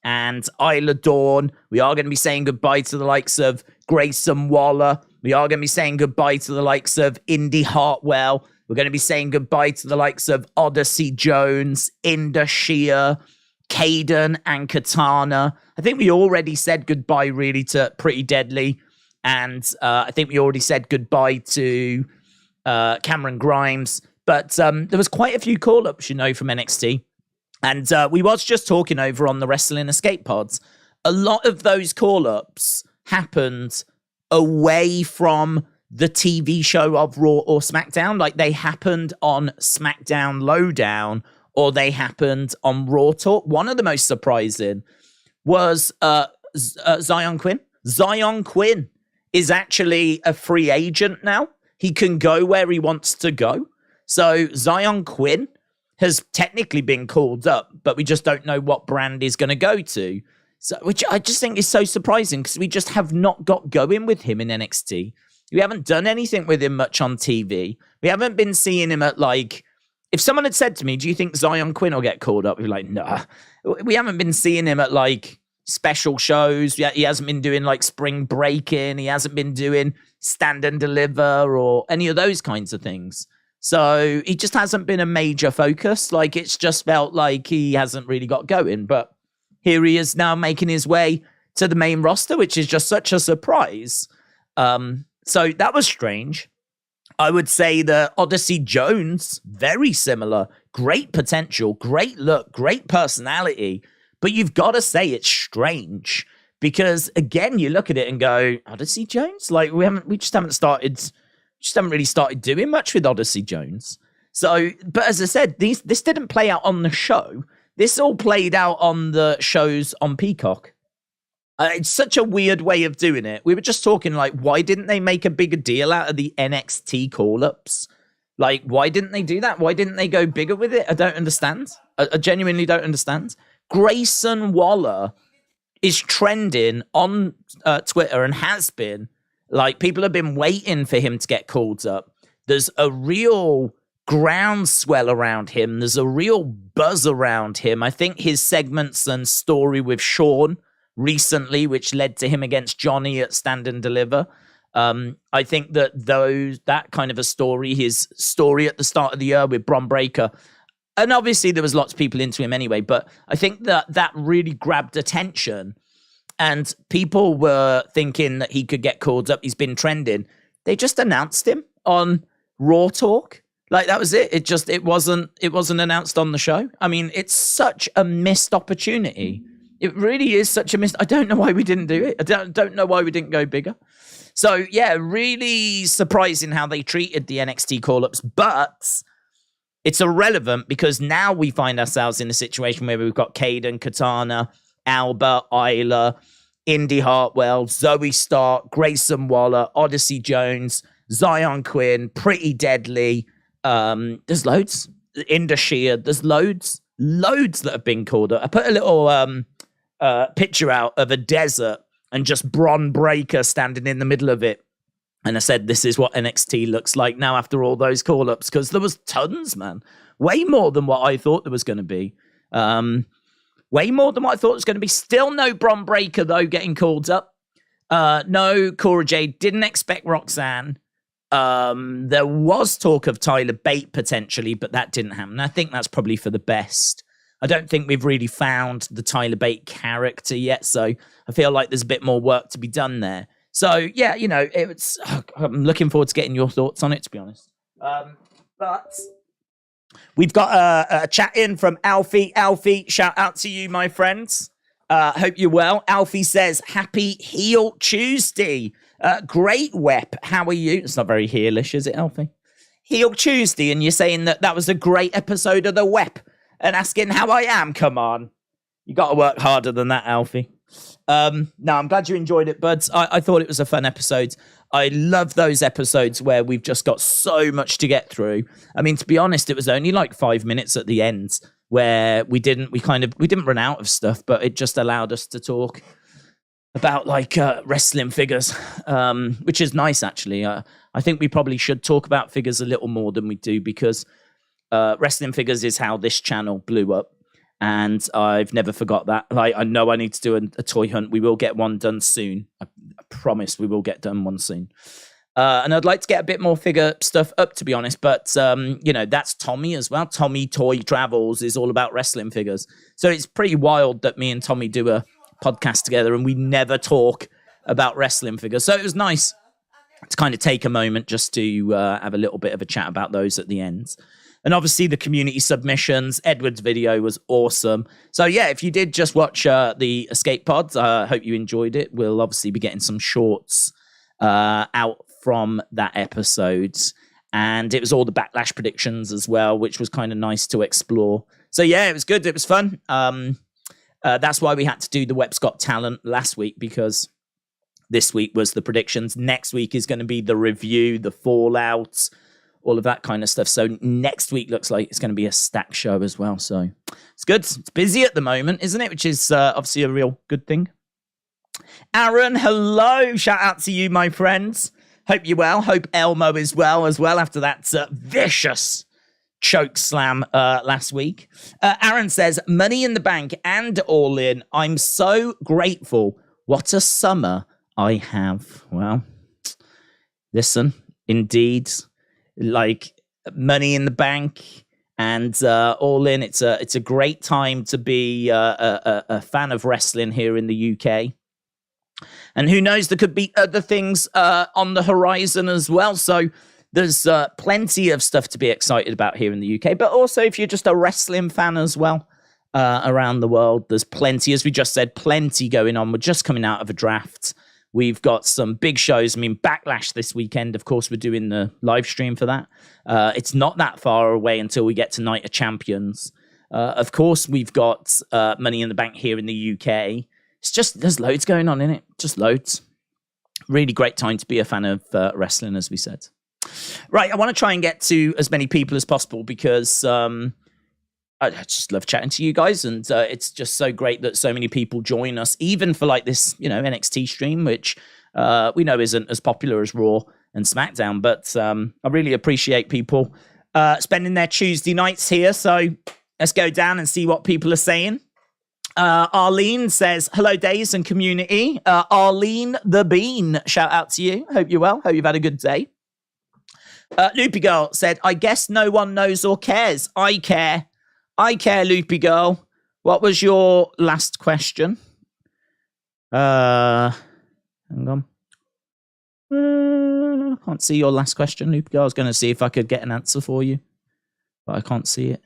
and Isla Dawn. We are going to be saying goodbye to the likes of Grayson Waller. We are going to be saying goodbye to the likes of Indy Hartwell. We're going to be saying goodbye to the likes of Odyssey Jones, Inda Shea, Kayden, and Katana. I think we already said goodbye, really, to Pretty Deadly. And I think we already said goodbye to Cameron Grimes. But there was quite a few call-ups, from NXT. And we was just talking over on the Wrestling Escape Pods. A lot of those call-ups happened away from the TV show of Raw or SmackDown. Like, they happened on SmackDown Lowdown, or they happened on Raw Talk. One of the most surprising was Zion Quinn. Zion Quinn is actually a free agent now. He can go where he wants to go. So Zion Quinn has technically been called up, but we just don't know what brand he's going to go to. So, which I just think is so surprising, because we just have not got going with him in NXT. We haven't done anything with him much on TV. We haven't been seeing him at, like, if someone had said to me, do you think Zion Quinn will get called up? We'd be like, nah. We haven't been seeing him at, like, special shows. He hasn't been doing, like, spring break-in. He hasn't been doing stand and deliver or any of those kinds of things. So he just hasn't been a major focus. Like, it's just felt like he hasn't really got going. But here he is now making his way to the main roster, which is just such a surprise. So that was strange. I would say that Odyssey Jones, very similar. Great potential, great look, great personality. But you've got to say it's strange. Because, again, you look at it and go, Odyssey Jones? Like, we just haven't really started doing much with Odyssey Jones. So, but as I said, this didn't play out on the show. This all played out on the shows on Peacock. It's such a weird way of doing it. We were just talking, like, why didn't they make a bigger deal out of the NXT call-ups? Like, why didn't they do that? Why didn't they go bigger with it? I don't understand. I genuinely don't understand. Grayson Waller is trending on Twitter and has been. Like, people have been waiting for him to get called up. There's a real groundswell around him. There's a real buzz around him. I think his segments and story with Sean recently, which led to him against Johnny at Stand and Deliver. I think that kind of a story, his story at the start of the year with Bron Breakker, and obviously there was lots of people into him anyway, but I think that really grabbed attention. And people were thinking that he could get called up. He's been trending. They just announced him on Raw Talk. Like, that was it. It wasn't announced on the show. I mean, it's such a missed opportunity. It really is such a missed. I don't know why we didn't do it. I don't know why we didn't go bigger. So, yeah, really surprising how they treated the NXT call-ups. But it's irrelevant, because now we find ourselves in a situation where we've got Kayden, Katana, Alba, Isla, Indy Hartwell, Zoe Stark, Grayson Waller, Odyssey Jones, Zion Quinn, Pretty Deadly. There's loads. Inda Shea. There's loads that have been called up. I put a little picture out of a desert and just Bron Breakker standing in the middle of it. And I said, this is what NXT looks like now after all those call-ups, because there was tons, man. Way more than what I thought there was going to be. Way more than what I thought it was going to be. Still no Bron Breakker, though, getting called up. No Cora Jade. Didn't expect Roxanne. There was talk of Tyler Bate potentially, but that didn't happen. I think that's probably for the best. I don't think we've really found the Tyler Bate character yet, so I feel like there's a bit more work to be done there. So, yeah, I'm looking forward to getting your thoughts on it, to be honest. But we've got a chat in from Alfie. Alfie, shout out to you, my friends. Hope you're well. Alfie says, happy Heel Tuesday. Great Wep. How are you? It's not very heelish, is it, Alfie? Heel Tuesday, and you're saying that was a great episode of the Wep, and asking how I am. Come on. You got to work harder than that, Alfie. No, I'm glad you enjoyed it, buds. I thought it was a fun episode. I love those episodes where we've just got so much to get through. I mean, to be honest, it was only like 5 minutes at the end where we didn't run out of stuff, but it just allowed us to talk about like wrestling figures, which is nice, actually. I think we probably should talk about figures a little more than we do, because wrestling figures is how this channel blew up. And I've never forgot that. Like, I know I need to do a toy hunt. We will get one done soon. I promise we will get done one soon. And I'd like to get a bit more figure stuff up, to be honest. But, that's Tommy as well. Tommy Toy Travels is all about wrestling figures. So it's pretty wild that me and Tommy do a podcast together and we never talk about wrestling figures. So it was nice to kind of take a moment just to have a little bit of a chat about those at the end. And obviously the community submissions, Edward's video was awesome. So yeah, if you did just watch the Escape Pods, I hope you enjoyed it. We'll obviously be getting some shorts out from that episode. And it was all the Backlash predictions as well, which was kind of nice to explore. So yeah, it was good. It was fun. That's why we had to do the Web's Got Talent last week, because this week was the predictions. Next week is going to be the review, the fallout, all of that kind of stuff. So next week looks like it's going to be a stack show as well. So it's good. It's busy at the moment, isn't it? Which is obviously a real good thing. Aaron, hello. Shout out to you, my friends. Hope you're well. Hope Elmo is well as well after that vicious choke slam last week. Aaron says, Money in the Bank and All In. I'm so grateful. What a summer I have. Well, listen, indeed. Like Money in the Bank and All In. It's a great time to be a fan of wrestling here in the UK. And who knows, there could be other things on the horizon as well. So there's plenty of stuff to be excited about here in the UK. But also, if you're just a wrestling fan as well around the world, there's plenty, as we just said, plenty going on. We're just coming out of a draft. We've got some big shows. I mean, Backlash this weekend, of course, we're doing the live stream for that. It's not that far away until we get to Night of Champions. Of course, we've got Money in the Bank here in the UK. It's just, there's loads going on in it. Just loads. Really great time to be a fan of wrestling, as we said. Right, I want to try and get to as many people as possible because I just love chatting to you guys, and it's just so great that so many people join us, even for like this, NXT stream, which we know isn't as popular as Raw and SmackDown, but I really appreciate people spending their Tuesday nights here. So let's go down and see what people are saying. Arlene says, hello, Daze and community. Arlene the Bean, shout out to you. Hope you're well. Hope you've had a good day. Loopy Girl said, I guess no one knows or cares. I care. I care, Loopy Girl. What was your last question? Hang on. I can't see your last question, Loopy Girl. I was going to see if I could get an answer for you, but I can't see it.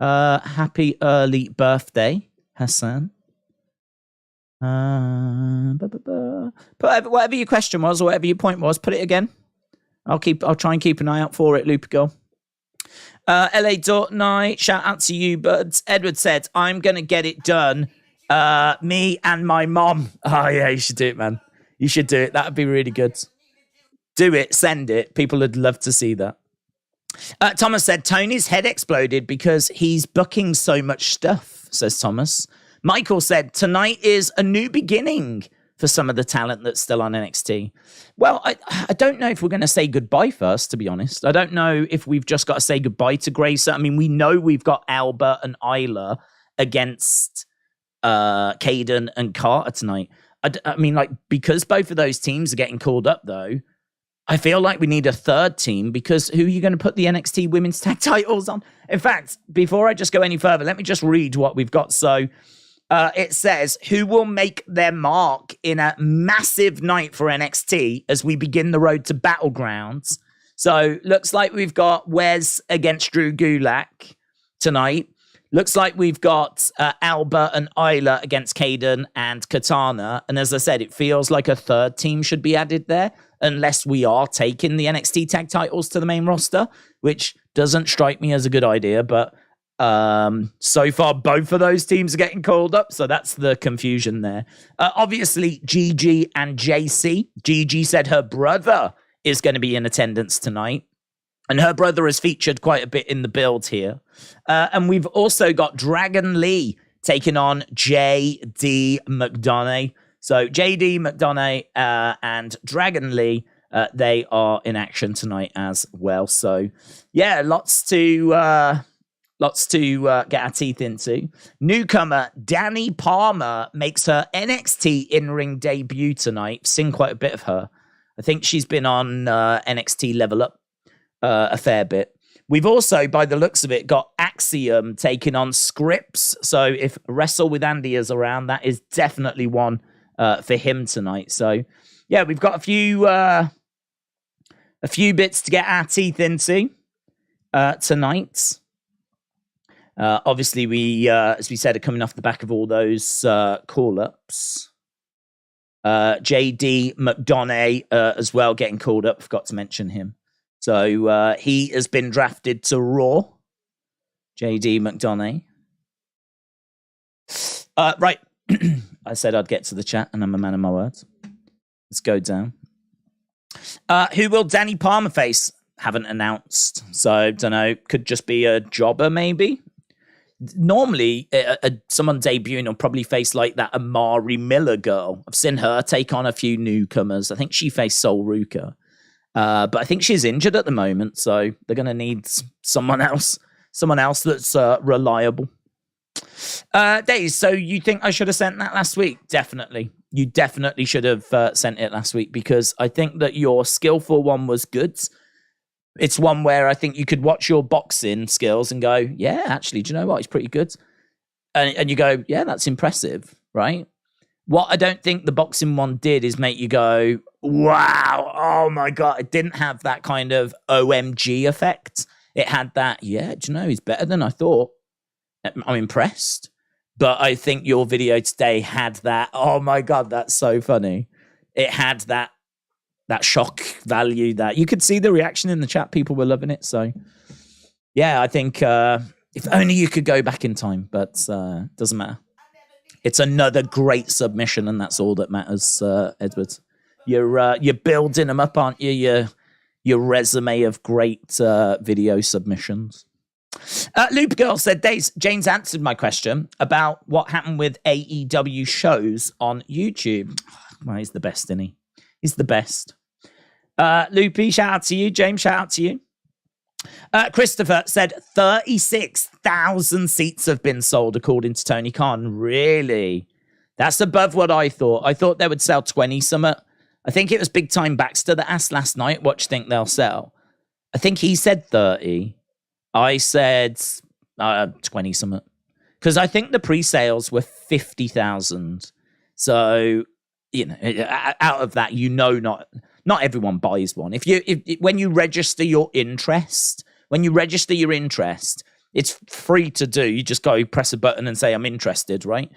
Happy early birthday, Hassan. Whatever your question was or whatever your point was, put it again. I'll try and keep an eye out for it, Loopy Girl. LA Dortnight, shout out to you, buds. Edward said, I'm going to get it done. Me and my mom. Oh, yeah, you should do it, man. You should do it. That would be really good. Do it. Send it. People would love to see that. Thomas said, Tony's head exploded because he's booking so much stuff, says Thomas. Michael said, tonight is a new beginning for some of the talent that's still on NXT. Well, I don't know if we're going to say goodbye first, to be honest. I don't know if we've just got to say goodbye to Grayson. I mean, we know we've got Alba and Isla against Kayden and Carter tonight. I mean, like, because both of those teams are getting called up, though, I feel like we need a third team, because who are you going to put the NXT women's tag titles on? In fact, before I just go any further, let me just read what we've got. So it says, who will make their mark in a massive night for NXT as we begin the road to Battlegrounds? So looks like we've got Wes against Drew Gulak tonight. Looks like we've got Alba and Isla against Kayden and Katana. And as I said, it feels like a third team should be added there, unless we are taking the NXT tag titles to the main roster, which doesn't strike me as a good idea. But so far, both of those teams are getting called up. So that's the confusion there. Obviously, Gigi and Jacy. Gigi said her brother is going to be in attendance tonight. And her brother is featured quite a bit in the build here. And we've also got Dragon Lee taking on J.D. McDonagh. So J.D. McDonagh and Dragon Lee, they are in action tonight as well. So yeah, lots to Lots to get our teeth into. Newcomer Danny Palmer makes her NXT in-ring debut tonight. Seen quite a bit of her. I think she's been on NXT Level Up a fair bit. We've also, by the looks of it, got Axiom taking on Scrypts. So if Wrestle with Andy is around, that is definitely one for him tonight. So yeah, we've got a few bits to get our teeth into tonight. Obviously, we, as we said, are coming off the back of all those call-ups. JD McDonagh as well getting called up. Forgot to mention him. So he has been drafted to Raw. JD McDonagh. Right. I said I'd get to the chat, and I'm a man of my words. Let's go down. Who will Danny Palmer face? Haven't announced. So, don't know. Could just be a jobber, maybe. Normally, someone debuting will probably face like that Amari Miller girl. I've seen her take on a few newcomers. I think she faced Sol Ruka. But I think she's injured at the moment, so they're going to need someone else that's reliable. Daze, so you think I should have sent that last week? Definitely. You definitely should have sent it last week, because I think that your skillful one was good. It's one where I think you could watch your boxing skills and go, yeah, actually, do you know what? He's pretty good. And you go, yeah, that's impressive, right? What I don't think the boxing one did is make you go, wow, oh my God. It didn't have that kind of OMG effect. It had that, yeah, do you know, he's better than I thought. I'm impressed. But I think your video today had that, oh my God, that's so funny. It had that shock value that you could see the reaction in the chat. People were loving it. So yeah, I think if only you could go back in time, but doesn't matter. It's another great submission, and that's all that matters, Edward. You're building them up, aren't you? Your resume of great video submissions. Loop Girl said, Daze, Jane's answered my question about what happened with AEW shows on YouTube. Well, he's the best, isn't he? He's the best. Loopy, shout out to you. James, shout out to you. Christopher said 36,000 seats have been sold, according to Tony Khan. Really? That's above what I thought. I thought they would sell 20 something. I think it was Big Time Baxter that asked last night, what do you think they'll sell? I think he said 30. I said 20 something. Because I think the pre-sales were 50,000. So, you know, out of that, not everyone buys one. When you register your interest, it's free to do. You just go press a button and say, I'm interested, right?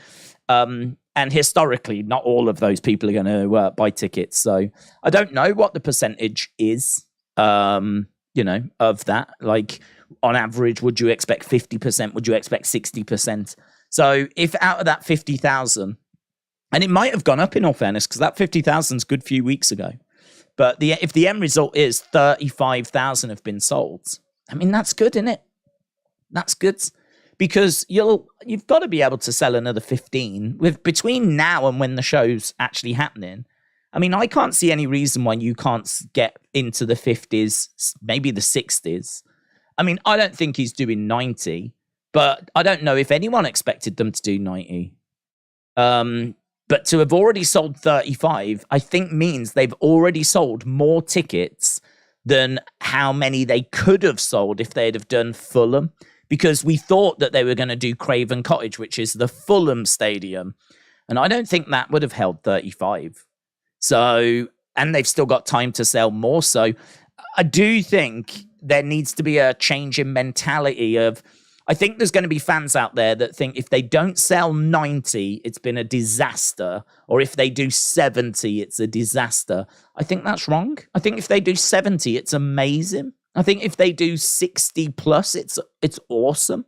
And historically, not all of those people are going to buy tickets. So I don't know what the percentage is, of that. Like, on average, would you expect 50%? Would you expect 60%? So if out of that 50,000, and it might have gone up in all fairness, because that 50,000 is a good few weeks ago. But if the end result is 35,000 have been sold, I mean, that's good, isn't it? That's good. Because you've got to be able to sell another 15 between now and when the show's actually happening. I mean, I can't see any reason why you can't get into the 50s, maybe the 60s. I mean, I don't think he's doing 90, but I don't know if anyone expected them to do 90. But to have already sold 35, I think means they've already sold more tickets than how many they could have sold if they'd have done Fulham. Because we thought that they were going to do Craven Cottage, which is the Fulham Stadium. And I don't think that would have held 35. So, and they've still got time to sell more. So I do think there needs to be a change in mentality of, I think there's going to be fans out there that think if they don't sell 90, it's been a disaster. Or if they do 70, it's a disaster. I think that's wrong. I think if they do 70, it's amazing. I think if they do 60 plus, it's awesome.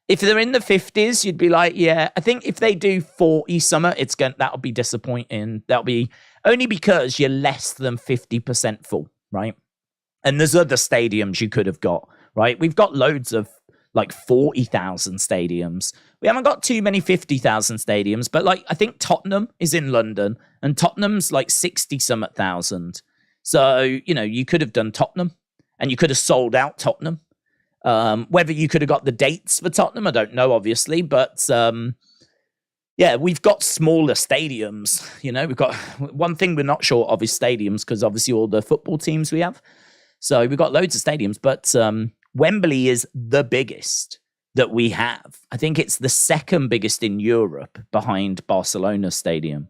If they're in the 50s, you'd be like, yeah. I think if they do 40 summer, that'll be disappointing. That'll be only because you're less than 50% full, right? And there's other stadiums you could have got, right? We've got loads of like 40,000 stadiums. We haven't got too many 50,000 stadiums, but like I think Tottenham is in London, and Tottenham's like 60-something thousand. So, you could have done Tottenham, and you could have sold out Tottenham. Whether you could have got the dates for Tottenham, I don't know, obviously, but yeah, we've got smaller stadiums. You know, we've got one thing we're not short of is stadiums, because obviously all the football teams we have. So we've got loads of stadiums, but Wembley is the biggest that we have. I think it's the second biggest in Europe behind Barcelona Stadium.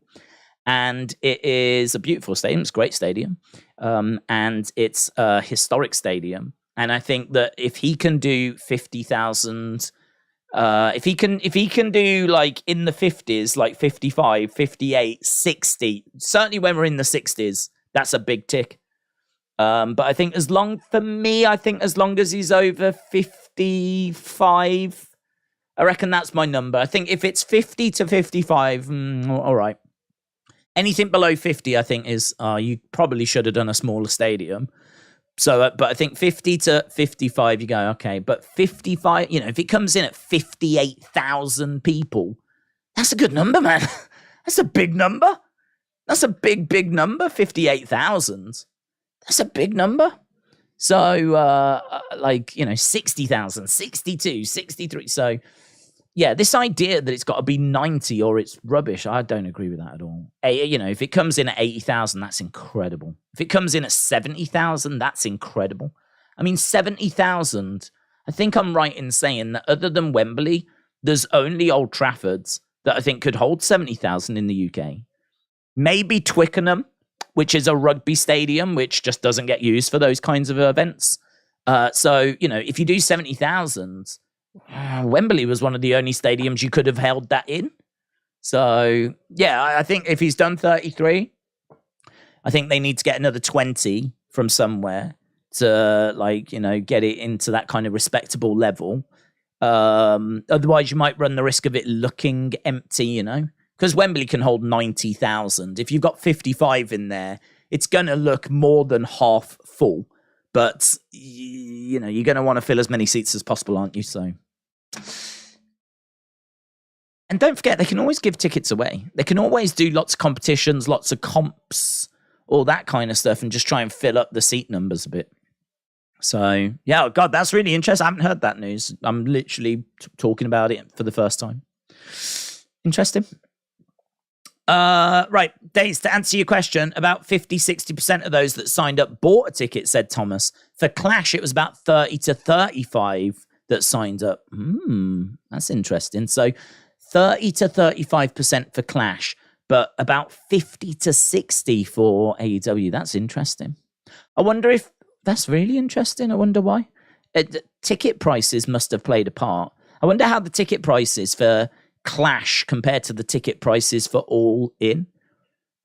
And it is a beautiful stadium. It's a great stadium. And it's a historic stadium. And I think that if he can do 50,000, if he can do like in the 50s, like 55, 58, 60, certainly when we're in the 60s, that's a big tick. But I think as long as he's over 55, I reckon that's my number. I think if it's 50 to 55, all right. Anything below 50, I think is, you probably should have done a smaller stadium. So, but I think 50 to 55, you go, okay. But 55, you know, if it comes in at 58,000 people, that's a good number, man. That's a big number. That's a big, big number, 58,000. That's a big number. So, like, you know, 60,000, 62, 63. So, yeah, this idea that it's got to be 90 or it's rubbish, I don't agree with that at all. You know, if it comes in at 80,000, that's incredible. If it comes in at 70,000, that's incredible. I mean, 70,000, I think I'm right in saying that other than Wembley, there's only Old Trafford's that I think could hold 70,000 in the UK. Maybe Twickenham, which is a rugby stadium, which just doesn't get used for those kinds of events. So, you know, if you do 70,000... Wembley was one of the only stadiums you could have held that in. So, yeah, I think if he's done 33, I think they need to get another 20 from somewhere to, like, you know, get it into that kind of respectable level. Otherwise, you might run the risk of it looking empty, you know, because Wembley can hold 90,000. If you've got 55 in there, it's going to look more than half full. But, you know, you're going to want to fill as many seats as possible, aren't you? So, and don't forget, they can always give tickets away. They can always do lots of competitions, lots of comps, all that kind of stuff, and just try and fill up the seat numbers a bit. So, yeah, oh God, that's really interesting. I haven't heard that news. I'm literally talking about it for the first time. Interesting. Right, Daze, to answer your question, about 50-60% of those that signed up bought a ticket, said Thomas. For Clash, it was about 30 to 35 that signed up. That's interesting. So 30 to 35% for Clash, but about 50 to 60 for AEW. That's interesting. I wonder if that's really interesting. I wonder why. Ticket prices must have played a part. I wonder how the ticket prices for Clash compared to the ticket prices for All In.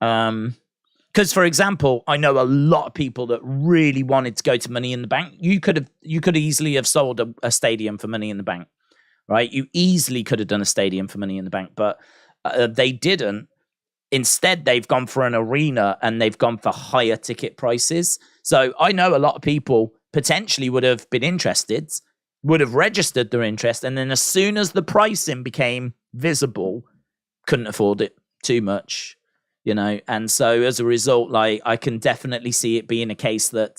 Because, for example, I know a lot of people that really wanted to go to Money in the Bank. You could easily have sold a stadium for Money in the Bank, right? You easily could have done a stadium for Money in the Bank, but they didn't. Instead, they've gone for an arena and they've gone for higher ticket prices. So I know a lot of people potentially would have been interested, would have registered their interest, and then as soon as the pricing became visible, couldn't afford it, too much. You know, and so as a result, like, I can definitely see it being a case that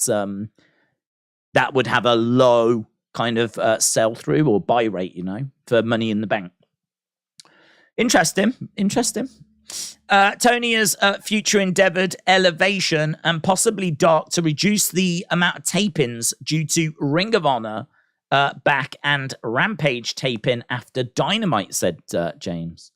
that would have a low kind of sell through or buy rate, you know, for Money in the Bank. Interesting. Tony has future endeavored Elevation and possibly Dark to reduce the amount of tapings due to Ring of Honor back and Rampage taping after Dynamite, said James.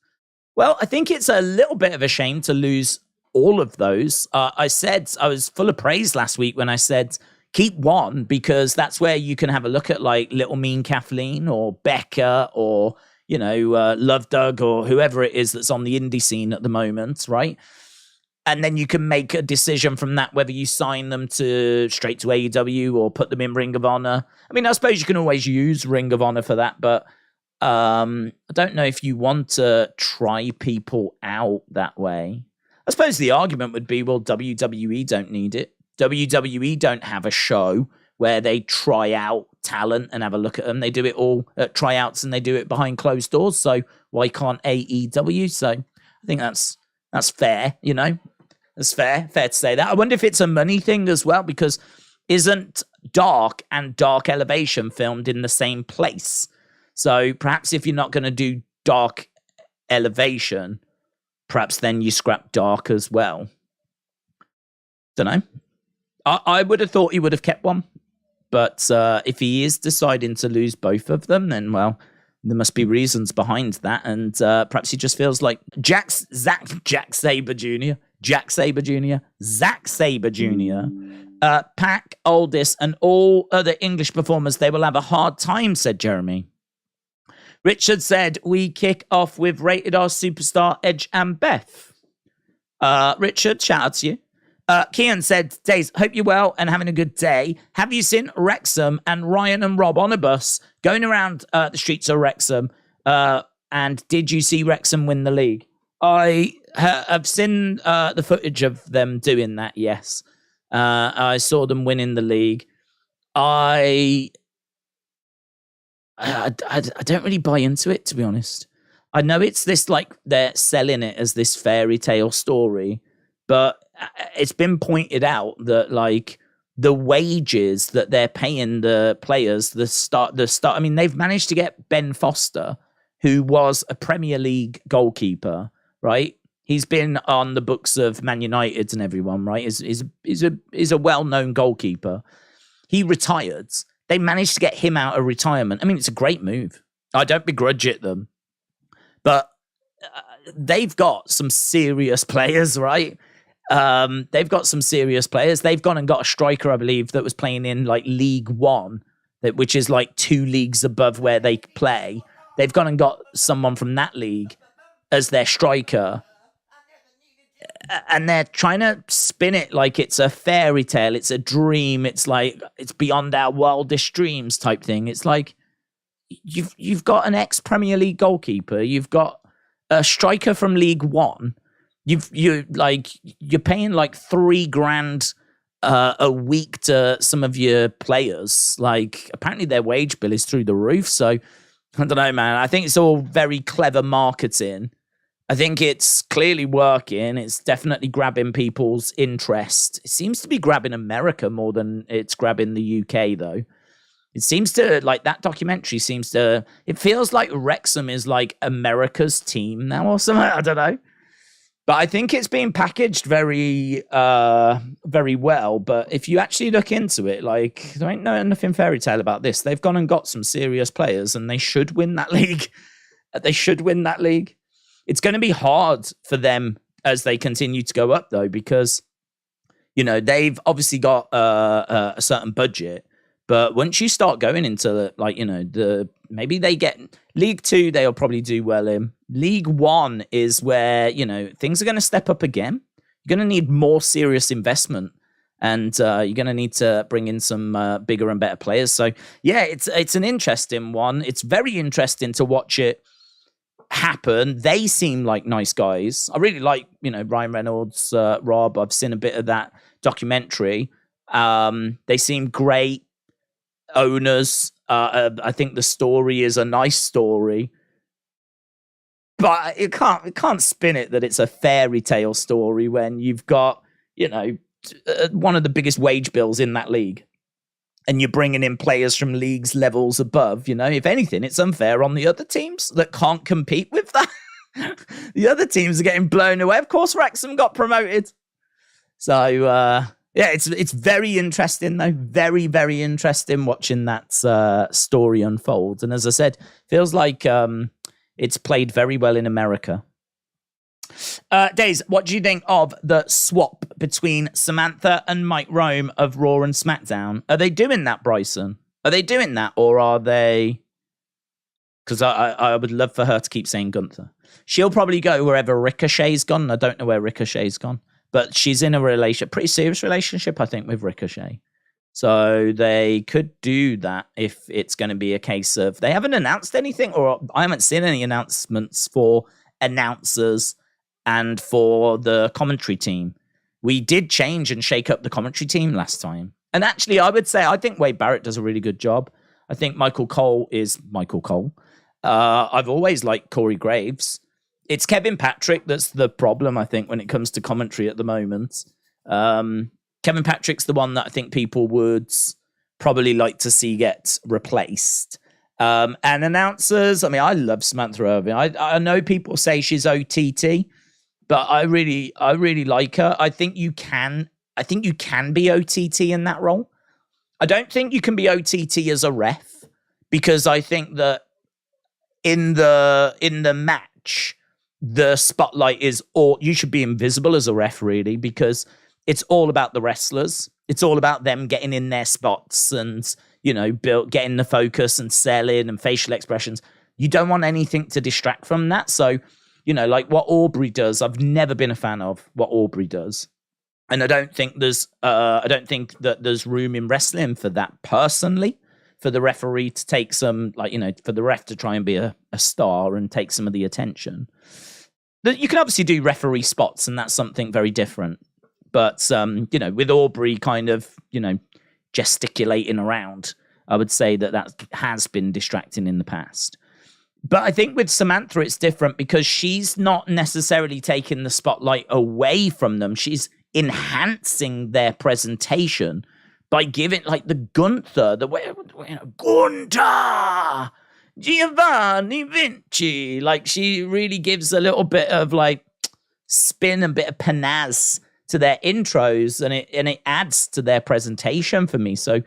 Well, I think it's a little bit of a shame to lose all of those. I said I was full of praise last week when I said keep one, because that's where you can have a look at like Little Mean Kathleen or Becca or, you know, Love Doug or whoever it is that's on the indie scene at the moment, right? And then you can make a decision from that whether you sign them to straight to AEW or put them in Ring of Honor. I mean, I suppose you can always use Ring of Honor for that, but I don't know if you want to try people out that way. I suppose the argument would be, well, WWE don't need it. WWE don't have a show where they try out talent and have a look at them. They do it all at tryouts and they do it behind closed doors. So why can't AEW? So I think that's fair, you know. That's fair to say that. I wonder if it's a money thing as well, because isn't Dark and Dark Elevation filmed in the same place. So perhaps if you're not going to do Dark Elevation, perhaps then you scrap Dark as well. Don't know. I would have thought he would have kept one. But if he is deciding to lose both of them, then, well, there must be reasons behind that. And perhaps he just feels like Zack Sabre Jr., Pac, Aldis, and all other English performers, they will have a hard time, said Jeremy. Richard said, we kick off with Rated R Superstar, Edge and Beth. Richard, shout out to you. Kian said, Daze, hope you're well and having a good day. Have you seen Wrexham and Ryan and Rob on a bus going around the streets of Wrexham? And did you see Wrexham win the league? I have seen the footage of them doing that, yes. I saw them winning the league. I don't really buy into it, to be honest. I know it's this, like, they're selling it as this fairy tale story, but it's been pointed out that, like, the wages that they're paying the players, the start. I mean, they've managed to get Ben Foster, who was a Premier League goalkeeper, right? He's been on the books of Man United and everyone, right? Is a well-known goalkeeper. He retired. They managed to get him out of retirement. I mean, it's a great move. I don't begrudge it them, but they've got some serious players, right? They've got some serious players. They've gone and got a striker, I believe, that was playing in like League One, which is like 2 leagues above where they play. They've gone and got someone from that league as their striker. And they're trying to spin it like it's a fairy tale. It's a dream. It's like, it's beyond our wildest dreams type thing. It's like, you've got an ex-Premier League goalkeeper. You've got a striker from League One. You're paying like $3,000 a week to some of your players. Like, apparently their wage bill is through the roof. So I don't know, man. I think it's all very clever marketing. I think it's clearly working. It's definitely grabbing people's interest. It seems to be grabbing America more than it's grabbing the UK, though. It seems to, like, that documentary seems to, it feels like Wrexham is like America's team now or something. I don't know. But I think it's being packaged very, very well. But if you actually look into it, like, there ain't nothing fairy tale about this. They've gone and got some serious players, and they should win that league. They should win that league. It's going to be hard for them as they continue to go up, though, because, you know, they've obviously got a certain budget. But once you start going into, like, you know, maybe they get League 2, they'll probably do well in. League 1 is where, you know, things are going to step up again. You're going to need more serious investment, and you're going to need to bring in some bigger and better players. So, yeah, it's an interesting one. It's very interesting to watch it happen. They seem like nice guys. I really like, you know, Ryan Reynolds, Rob. I've seen a bit of that documentary. They seem great owners. I think the story is a nice story, but you can't spin it that it's a fairy tale story when you've got, you know, one of the biggest wage bills in that league, and you're bringing in players from leagues levels above. You know, if anything, it's unfair on the other teams that can't compete with that. The other teams are getting blown away. Of course, Wrexham got promoted. So, yeah, it's very interesting, though. Very, very interesting watching that story unfold. And as I said, feels like it's played very well in America. Daze, what do you think of the swap between Samantha and Mike Rome of Raw and SmackDown? Are they doing that, Bryson? Are they doing that, or are they... Because I would love for her to keep saying Gunther. She'll probably go wherever Ricochet's gone. I don't know where Ricochet's gone. But she's in a pretty serious relationship, I think, with Ricochet. So they could do that if it's going to be a case of... They haven't announced anything, or I haven't seen any announcements for announcers and for the commentary team. We did change and shake up the commentary team last time. And actually, I would say, I think Wade Barrett does a really good job. I think Michael Cole is Michael Cole. I've always liked Corey Graves. It's Kevin Patrick that's the problem, I think, when it comes to commentary at the moment. Kevin Patrick's the one that I think people would probably like to see get replaced. And announcers, I mean, I love Samantha Irvin. I know people say she's OTT, but I really like her. I think you can be OTT in that role. I don't think you can be OTT as a ref, because I think that in the match, the spotlight is all, you should be invisible as a ref, really, because it's all about the wrestlers. It's all about them getting in their spots and, you know, getting the focus and selling and facial expressions. You don't want anything to distract from that. So, you know, like what Aubrey does, I've never been a fan of what Aubrey does. And I don't think that there's room in wrestling for that personally, for the referee to take some, like, you know, for the ref to try and be a star and take some of the attention. You can obviously do referee spots, and that's something very different. But, you know, with Aubrey kind of, you know, gesticulating around, I would say that has been distracting in the past. But I think with Samantha, it's different because she's not necessarily taking the spotlight away from them. She's enhancing their presentation by giving, like, the Gunther, Gunther, Giovanni Vinci. Like, she really gives a little bit of, like, spin and bit of panazz to their intros, and it adds to their presentation for me. So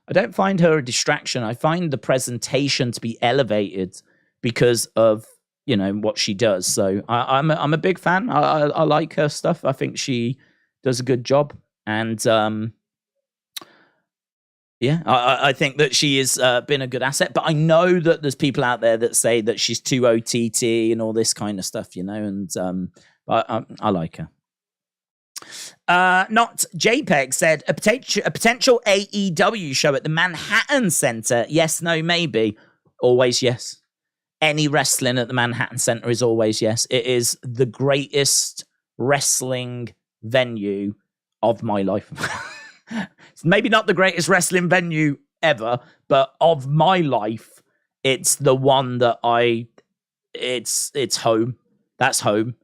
I don't find her a distraction. I find the presentation to be elevated because of, you know, what she does. So I'm a big fan. I like her stuff. I think she does a good job, and yeah, I think that she has been a good asset. But I know that there's people out there that say that she's too OTT and all this kind of stuff, you know, and I like her. Not JPEG said a potential AEW show at the Manhattan Center. Yes, no, maybe. Always yes. Any wrestling at the Manhattan Center is always yes. It is the greatest wrestling venue of my life. It's maybe not the greatest wrestling venue ever, but of my life, it's the one that it's home. That's home.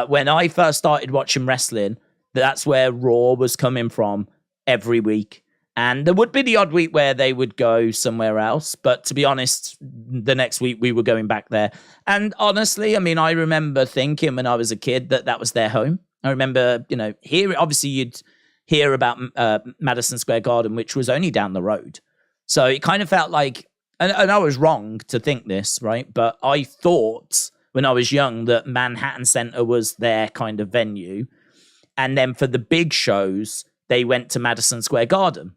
When I first started watching wrestling, that's where Raw was coming from every week. And there would be the odd week where they would go somewhere else. But to be honest, the next week we were going back there. And honestly, I mean, I remember thinking when I was a kid that was their home. I remember, you know, obviously you'd hear about Madison Square Garden, which was only down the road. So it kind of felt like, and I was wrong to think this, right? But I thought when I was young that Manhattan Center was their kind of venue. And then for the big shows, they went to Madison Square Garden.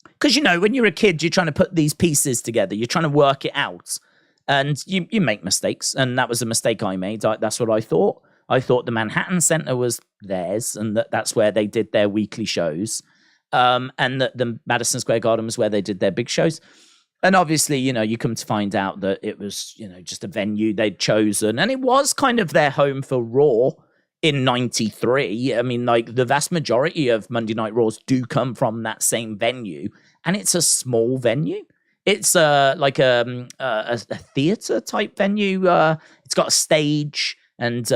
Because, you know, when you're a kid, you're trying to put these pieces together. You're trying to work it out. And you make mistakes. And that was a mistake I made. That's what I thought. I thought the Manhattan Center was theirs, and that's where they did their weekly shows. And that the Madison Square Garden was where they did their big shows. And obviously, you know, you come to find out that it was, you know, just a venue they'd chosen. And it was kind of their home for Raw in 93. I mean, like, the vast majority of Monday Night Raws do come from that same venue. And it's a small venue. It's like a theater type venue. It's got a stage and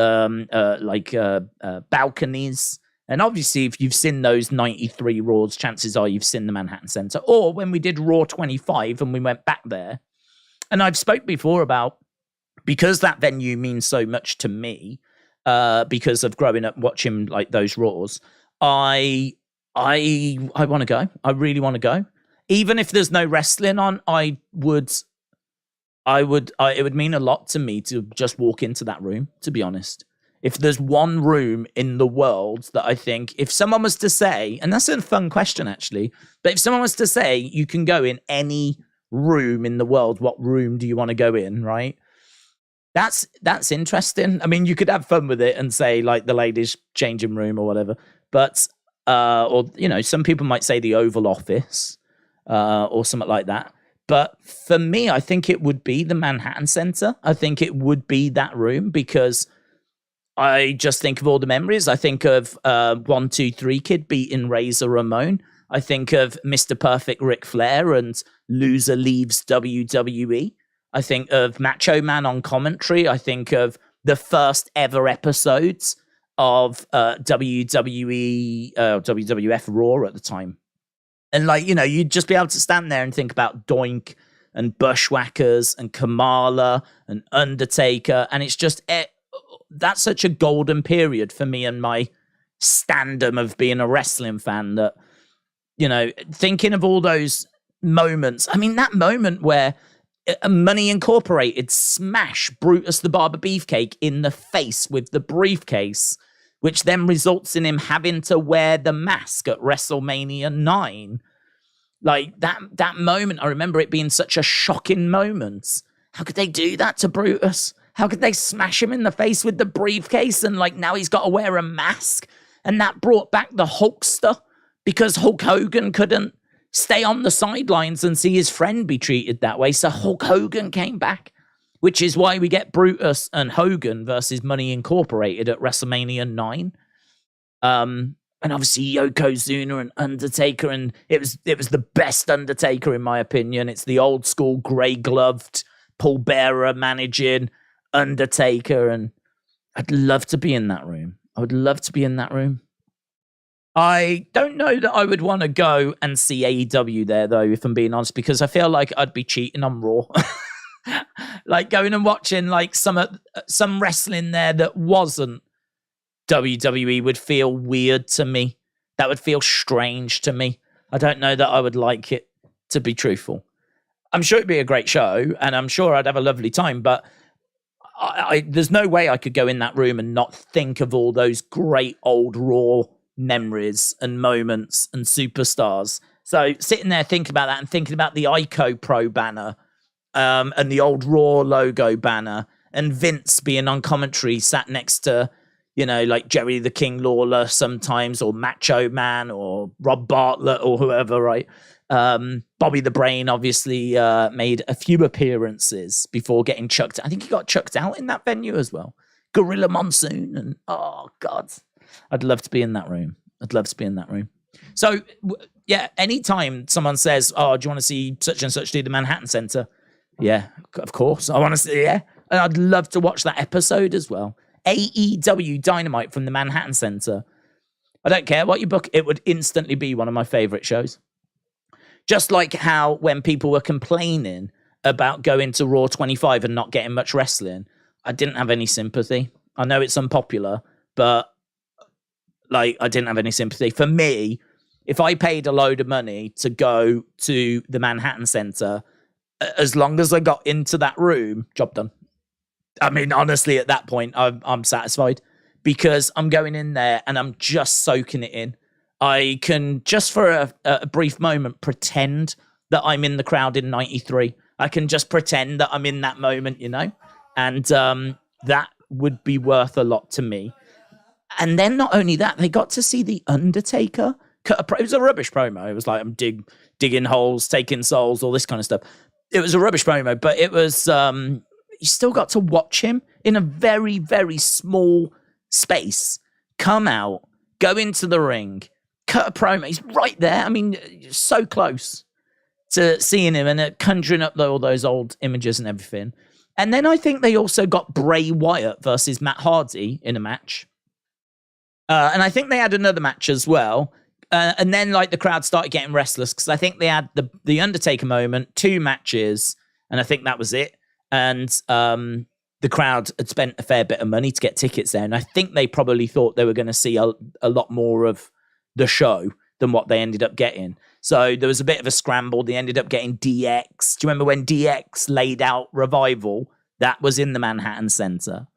balconies. And obviously, if you've seen those 93 Raws, chances are you've seen the Manhattan Center. Or when we did Raw 25 and we went back there. And I've spoke before about, because that venue means so much to me, because of growing up watching like those Raws, I want to go. I really want to go. Even if there's no wrestling on, it would mean a lot to me to just walk into that room, to be honest. If there's one room in the world that I think, if someone was to say, and that's a fun question actually, but if someone was to say you can go in any room in the world, what room do you want to go in, right? That's interesting. I mean, you could have fun with it and say like the ladies' changing room or whatever, but or, you know, some people might say the Oval Office or something like that. But for me, I think it would be the Manhattan Center. I think it would be that room because I just think of all the memories. I think of 1, 2, 3 Kid beating Razor Ramon. I think of Mr. Perfect Ric Flair and Loser Leaves WWE. I think of Macho Man on commentary. I think of the first ever episodes of WWF Raw at the time. And like, you know, you'd just be able to stand there and think about Doink and Bushwhackers and Kamala and Undertaker. And it's just, that's such a golden period for me and my standum of being a wrestling fan that, you know, thinking of all those moments. I mean, that moment where Money Incorporated smash Brutus the Barber Beefcake in the face with the briefcase, which then results in him having to wear the mask at WrestleMania 9. Like, that moment, I remember it being such a shocking moment. How could they do that to Brutus? How could they smash him in the face with the briefcase and, like, now he's got to wear a mask? And that brought back the Hulkster because Hulk Hogan couldn't stay on the sidelines and see his friend be treated that way. So Hulk Hogan came back, which is why we get Brutus and Hogan versus Money Incorporated at WrestleMania 9. And obviously Yokozuna and Undertaker, and it was the best Undertaker in my opinion. It's the old school grey gloved Paul Bearer managing Undertaker, and I'd love to be in that room. I would love to be in that room. I don't know that I would want to go and see AEW there though, if I'm being honest, because I feel like I'd be cheating on Raw. Like going and watching like some wrestling there that wasn't WWE would feel weird to me. That would feel strange to me. I don't know that I would like it, to be truthful. I'm sure it'd be a great show and I'm sure I'd have a lovely time, but there's no way I could go in that room and not think of all those great old Raw memories and moments and superstars. So sitting there thinking about that and thinking about the ICO Pro banner and the old Raw logo banner and Vince being on commentary sat next to, you know, like Jerry the King Lawler sometimes, or Macho Man, or Rob Bartlett, or whoever, right? Bobby the Brain obviously made a few appearances before getting chucked. I think he got chucked out in that venue as well. Gorilla Monsoon, and oh God, I'd love to be in that room. I'd love to be in that room. So yeah, anytime someone says, "Oh, do you want to see such and such do the Manhattan Center?" Yeah, of course. I want to see. Yeah, and I'd love to watch that episode as well. AEW Dynamite from the Manhattan Center. I don't care what you book, it would instantly be one of my favorite shows. Just like how when people were complaining about going to Raw 25 and not getting much wrestling, I didn't have any sympathy. I know it's unpopular, but like I didn't have any sympathy. For me, if I paid a load of money to go to the Manhattan Center, as long as I got into that room, job done. I mean, honestly, at that point, I'm satisfied because I'm going in there and I'm just soaking it in. I can just for a brief moment pretend that I'm in the crowd in 93. I can just pretend that I'm in that moment, you know, and that would be worth a lot to me. And then not only that, they got to see The Undertaker. It was a rubbish promo. It was like I'm digging holes, taking souls, all this kind of stuff. It was a rubbish promo, but it was... you still got to watch him in a very, very small space, come out, go into the ring, cut a promo. He's right there. I mean, so close to seeing him and conjuring up all those old images and everything. And then I think they also got Bray Wyatt versus Matt Hardy in a match. And I think they had another match as well. And then like the crowd started getting restless because I think they had the Undertaker moment, 2 matches, and I think that was it. And the crowd had spent a fair bit of money to get tickets there. And I think they probably thought they were going to see a lot more of the show than what they ended up getting. So there was a bit of a scramble. They ended up getting DX. Do you remember when DX laid out Revival? That was in the Manhattan Center.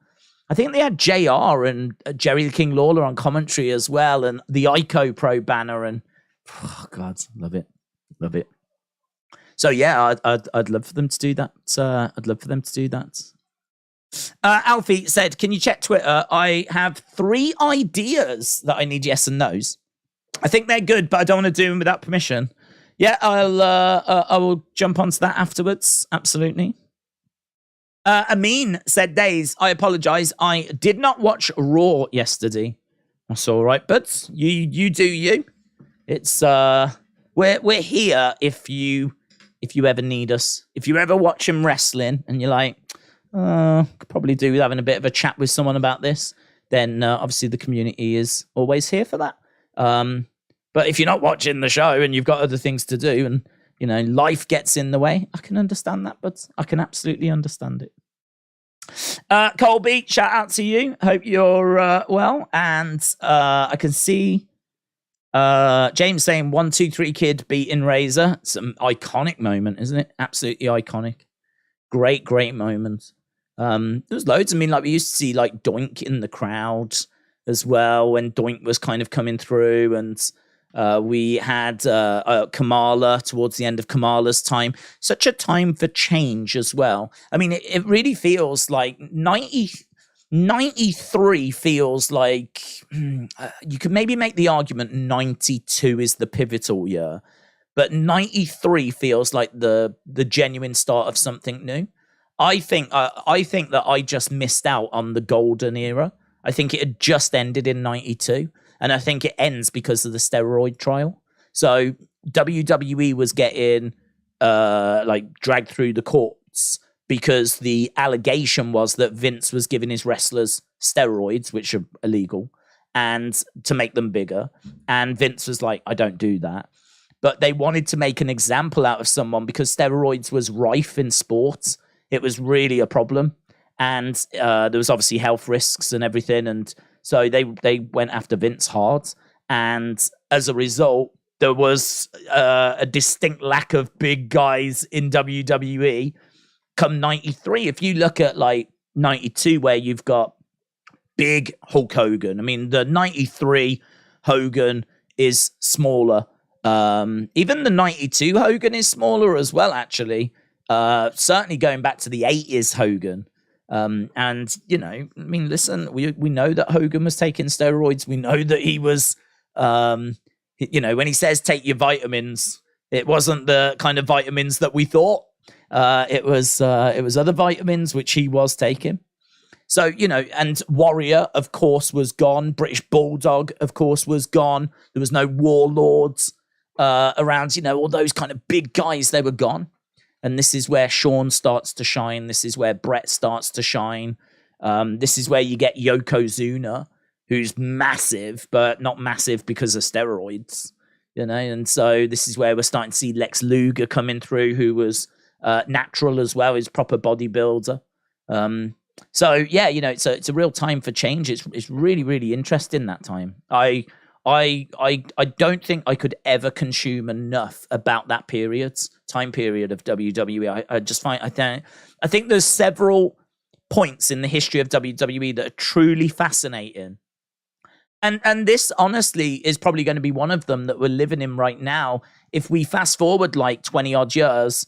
I think they had JR and Jerry the King Lawler on commentary as well. And the ICO Pro banner. And oh God, love it. Love it. So yeah, I'd love for them to do that. I'd love for them to do that. Alfie said, "Can you check Twitter? I have 3 ideas that I need yes and no's. I think they're good, but I don't want to do them without permission." Yeah, I will jump onto that afterwards. Absolutely. Amin said, "Daze, I apologize. I did not watch Raw yesterday." That's all right, but you do you. It's we're here if you ever need us. If you ever watch him wrestling and you're like, could probably do with having a bit of a chat with someone about this, then obviously the community is always here for that. But if you're not watching the show and you've got other things to do and, you know, life gets in the way, I can understand that, but I can absolutely understand it. Colby, shout out to you. Hope you're well. And I can see James saying 1, 2, 3 kid beating Razor. It's an iconic moment, isn't it? Absolutely iconic. Great moment. There's loads. I mean, like we used to see like Doink in the crowd as well when Doink was kind of coming through, and we had Kamala towards the end of Kamala's time. Such a time for change as well. I mean, it really feels like 93 feels like you could maybe make the argument 92 is the pivotal year, but 93 feels like the genuine start of something new. I think that I just missed out on the golden era. I think it had just ended in 92. And I think it ends because of the steroid trial. So WWE was getting like dragged through the courts because the allegation was that Vince was giving his wrestlers steroids, which are illegal, and to make them bigger. And Vince was like, I don't do that. But they wanted to make an example out of someone because steroids was rife in sports. It was really a problem. And there was obviously health risks and everything. And so they went after Vince hard. And as a result, there was a distinct lack of big guys in WWE come 93. If you look at like 92, where you've got big Hulk Hogan. I mean, the 93 Hogan is smaller. Even the 92 Hogan is smaller as well, actually. Certainly going back to the 80s Hogan. And, you know, I mean, listen, we know that Hogan was taking steroids. We know that he was, you know, when he says take your vitamins, it wasn't the kind of vitamins that we thought. It was other vitamins which he was taking. So, you know, and Warrior, of course, was gone. British Bulldog, of course, was gone. There was no Warlords around, you know, all those kind of big guys, they were gone. And this is where Shawn starts to shine. This is where Brett starts to shine. This is where you get Yokozuna, who's massive, but not massive because of steroids, you know. And so this is where we're starting to see Lex Luger coming through, who was natural as well, is proper bodybuilder. So yeah, you know, it's a real time for change. It's really, really interesting, that time. I don't think I could ever consume enough about that time period of WWE. I just find I think there's several points in the history of WWE that are truly fascinating. And this honestly is probably going to be one of them that we're living in right now. If we fast forward like 20 odd years,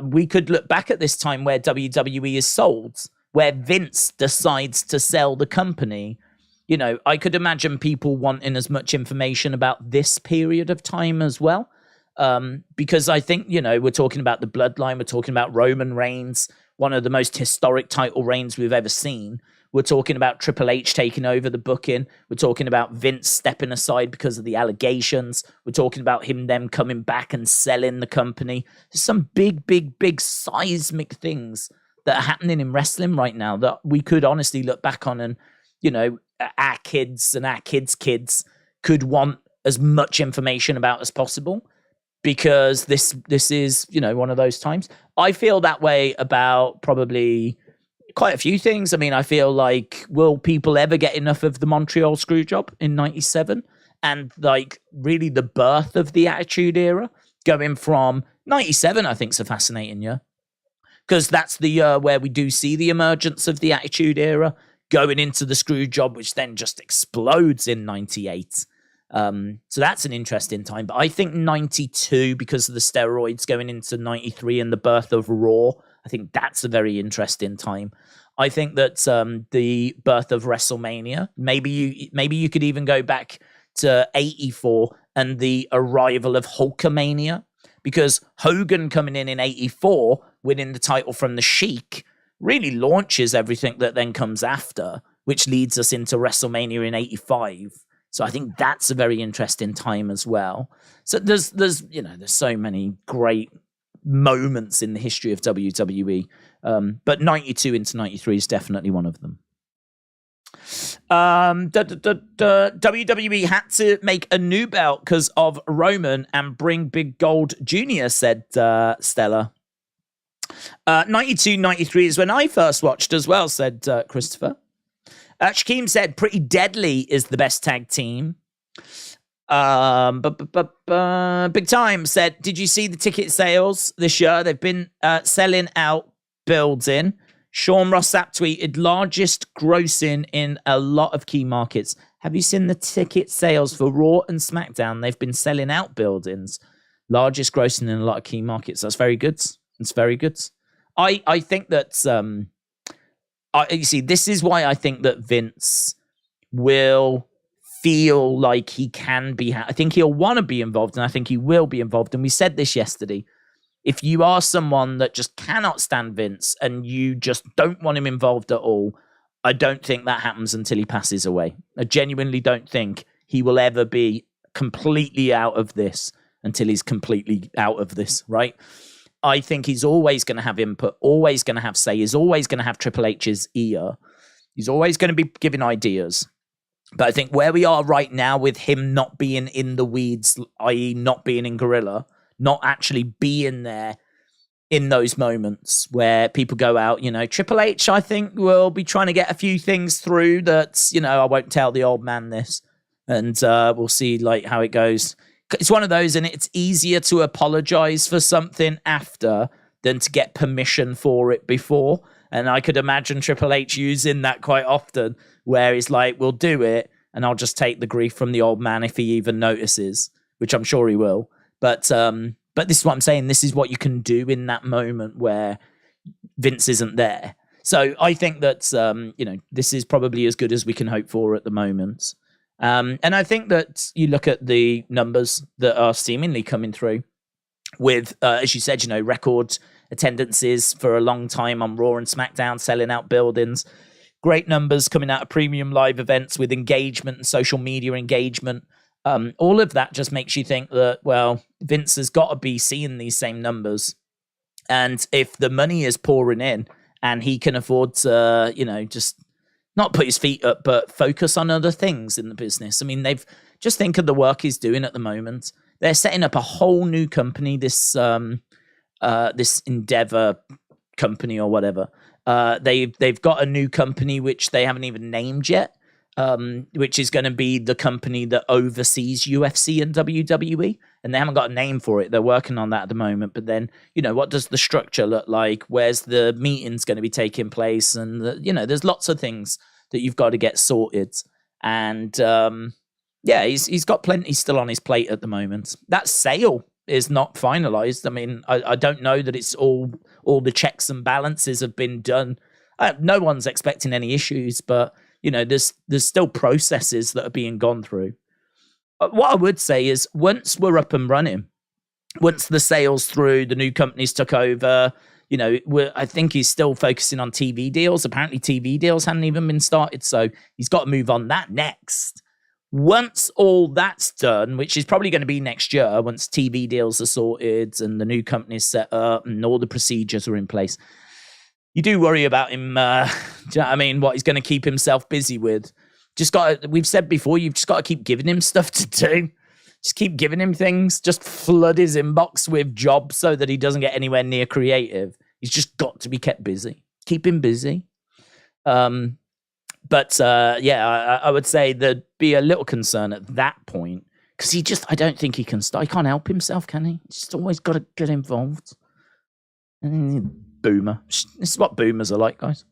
we could look back at this time where WWE is sold, where Vince decides to sell the company. You know, I could imagine people wanting as much information about this period of time as well. Because I think, you know, we're talking about the bloodline. We're talking about Roman Reigns, one of the most historic title reigns we've ever seen. We're talking about Triple H taking over the booking. We're talking about Vince stepping aside because of the allegations. We're talking about them coming back and selling the company. There's some big seismic things that are happening in wrestling right now that we could honestly look back on, and, you know, our kids and our kids' kids could want as much information about as possible, because this is, you know, one of those times. I feel that way about probably quite a few things. I mean, I feel like, will people ever get enough of the Montreal Screwjob in 97? And like really the birth of the Attitude Era, going from 97, I think is a fascinating year, because that's the year where we do see the emergence of the Attitude Era, going into the Screwjob, which then just explodes in 98. So that's an interesting time. But I think 92, because of the steroids, going into 93 and the birth of Raw, I think that's a very interesting time. I think that the birth of WrestleMania, maybe you could even go back to 84 and the arrival of Hulkamania, because Hogan coming in 84, winning the title from the Sheik, really launches everything that then comes after, which leads us into WrestleMania in 85. So I think that's a very interesting time as well. So there's so many great moments in the history of WWE. But 92 into 93 is definitely one of them. WWE had to make a new belt because of Roman and bring Big Gold Jr., said Stella. 92, 93 is when I first watched as well, said Christopher. Shaquem said Pretty Deadly is the best tag team. Big Time said, did you see the ticket sales this year? They've been selling out building. Sean Rossap tweeted, largest grossing in a lot of key markets. Have you seen the ticket sales for Raw and SmackDown? They've been selling out buildings. Largest grossing in a lot of key markets. That's very good. It's very good. I think that, you see, this is why I think that Vince will feel like he can be, I think he'll want to be involved, and I think he will be involved. And we said this yesterday. If you are someone that just cannot stand Vince and you just don't want him involved at all, I don't think that happens until he passes away. I genuinely don't think he will ever be completely out of this until he's completely out of this, right? I think he's always going to have input, always going to have say, he's always going to have Triple H's ear. He's always going to be giving ideas. But I think where we are right now with him not being in the weeds, i.e. not being in Gorilla, not actually being there in those moments where people go out, Triple H, I think, will be trying to get a few things through that, I won't tell the old man this, and we'll see how it goes. It's one of those, and it's easier to apologize for something after than to get permission for it before. And I could imagine Triple H using that quite often, where he's like, we'll do it, and I'll just take the grief from the old man if he even notices, which I'm sure he will. But this is what I'm saying. This is what you can do in that moment where Vince isn't there. So I think that, this is probably as good as we can hope for at the moment. And I think that you look at the numbers that are seemingly coming through with, as you said, record attendances for a long time on Raw and SmackDown, selling out buildings. Great numbers coming out of premium live events with engagement and social media engagement. All of that just makes you think that, well, Vince has got to be seeing these same numbers. And if the money is pouring in and he can afford to, just not put his feet up, but focus on other things in the business. I mean, just think of the work he's doing at the moment. They're setting up a whole new company, this Endeavor company or whatever. They've got a new company which they haven't even named yet. Which is going to be the company that oversees UFC and WWE, and they haven't got a name for it. They're working on that at the moment. But then, what does the structure look like? Where's the meetings going to be taking place? And there's lots of things that you've got to get sorted. And he's got plenty still on his plate at the moment. That sale is not finalized. I mean, I don't know that it's all the checks and balances have been done. No one's expecting any issues, but there's still processes that are being gone through. What I would say is once we're up and running, once the sales through, the new companies took over, I think he's still focusing on TV deals. Apparently TV deals hadn't even been started, so he's got to move on that next. Once all that's done, which is probably going to be next year, once TV deals are sorted and the new company's set up and all the procedures are in place, you do worry about him, do you know what I mean? What he's going to keep himself busy with. We've said before, you've just got to keep giving him stuff to do. Just keep giving him things. Just flood his inbox with jobs so that he doesn't get anywhere near creative. He's just got to be kept busy. Keep him busy. I would say there'd be a little concern at that point because I don't think he can start. He can't help himself, can he? He's just always got to get involved. Boomer. This is what boomers are like, guys.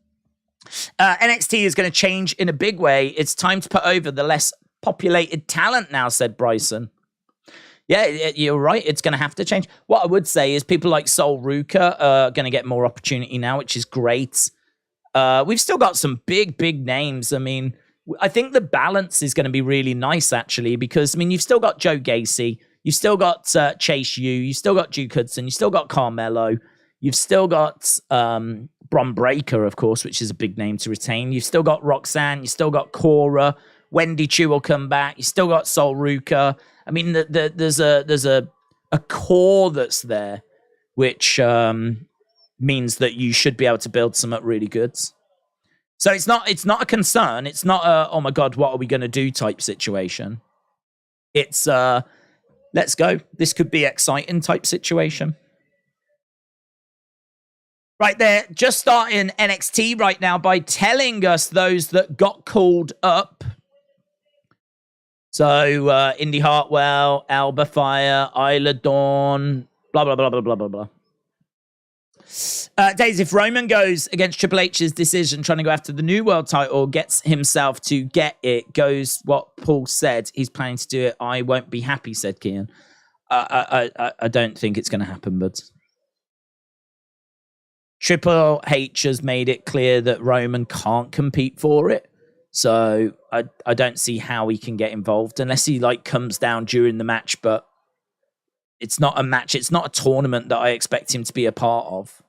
NXT is going to change in a big way. It's time to put over the less populated talent now, said Bryson. Yeah, you're right. It's going to have to change. What I would say is people like Sol Ruka are going to get more opportunity now, which is great. We've still got some big names. I mean, I think the balance is going to be really nice, actually, because, I mean, you've still got Joe Gacy. You've still got Chase Yu. You've still got Duke Hudson. You've still got Carmelo. You've still got Bron Breakker, of course, which is a big name to retain. You've still got Roxanne. You've still got Cora. Wendy Chu will come back. You've still got Sol Ruka. I mean, there's a core that's there, which means that you should be able to build some up really good. So it's not a concern. It's not a, oh my God, what are we going to do type situation. It's let's go. This could be exciting type situation. Right, they're just starting NXT right now by telling us those that got called up. So, Indy Hartwell, Alba, Fyre, Isla, Dawn, blah, blah, blah, blah, blah, blah, blah. Daze, if Roman goes against Triple H's decision, trying to go after the New World title, gets himself to get it, goes what Paul said, he's planning to do it, I won't be happy, said Kian. I don't think it's going to happen, but Triple H has made it clear that Roman can't compete for it. So I don't see how he can get involved unless he like comes down during the match, but it's not a match. It's not a tournament that I expect him to be a part of.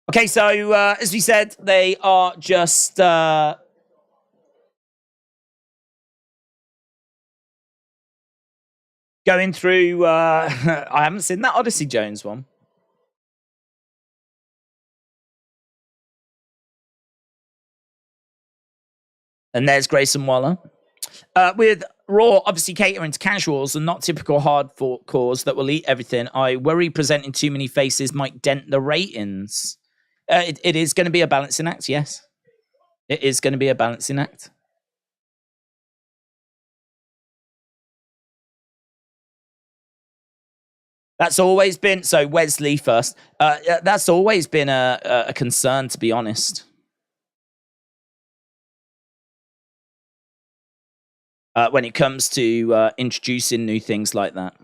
Okay, so as we said, they are just going through... I haven't seen that Odyssey Jones one. And there's Grayson Waller. With Raw obviously catering to casuals and not typical hardcore that will eat everything, I worry presenting too many faces might dent the ratings. It is going to be a balancing act, yes. It is going to be a balancing act. That's always been... So, Wes Lee first. That's always been a concern, to be honest. When it comes to introducing new things like that.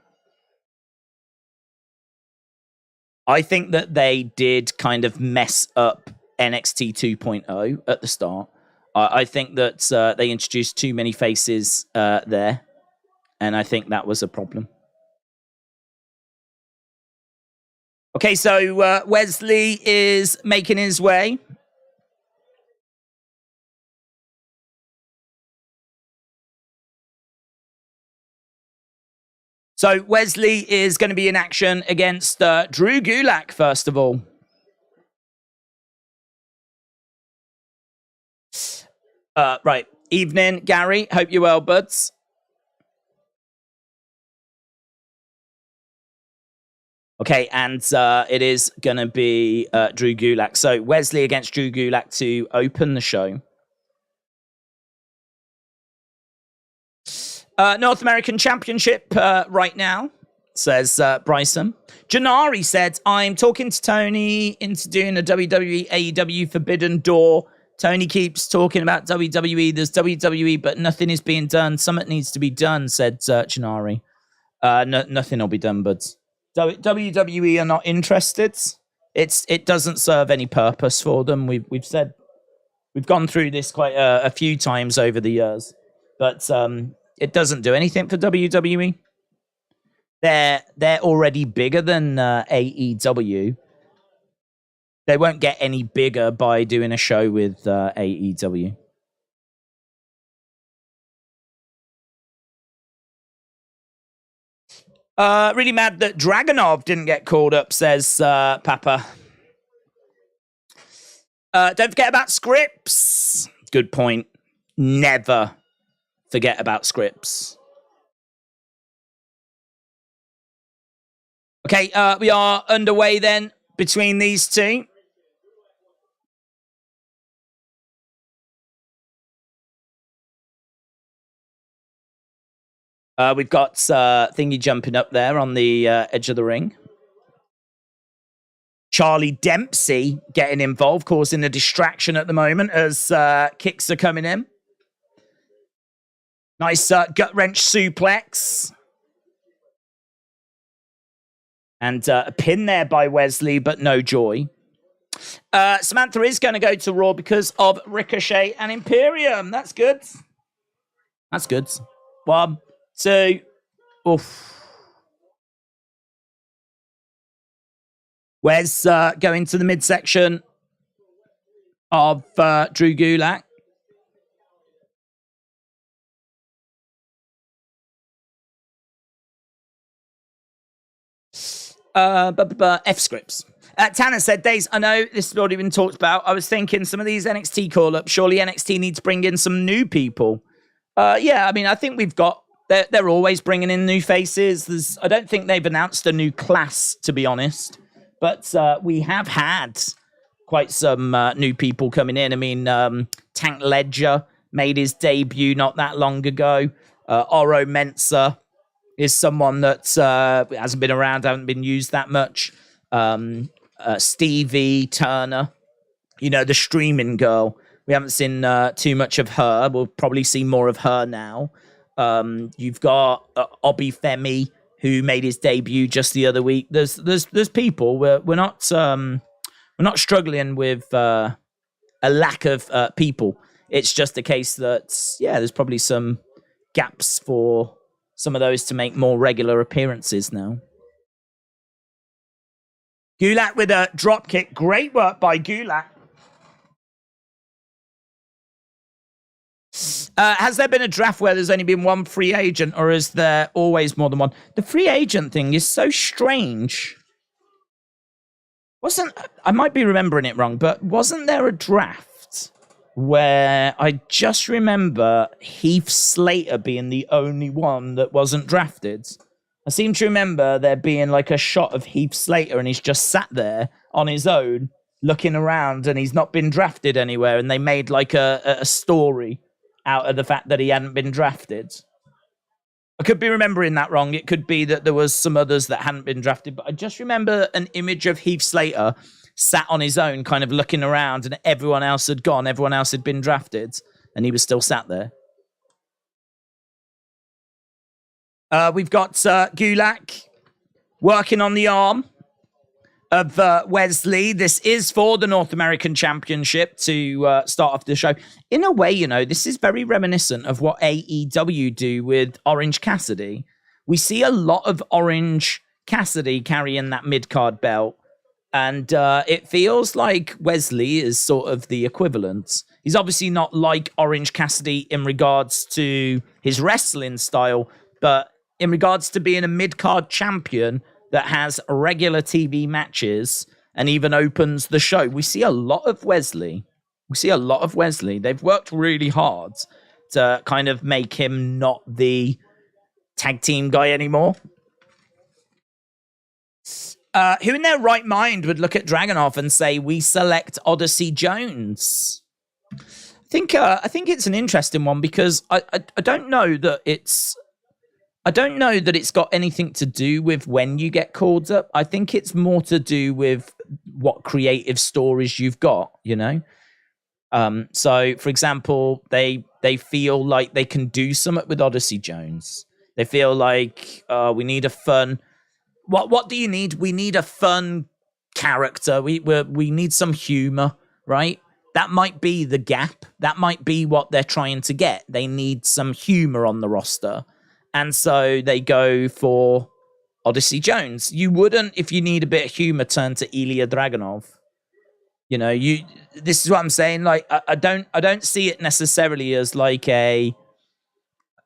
I think that they did kind of mess up NXT 2.0 at the start. I think that they introduced too many faces there, and I think that was a problem. Okay, so Wes Lee is making his way. So Wes Lee is going to be in action against Drew Gulak, first of all. Right. Evening, Gary. Hope you're well, buds. Okay, and it is going to be Drew Gulak. So Wes Lee against Drew Gulak to open the show. North American Championship right now, says Bryson. Janari said, I'm talking to Tony into doing a WWE AEW Forbidden Door. Tony keeps talking about WWE. There's WWE, but nothing is being done. Something needs to be done, said Janari. Nothing will be done, buds. WWE are not interested. It doesn't serve any purpose for them. We've said, we've gone through this quite a few times over the years, but it doesn't do anything for WWE. They're already bigger than AEW. They won't get any bigger by doing a show with AEW. Really mad that Dragunov didn't get called up, says Papa. Don't forget about Scrypts. Good point. Never forget about Scrypts. Okay, we are underway then between these two. We've got Thingy jumping up there on the edge of the ring. Charlie Dempsey getting involved, causing a distraction at the moment as kicks are coming in. Nice gut-wrench suplex. And a pin there by Wes Lee, but no joy. Samantha is going to go to Raw because of Ricochet and Imperium. That's good. That's good. 1, 2. Oof. Wes going to the midsection of Drew Gulak. F Scrypts. Tanner said, Daze, I know this has already been talked about. I was thinking some of these NXT call-ups, surely NXT needs to bring in some new people. Yeah, I mean, I think we've got... They're always bringing in new faces. I don't think they've announced a new class, to be honest. But we have had quite some new people coming in. I mean, Tank Ledger made his debut not that long ago. Oro Mensah is someone that hasn't been around, haven't been used that much. Stevie Turner, you know, the streaming girl. We haven't seen too much of her. We'll probably see more of her now. You've got Obi Femi, who made his debut just the other week. There's people. We're not struggling with a lack of people. It's just a case that there's probably some gaps for some of those to make more regular appearances now. Gulak with a drop kick. Great work by Gulak. Has there been a draft where there's only been one free agent, or is there always more than one? The free agent thing is so strange. I might be remembering it wrong, but wasn't there a draft where I just remember Heath Slater being the only one that wasn't drafted? I seem to remember there being like a shot of Heath Slater and he's just sat there on his own looking around and he's not been drafted anywhere, and they made like a story out of the fact that he hadn't been drafted. I could be remembering that wrong. It could be that there was some others that hadn't been drafted, but I just remember an image of Heath Slater sat on his own kind of looking around, and everyone else had gone, everyone else had been drafted, and he was still sat there. We've got Gulak working on the arm of Wes Lee. This is for the North American Championship to start off the show. In a way, you know, this is very reminiscent of what AEW do with Orange Cassidy. We see a lot of Orange Cassidy carrying that mid-card belt, and it feels like Wes Lee is sort of the equivalent. He's obviously not like Orange Cassidy in regards to his wrestling style, but in regards to being a mid-card champion that has regular TV matches and even opens the show. We see a lot of Wes Lee. They've worked really hard to kind of make him not the tag team guy anymore. Who in their right mind would look at Dragunov and say, we select Odyssey Jones? I think it's an interesting one, because I don't know that it's got anything to do with when you get called up. I think it's more to do with what creative stories you've got, you know? So, for example, they feel like they can do something with Odyssey Jones. They feel like we need a fun... What do you need? We need a fun character. We need some humor, right? That might be the gap. That might be what they're trying to get. They need some humor on the roster. And so they go for Odyssey Jones. You wouldn't, if you need a bit of humor, turn to Ilya Dragunov. You know, this is what I'm saying. Like, I don't see it necessarily as like I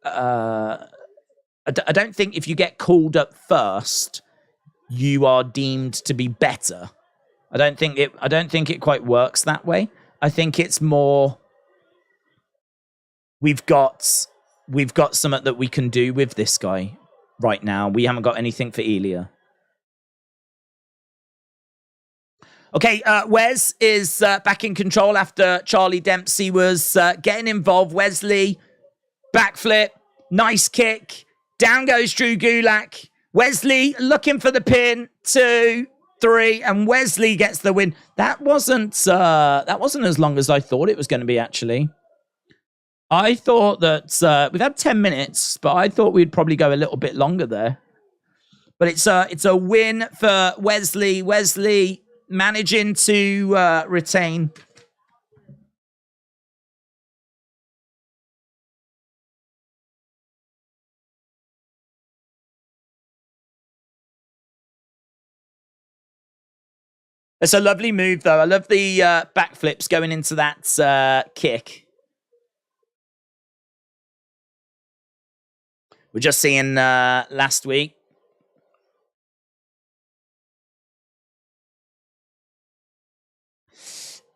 don't think if you get called up first, you are deemed to be better. I don't think it quite works that way. I think it's more we've got something that we can do with this guy right now. We haven't got anything for Ilya. Okay, Wes is back in control after Charlie Dempsey was getting involved. Wes Lee, backflip, nice kick. Down goes Drew Gulak. Wes Lee looking for the pin. 2, 3, and Wes Lee gets the win. That wasn't as long as I thought it was going to be, actually. I thought that we've had 10 minutes, but I thought we'd probably go a little bit longer there. But it's a win for Wes Lee. Wes Lee managing to retain. It's a lovely move, though. I love the backflips going into that kick. We're just seeing last week.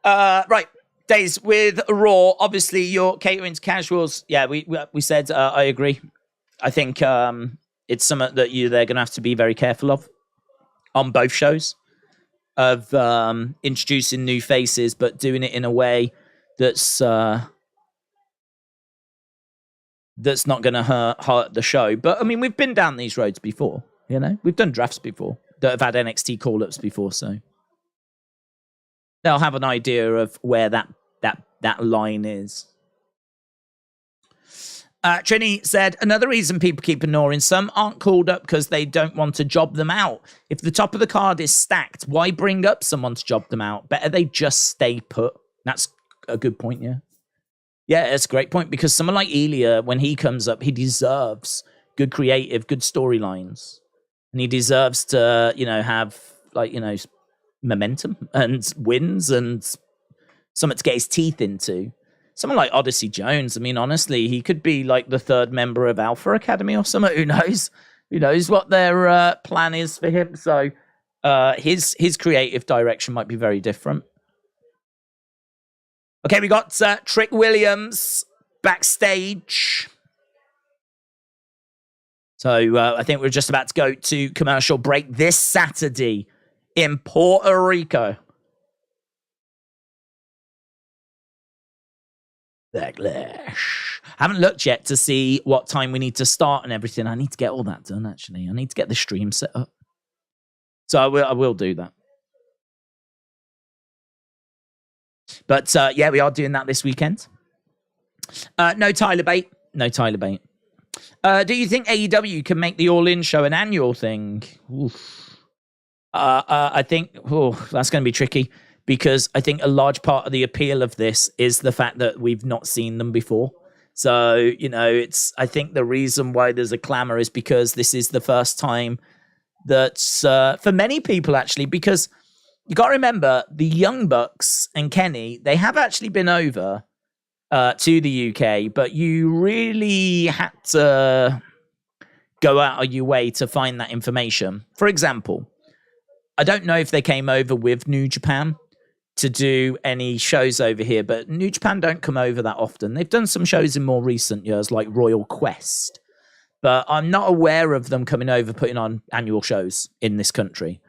Right. Days with Raw. Obviously, you're catering to casuals. Yeah, we said I agree. I think it's something that they're going to have to be very careful of on both shows, of introducing new faces, but doing it in a way that's not going to hurt the show. But I mean, we've been down these roads before. We've done drafts before that have had NXT call-ups before, so they'll have an idea of where that line is. Trini said, another reason people keep ignoring some aren't called up because they don't want to job them out. If the top of the card is stacked, why bring up someone to job them out? Better they just stay put. That's a good point, yeah. Yeah, it's a great point, because someone like Ilya, when he comes up, he deserves good creative, good storylines. And he deserves to, have, momentum and wins and something to get his teeth into. Someone like Odyssey Jones, I mean, honestly, he could be like the third member of Alpha Academy or something. Who knows? Who knows what their plan is for him? So his creative direction might be very different. Okay, we got Trick Williams backstage. So I think we're just about to go to commercial break this Saturday in Puerto Rico. Backlash. I haven't looked yet to see what time we need to start and everything. I need to get all that done, actually. I need to get the stream set up. So I will do that. But yeah, we are doing that this weekend. No Tyler Bate. No Tyler Bate. Do you think AEW can make the All In show an annual thing? I think that's going to be tricky, because I think a large part of the appeal of this is the fact that we've not seen them before. So, I think the reason why there's a clamor is because this is the first time that's for many people, actually, because you got to remember the Young Bucks and Kenny, they have actually been over to the UK, but you really had to go out of your way to find that information. For example, I don't know if they came over with New Japan to do any shows over here, but New Japan don't come over that often. They've done some shows in more recent years, like Royal Quest, but I'm not aware of them coming over, putting on annual shows in this country.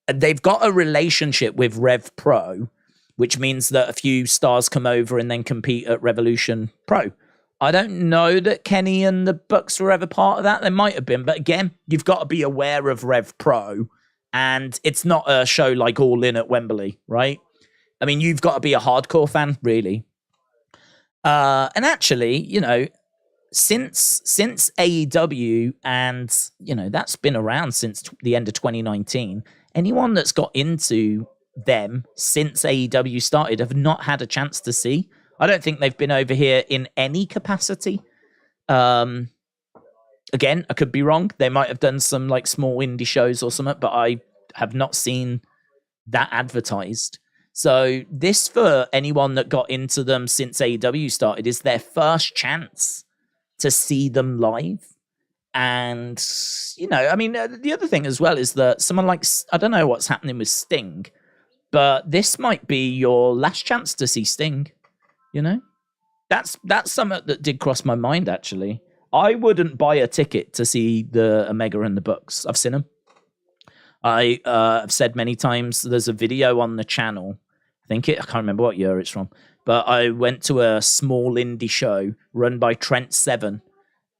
They've got a relationship with Rev Pro, which means that a few stars come over and then compete at Revolution Pro. I don't know that Kenny and the Bucks were ever part of that. They might have been, but again, you've got to be aware of Rev Pro, and it's not a show like All In at Wembley, right? I mean, you've got to be a hardcore fan, really. And actually, since AEW, and, that's been around since the end of 2019, anyone that's got into them since AEW started have not had a chance to see. I don't think they've been over here in any capacity. Again, I could be wrong. They might have done some like small indie shows or something, but I have not seen that advertised. So this, for anyone that got into them since AEW started, is their first chance to see them live. And, the other thing as well is that someone like, I don't know what's happening with Sting, but this might be your last chance to see Sting, That's something that did cross my mind, actually. I wouldn't buy a ticket to see the Omega and the Bucks. I've seen them. I've said many times, there's a video on the channel. I can't remember what year it's from, but I went to a small indie show run by Trent Seven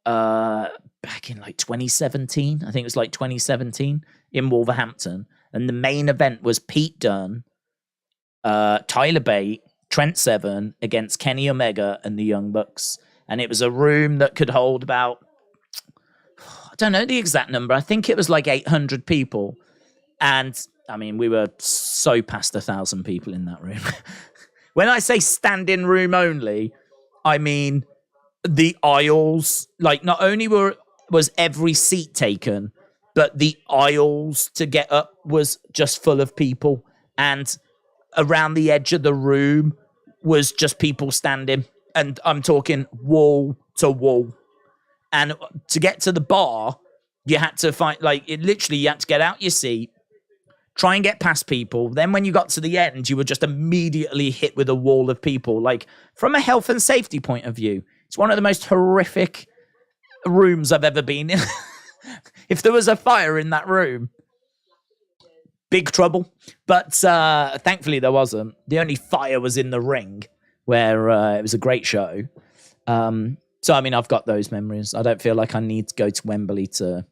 back in like 2017. I think it was like 2017 in Wolverhampton. And the main event was Pete Dunne, Tyler Bate, Trent Seven against Kenny Omega and the Young Bucks. And it was a room that could hold about, I don't know the exact number. I think it was like 800 people. And I mean, we were so past 1,000 people in that room. When I say standing room only, I mean the aisles. Like, not only was every seat taken, but the aisles to get up was just full of people. And around the edge of the room was just people standing. And I'm talking wall to wall. And to get to the bar, you had to find, you had to get out your seat, try and get past people. Then when you got to the end, you were just immediately hit with a wall of people. Like, from a health and safety point of view, it's one of the most horrific rooms I've ever been in. If there was a fire in that room, big trouble. But thankfully there wasn't. The only fire was in the ring, where it was a great show. So, I mean, I've got those memories. I don't feel like I need to go to Wembley to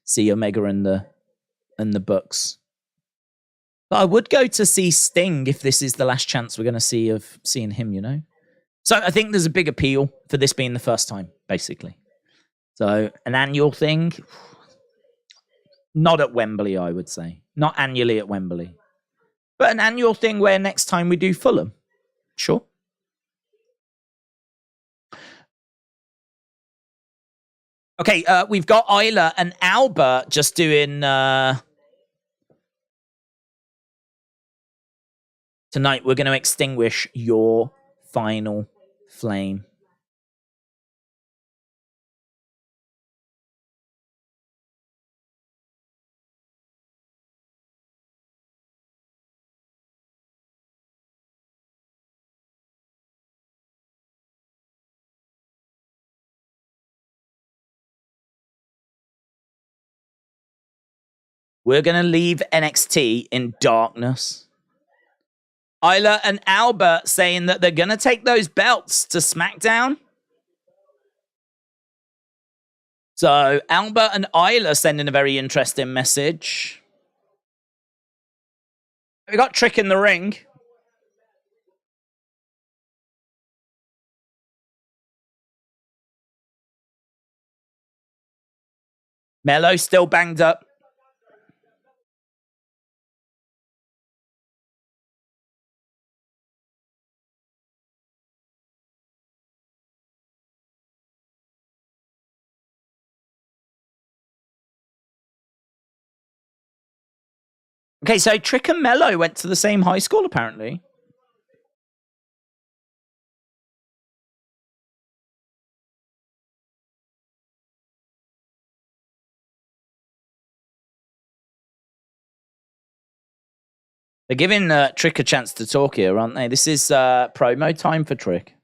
see Omega and the Bucks. But I would go to see Sting if this is the last chance we're going to see of seeing him, you know? So I think there's a big appeal for this being the first time, basically. So an annual thing, not at Wembley, I would say. Not annually at Wembley. But an annual thing where next time we do Fulham. Sure. Okay, we've got Isla and Alba just doing... Tonight, we're going to extinguish your final flame. We're going to leave NXT in darkness. Isla and Alba saying that they're going to take those belts to SmackDown. So Alba and Isla sending a very interesting message. We got Trick in the ring. Mello still banged up. Okay, so Trick and Mello went to the same high school, apparently. They're giving Trick a chance to talk here, aren't they? This is promo time for Trick.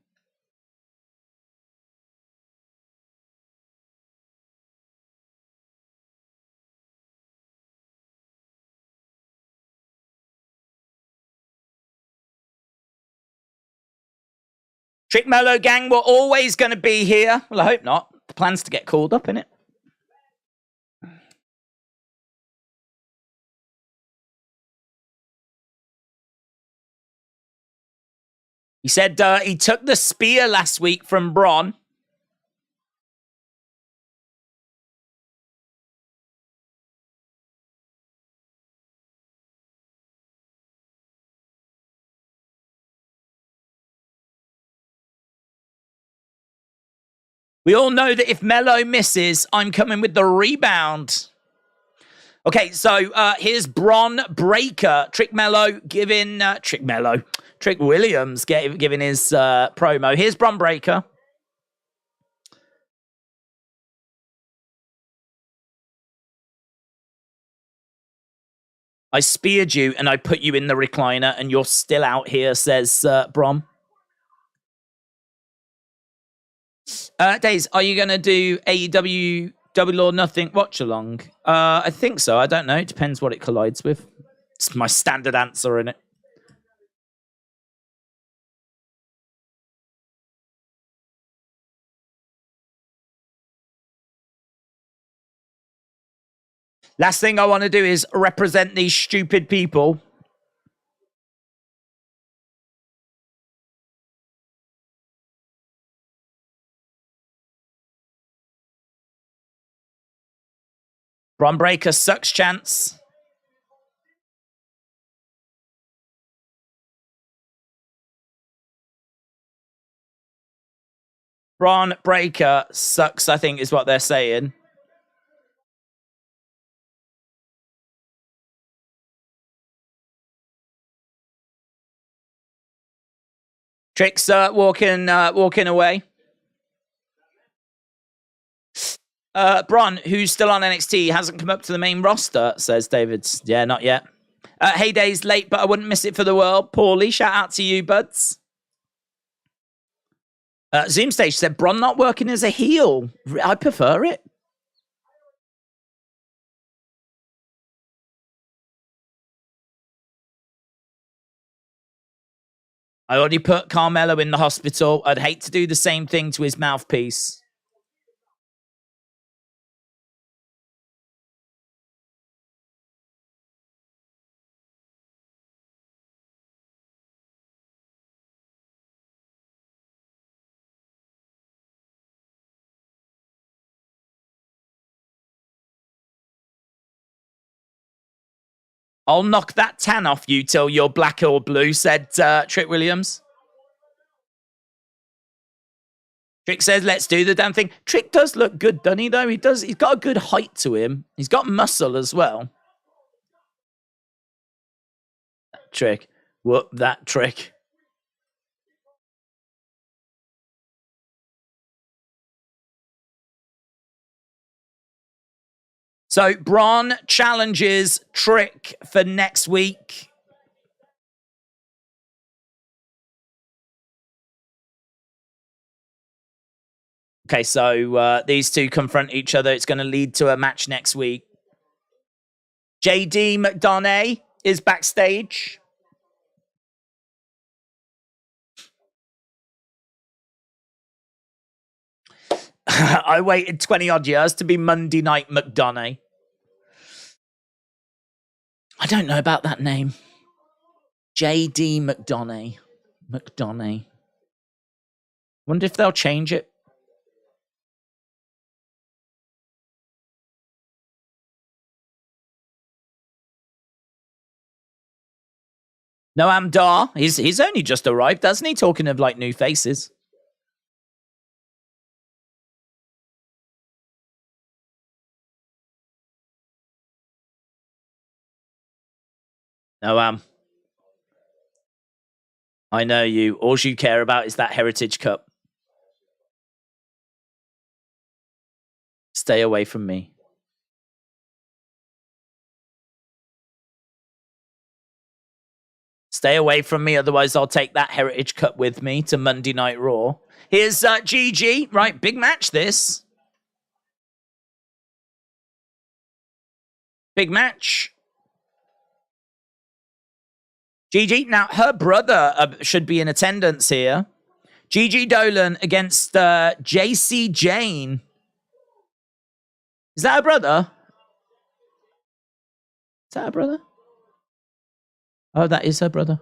Trick Mello gang were always going to be here. Well, I hope not. The plan's to get called up, innit? He said he took the spear last week from Bron. We all know that if Mello misses, I'm coming with the rebound. Okay, so here's Bron Breakker. Trick Williams giving his promo. Here's Bron Breakker. I speared you and I put you in the recliner and you're still out here, says Bron. Daze, are you going to do AEW Double or Nothing watch along? I think so. I don't know. It depends what it collides with. It's my standard answer in it. Last thing I want to do is represent these stupid people. Bron Breakker sucks chance. Bron Breakker sucks, I think is what they're saying. Trick's walking away. Bron, who's still on NXT, hasn't come up to the main roster, says David. Yeah, not yet. Hey Daze, late, but I wouldn't miss it for the world. Paulie, shout out to you, buds. Zoom Stage said, Bron not working as a heel. I prefer it. I already put Carmelo in the hospital. I'd hate to do the same thing to his mouthpiece. I'll knock that tan off you till you're black or blue, said Trick Williams. Trick says, let's do the damn thing. Trick does look good, doesn't he, though? He's got a good height to him. He's got muscle as well. Trick. Whoop, that Trick. So, Bron challenges Trick for next week. Okay, so these two confront each other. It's going to lead to a match next week. JD McDonagh is backstage. I waited 20-odd years to be Monday Night McDonagh. I don't know about that name. JD McDonagh. McDonagh. Wonder if they'll change it. Noam Dar, he's only just arrived, doesn't he? Talking of like new faces. Noam. I know you. All you care about is that Heritage Cup. Stay away from me. Stay away from me, otherwise I'll take that Heritage Cup with me to Monday Night Raw. Here's Gigi. Right, big match this. Big match. Gigi, now her brother should be in attendance here. Gigi Dolan against Jacy Jayne. Is that her brother? Is that her brother? Oh, that is her brother.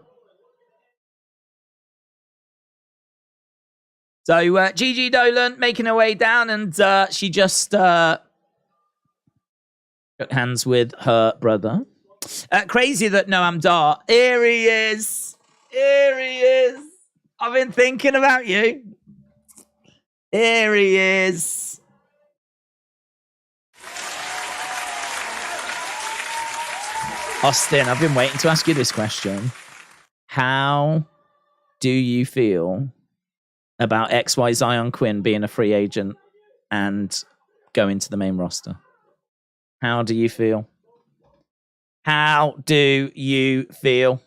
So Gigi Dolan making her way down, and she just shook hands with her brother. Crazy that Noam Dar. Here he is. Here he is. I've been thinking about you. Here he is. Austin, I've been waiting to ask you this question. How do you feel about XY Zion Quinn being a free agent and going to the main roster? How do you feel? How do you feel?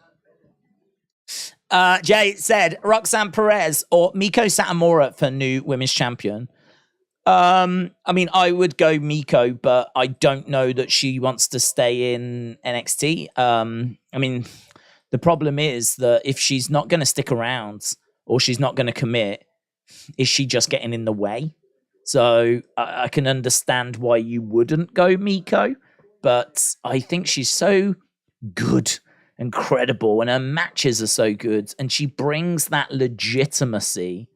Jay said Roxanne Perez or Miko Satomura for new women's champion. I mean, I would go Miko, but I don't know that she wants to stay in NXT. I mean, the problem is that if she's not going to stick around or she's not going to commit, is she just getting in the way? So I can understand why you wouldn't go Miko, but I think she's so good and credible, and her matches are so good, and she brings that legitimacy.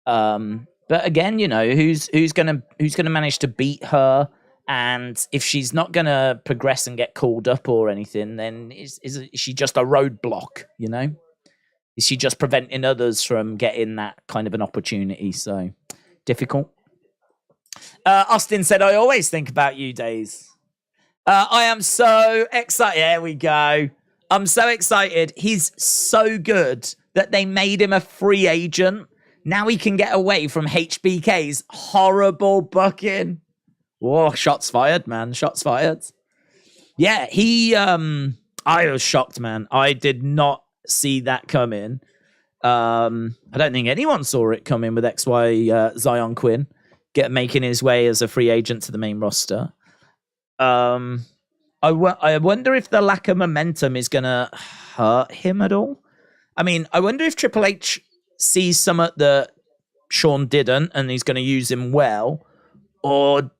But again, you know, who's gonna manage to beat her? And if she's not gonna progress and get called up or anything, then is she just a roadblock? You know, is she just preventing others from getting that kind of an opportunity? So difficult. Austin said, "I always think about you, Daze." I am so excited. There we go. I'm so excited. He's so good that they made him a free agent. Now he can get away from HBK's horrible booking. Whoa, shots fired, man. Shots fired. Yeah, he I was shocked, man. I did not see that coming. I don't think anyone saw it coming with XY Zion Quinn making his way as a free agent to the main roster. I wonder if the lack of momentum is going to hurt him at all. I mean, I wonder if Triple H sees something that Shawn didn't and he's going to use him well, or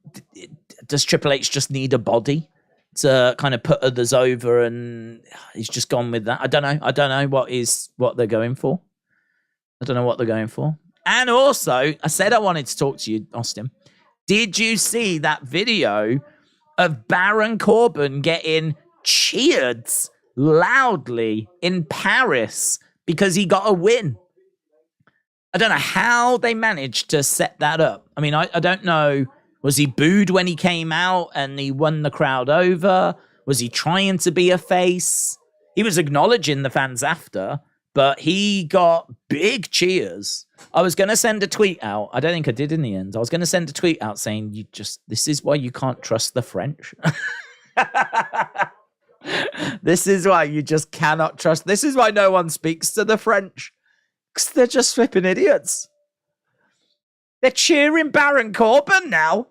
does Triple H just need a body to kind of put others over and he's just gone with that? I don't know what they're going for. I don't know what they're going for. And also, I said I wanted to talk to you, Austin. Did you see that video of Baron Corbin getting cheered loudly in Paris because he got a win? I don't know how they managed to set that up. I mean, I don't know. Was he booed when he came out and he won the crowd over? Was he trying to be a face? He was acknowledging the fans after, but he got big cheers. I was going to send a tweet out. I don't think I did in the end. I was going to send a tweet out saying, this is why you can't trust the French. This is why you just cannot trust. This is why no one speaks to the French. Because they're just flipping idiots. They're cheering Baron Corbin now.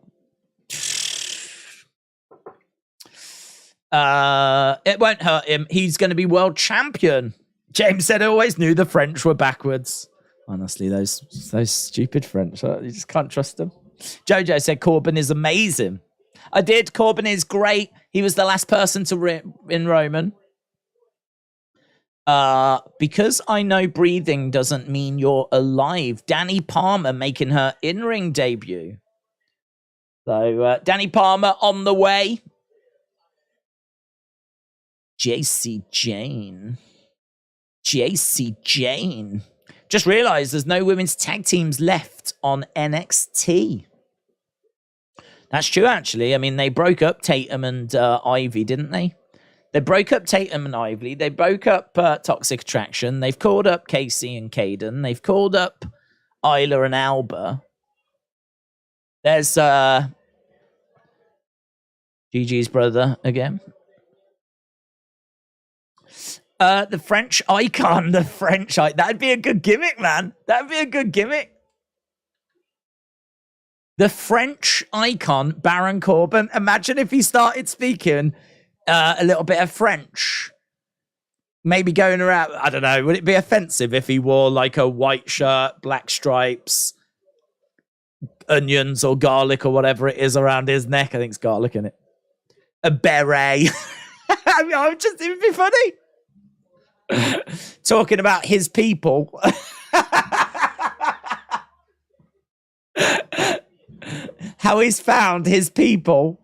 It won't hurt him. He's going to be world champion. James said, I always knew the French were backwards. Honestly, those stupid French. You just can't trust them. Jojo said Corbin is amazing. I did. Corbin is great. He was the last person to in Roman. Because I know breathing doesn't mean you're alive. Danny Palmer making her in-ring debut. So, Danny Palmer on the way. Jayne. Just realized there's no women's tag teams left on NXT. That's true, actually. I mean, they broke up Tatum and Ivy, didn't they? They broke up Tatum and Ivy. They broke up Toxic Attraction. They've called up Gacy and Kayden. They've called up Isla and Alba. There's Gigi's brother again. The French icon. That'd be a good gimmick, man. That'd be a good gimmick. The French icon, Baron Corbin. Imagine if he started speaking a little bit of French. Maybe going around, I don't know, would it be offensive if he wore like a white shirt, black stripes, onions or garlic or whatever it is around his neck? I think it's garlic, isn't it? A beret. I mean, it'd be funny. Talking about his people. How he's found his people.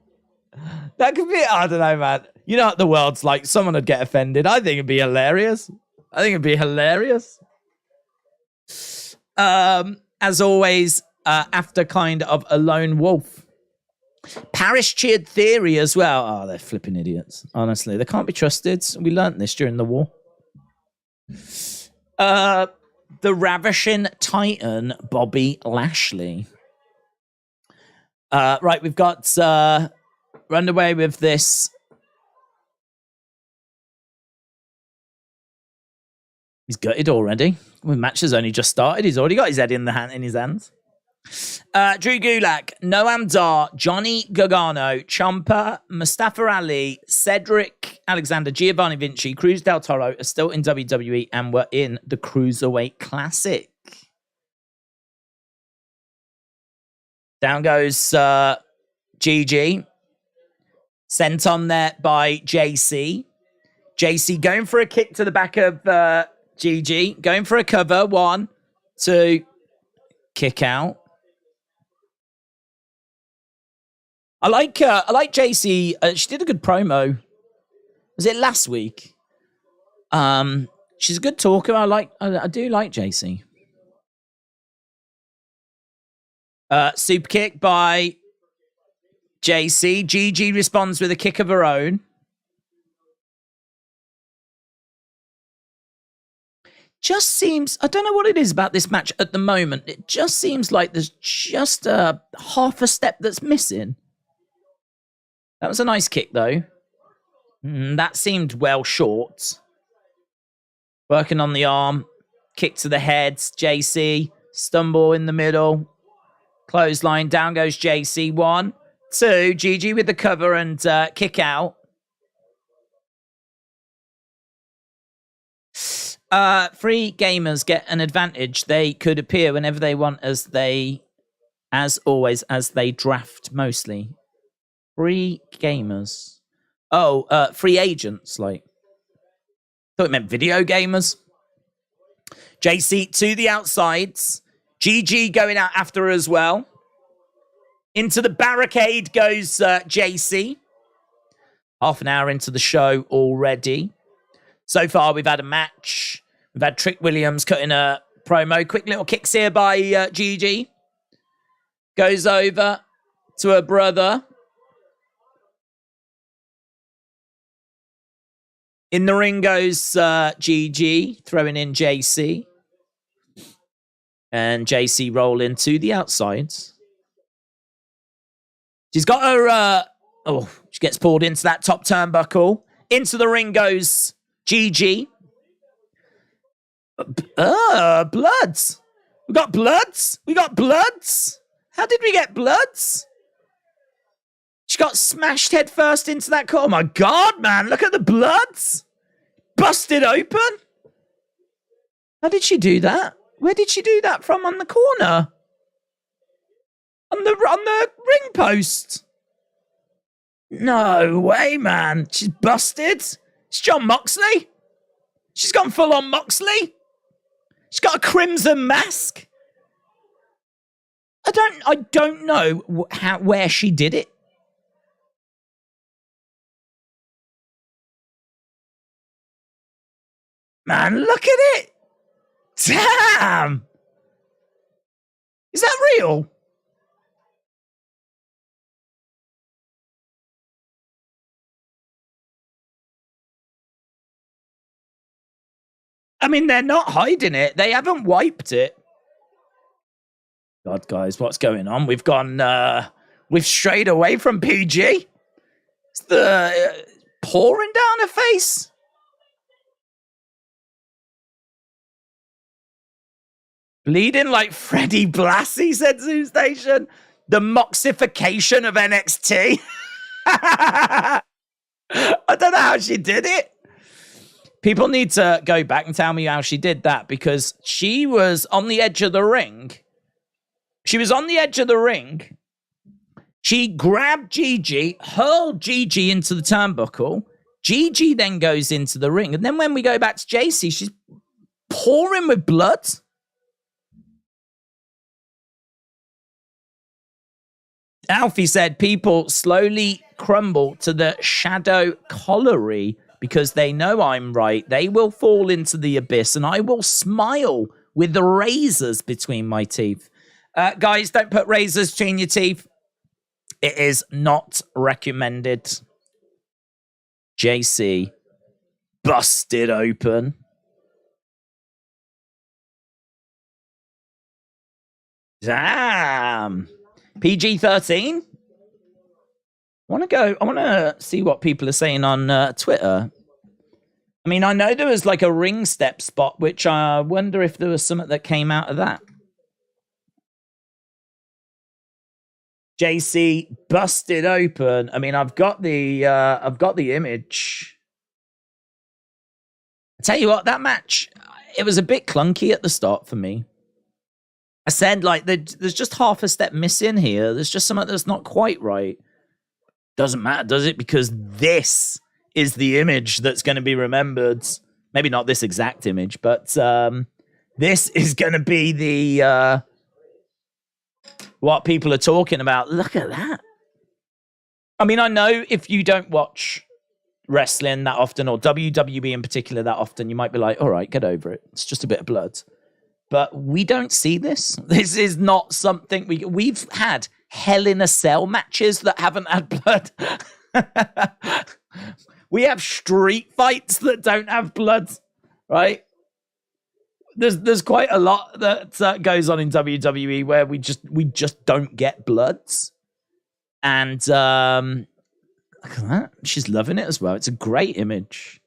That could be, I don't know, man. You know what the world's like. Someone would get offended. I think it'd be hilarious. As always, after kind of a lone wolf. Paris cheered Theory as well. Oh, they're flipping idiots. Honestly, they can't be trusted. We learnt this during the war. The Ravishing Titan, Bobby Lashley. Right, we've got run away with this. He's gutted already. The match has only just started. He's already got his head in his hands. Drew Gulak, Noam Dar, Johnny Gargano, Ciampa, Mustafa Ali, Cedric Alexander, Giovanni Vinci, Cruz del Toro are still in WWE and were in the Cruiserweight Classic. Down goes Gigi. Sent on there by Jacy. Jacy going for a kick to the back of Gigi. Going for a cover. 1, 2. Kick out. I like Jacy. She did a good promo. Was it last week? She's a good talker. I do like Jacy. Super kick by Jacy. Gigi responds with a kick of her own. Just seems, I don't know what it is about this match at the moment. It just seems like there's just a half a step that's missing. That was a nice kick, though. That seemed well short. Working on the arm. Kick to the head. Jacy. Stumble in the middle. Clothesline. Down goes Jacy. 1, 2. Gigi with the cover and kick out. Free gamers get an advantage. They could appear whenever they want as always, as they draft mostly. Free gamers. Oh, free agents, like. Thought it meant video gamers. Jacy to the outsides. Gigi going out after her as well. Into the barricade goes Jacy. Half an hour into the show already. So far, we've had a match. We've had Trick Williams cutting a promo. Quick little kicks here by Gigi. Goes over to her brother. In the ring goes Gigi, throwing in Jacy. And Jacy rolling to the outsides. She's got her... she gets pulled into that top turnbuckle. Into the ring goes Gigi. Bloods. We got bloods. We got bloods. How did we get bloods? She got smashed head first into that car. Oh my God, man. Look at the bloods. Busted open. How did she do that? Where did she do that from on the corner? On the ring post. No way, man. She's busted. It's John Moxley. She's gone full on Moxley. She's got a crimson mask. I don't know where she did it. Man, look at it. Damn. Is that real? I mean, they're not hiding it. They haven't wiped it. God, guys, what's going on? We've strayed away from PG. It's the pouring down her face. Bleeding like Freddie Blassie, said Zoo Station. The moxification of NXT. I don't know how she did it. People need to go back and tell me how she did that, because she was on the edge of the ring. She was on the edge of the ring. She grabbed Gigi, hurled Gigi into the turnbuckle. Gigi then goes into the ring. And then when we go back to Jacy, she's pouring with blood. Alfie said people slowly crumble to the shadow colliery because they know I'm right. They will fall into the abyss and I will smile with the razors between my teeth. Guys, don't put razors between your teeth. It is not recommended. Jacy busted open. Damn. PG-13? I want to see what people are saying on Twitter. I mean, I know there was like a ring step spot, which I wonder if there was something that came out of that. Jacy busted open. I mean, I've got the image. I tell you what, that match, it was a bit clunky at the start for me. I said, like, there's just half a step missing here. There's just something that's not quite right. Doesn't matter, does it? Because this is the image that's going to be remembered. Maybe not this exact image, but this is going to be the what people are talking about. Look at that. I mean, I know if you don't watch wrestling that often, or WWE in particular that often, you might be like, all right, get over it. It's just a bit of blood. But we don't see this. This is not something we've had Hell in a Cell matches that haven't had blood. We have street fights that don't have blood, right? There's quite a lot that goes on in WWE where we just don't get bloods. And Look at that. She's loving it as well. It's a great image.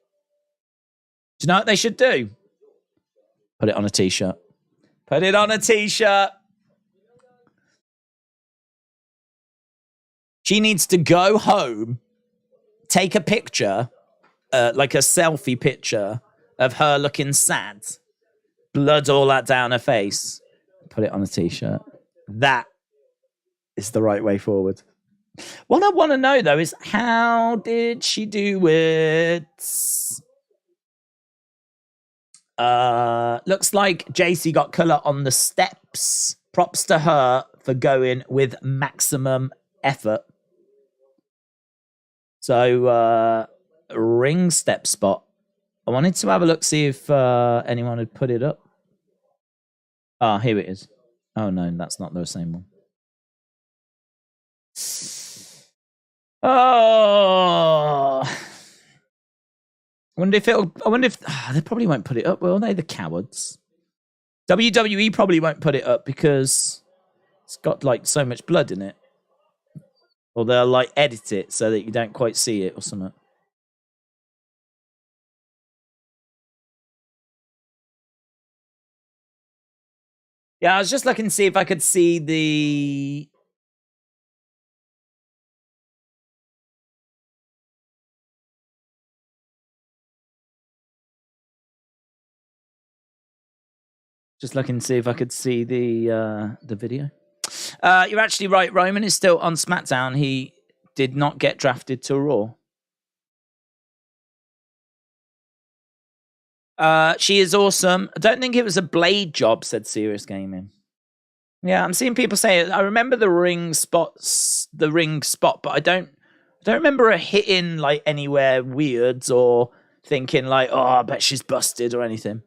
Do you know what they should do? Put it on a t-shirt. Put it on a t-shirt. She needs to go home, take a picture, like a selfie picture of her looking sad. Blood all that down her face. Put it on a t-shirt. That is the right way forward. What I want to know, though, is how did she do it? Looks like Jacy got colour on the steps. Props to her for going with maximum effort. So, ring step spot. I wanted to have a look, see if anyone had put it up. Ah, here it is. Oh, no, that's not the same one. Oh, I wonder if they probably won't put it up, will they? The cowards. WWE probably won't put it up because it's got like so much blood in it, or they'll like edit it so that you don't quite see it or something. Yeah, I was just looking to see if I could see the. Just looking to see if I could see the video. You're actually right. Roman is still on SmackDown. He did not get drafted to Raw. She is awesome. I don't think it was a blade job, said Serious Gaming. Yeah, I'm seeing people say it. I remember the ring spot, but I don't remember her hitting like anywhere weird or thinking like, oh, I bet she's busted or anything.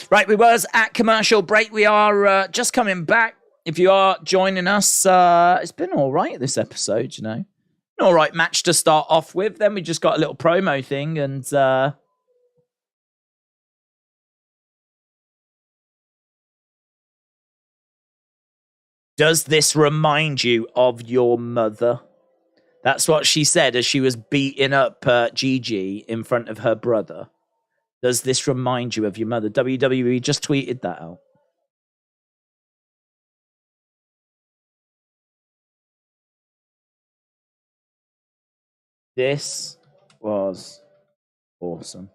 Right, we was at commercial break. We are just coming back. If you are joining us, it's been all right this episode, you know. An all right match to start off with. Then we just got a little promo thing and... Does this remind you of your mother? That's what she said as she was beating up Gigi in front of her brother. Does this remind you of your mother? WWE just tweeted that out. This was awesome.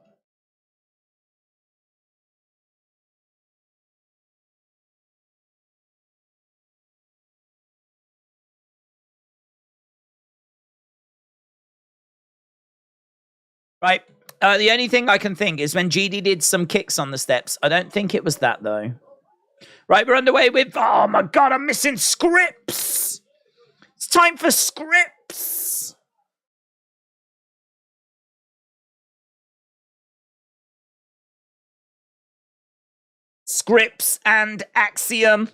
Right. The only thing I can think is when GD did some kicks on the steps. I don't think it was that, though. Right, we're underway with... Oh, my God, I'm missing Scrypts. It's time for Scrypts. Scrypts and Axiom.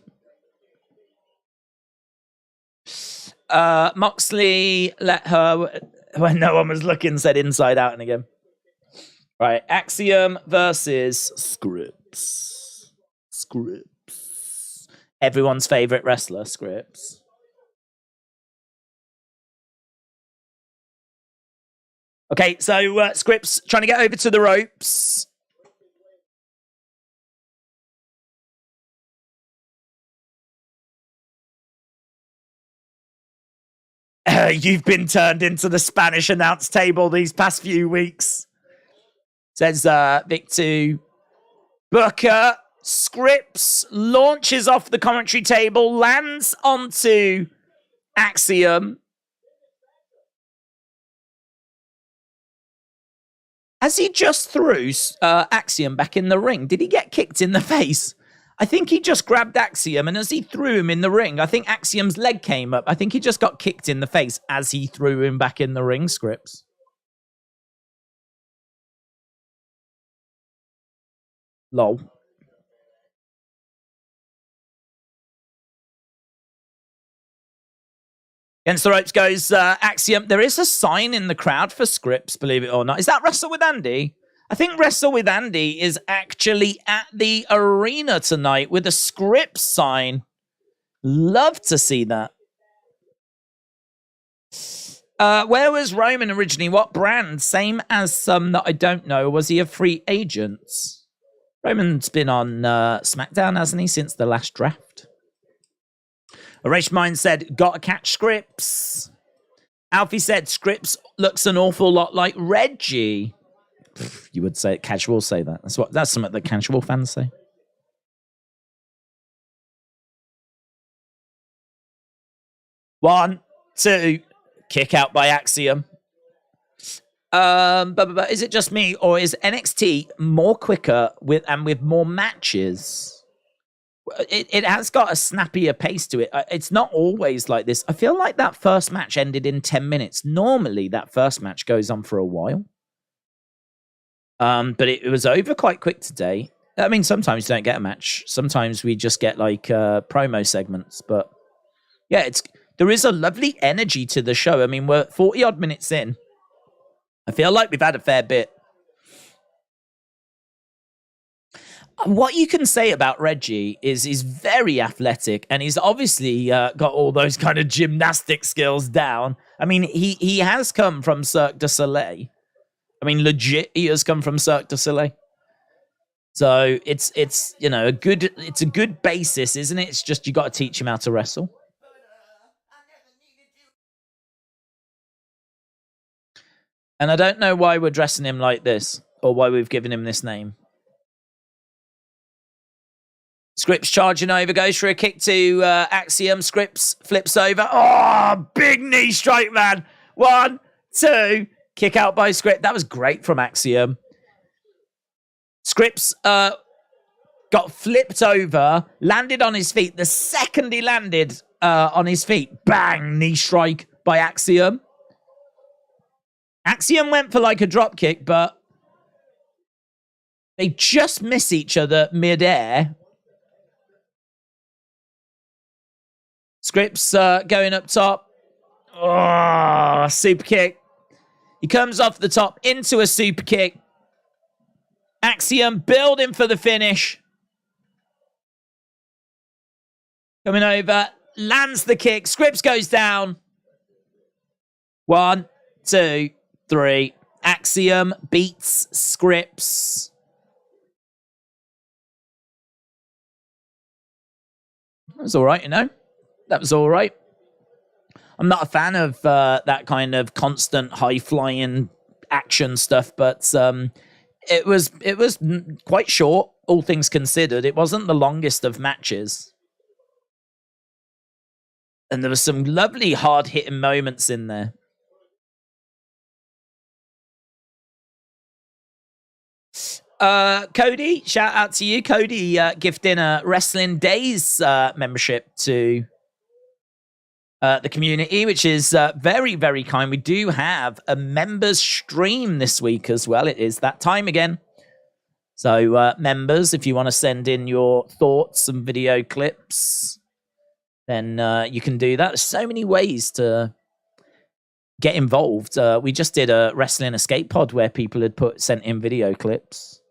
Moxley let her... When no one was looking, said inside out and again. Right, Axiom versus Scrypts. Scrypts. Everyone's favorite wrestler, Scrypts. Okay, so Scrypts trying to get over to the ropes. You've been turned into the Spanish announce table these past few weeks. Says Victor Booker. Scrypts launches off the commentary table, lands onto Axiom. As he just threw Axiom back in the ring, did he get kicked in the face? I think he just grabbed Axiom, and as he threw him in the ring, I think Axiom's leg came up. I think he just got kicked in the face as he threw him back in the ring, Scrypts. Lol. Against the ropes goes Axiom. There is a sign in the crowd for Scrypts, believe it or not. Is that Wrestle with Andy? I think Wrestle with Andy is actually at the arena tonight with a Scrypts sign. Love to see that. Where was Roman originally? What brand? Same as some that I don't know. Was he a free agent? Roman's been on SmackDown, hasn't he, since the last draft? Rage Mind said, gotta catch Scrypts. Alfie said, Scrypts looks an awful lot like Reggie. You would say, casuals say that. That's something that casual fans say. One, two, kick out by Axiom. But is it just me, or is NXT more quicker with more matches? It has got a snappier pace to it. It's not always like this. I feel like that first match ended in 10 minutes. Normally, that first match goes on for a while. But it was over quite quick today. I mean, sometimes you don't get a match. Sometimes we just get like promo segments. But yeah, there is a lovely energy to the show. I mean, we're 40-odd minutes in. I feel like we've had a fair bit. What you can say about Reggie is he's very athletic, and he's obviously got all those kind of gymnastic skills down. I mean, he has come from Cirque du Soleil. I mean, legit, he has come from Cirque du Soleil. So it's you know, a good basis, isn't it? It's just you got to teach him how to wrestle. And I don't know why we're dressing him like this, or why we've given him this name. Scrypts charging over, goes for a kick to Axiom. Scrypts flips over. Oh, big knee strike, man. 1, 2, kick out by Scrypts. That was great from Axiom. Scrypts got flipped over, landed on his feet. The second he landed on his feet, bang, knee strike by Axiom. Axiom went for like a drop kick, but they just miss each other mid-air. Scrypts going up top. Oh, super kick. He comes off the top into a super kick. Axiom building for the finish. Coming over. Lands the kick. Scrypts goes down. 1, 2, 3. Axiom beats Scrypts. That was all right, you know. That was all right. I'm not a fan of that kind of constant high-flying action stuff, but it was quite short, all things considered. It wasn't the longest of matches. And there were some lovely hard-hitting moments in there. Cody, shout out to you. Cody gifting a Wrestling Daze membership to the community, which is very, very kind. We do have a members stream this week as well. It is that time again. So members, if you want to send in your thoughts and video clips, then you can do that. There's so many ways to get involved. We just did a Wrestling Escape Pod where people had sent in video clips.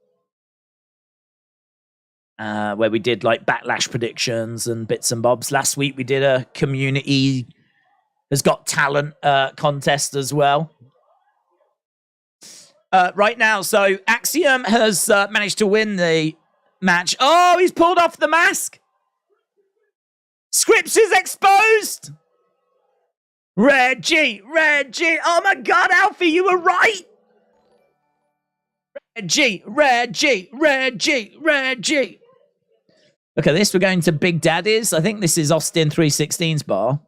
Where we did like backlash predictions and bits and bobs. Last week we did a community has got talent contest as well. Right now, so Axiom has managed to win the match. Oh, he's pulled off the mask. Scrypts is exposed. Reggie. Oh my God, Alfie, you were right. Reggie. Look at this. We're going to Big Daddy's. I think this is Austin 316's bar.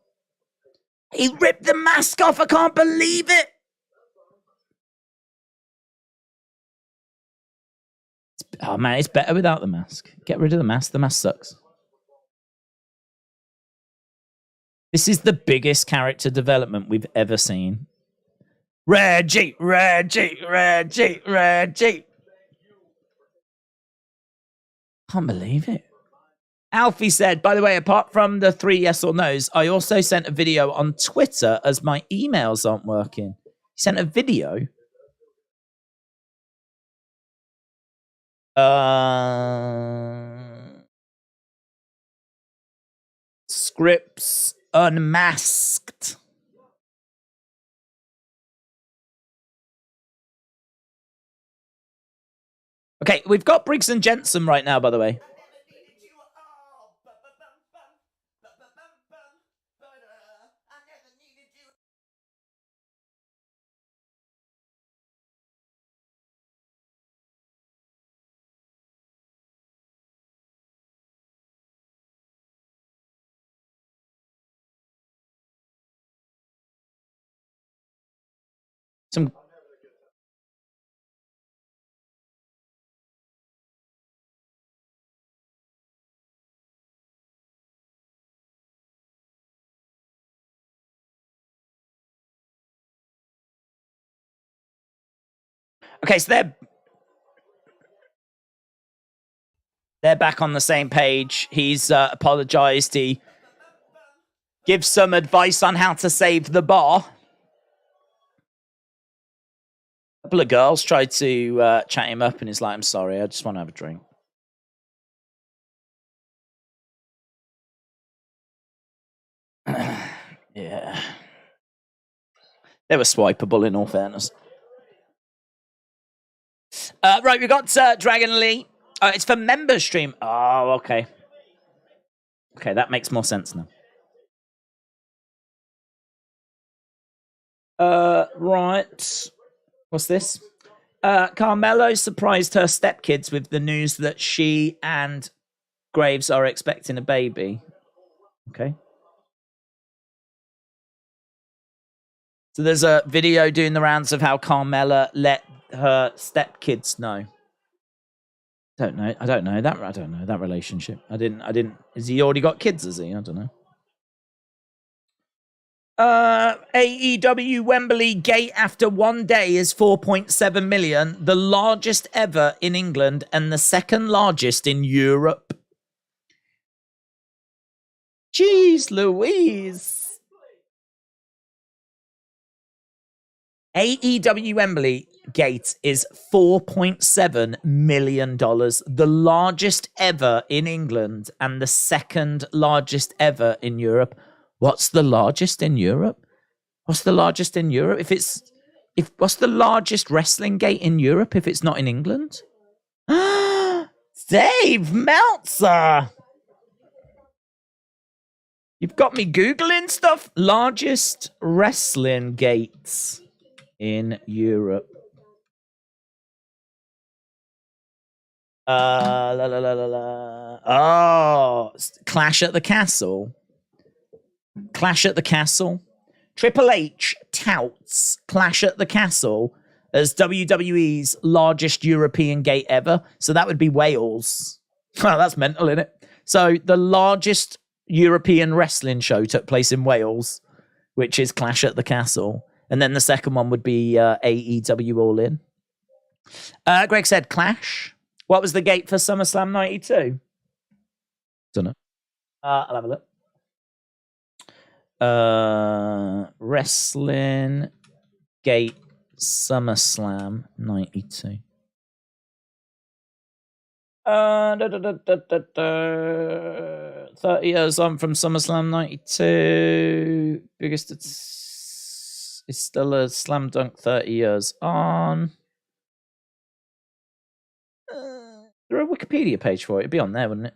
He ripped the mask off. I can't believe it. Oh, man, it's better without the mask. Get rid of the mask. The mask sucks. This is the biggest character development we've ever seen. Reggie. Can't believe it. Alfie said, by the way, apart from the 3 yes or no's, I also sent a video on Twitter as my emails aren't working. He sent a video. Scrypts unmasked. Okay, we've got Briggs and Jensen right now, by the way. Some Okay, so they're back on the same page. He's apologized. He gives some advice on how to save the bar. A couple of girls tried to chat him up, and he's like, I'm sorry, I just want to have a drink. Yeah. They were swipeable, in all fairness. Right, we've got Dragon Lee. It's for member stream. Oh, okay. Okay, that makes more sense now. Right. What's this? Carmelo surprised her stepkids with the news that she and Graves are expecting a baby. Okay. So there's a video doing the rounds of how Carmella let her stepkids know. I don't know that relationship. I didn't. Has he already got kids? Has he? I don't know. AEW Wembley gate after one day is 4.7 million, the largest ever in England and the second largest in Europe. Jeez Louise. AEW Wembley gate is $4.7 million, the largest ever in England and the second largest ever in Europe. What's the largest in Europe? What's the largest in Europe? What's the largest wrestling gate in Europe if it's not in England? Dave Meltzer! You've got me Googling stuff. Largest wrestling gates in Europe. Oh, Clash at the Castle. Clash at the Castle. Triple H touts Clash at the Castle as WWE's largest European gate ever. So that would be Wales. Oh, that's mental, isn't it? So the largest European wrestling show took place in Wales, which is Clash at the Castle. And then the second one would be AEW All In. Greg said Clash. What was the gate for SummerSlam 92? Don't know. I'll have a look. Wrestling gate SummerSlam 92. 30 years on from SummerSlam 92. Biggest it's still a slam dunk 30 years on. There a Wikipedia page for it? It'd be on there, wouldn't it?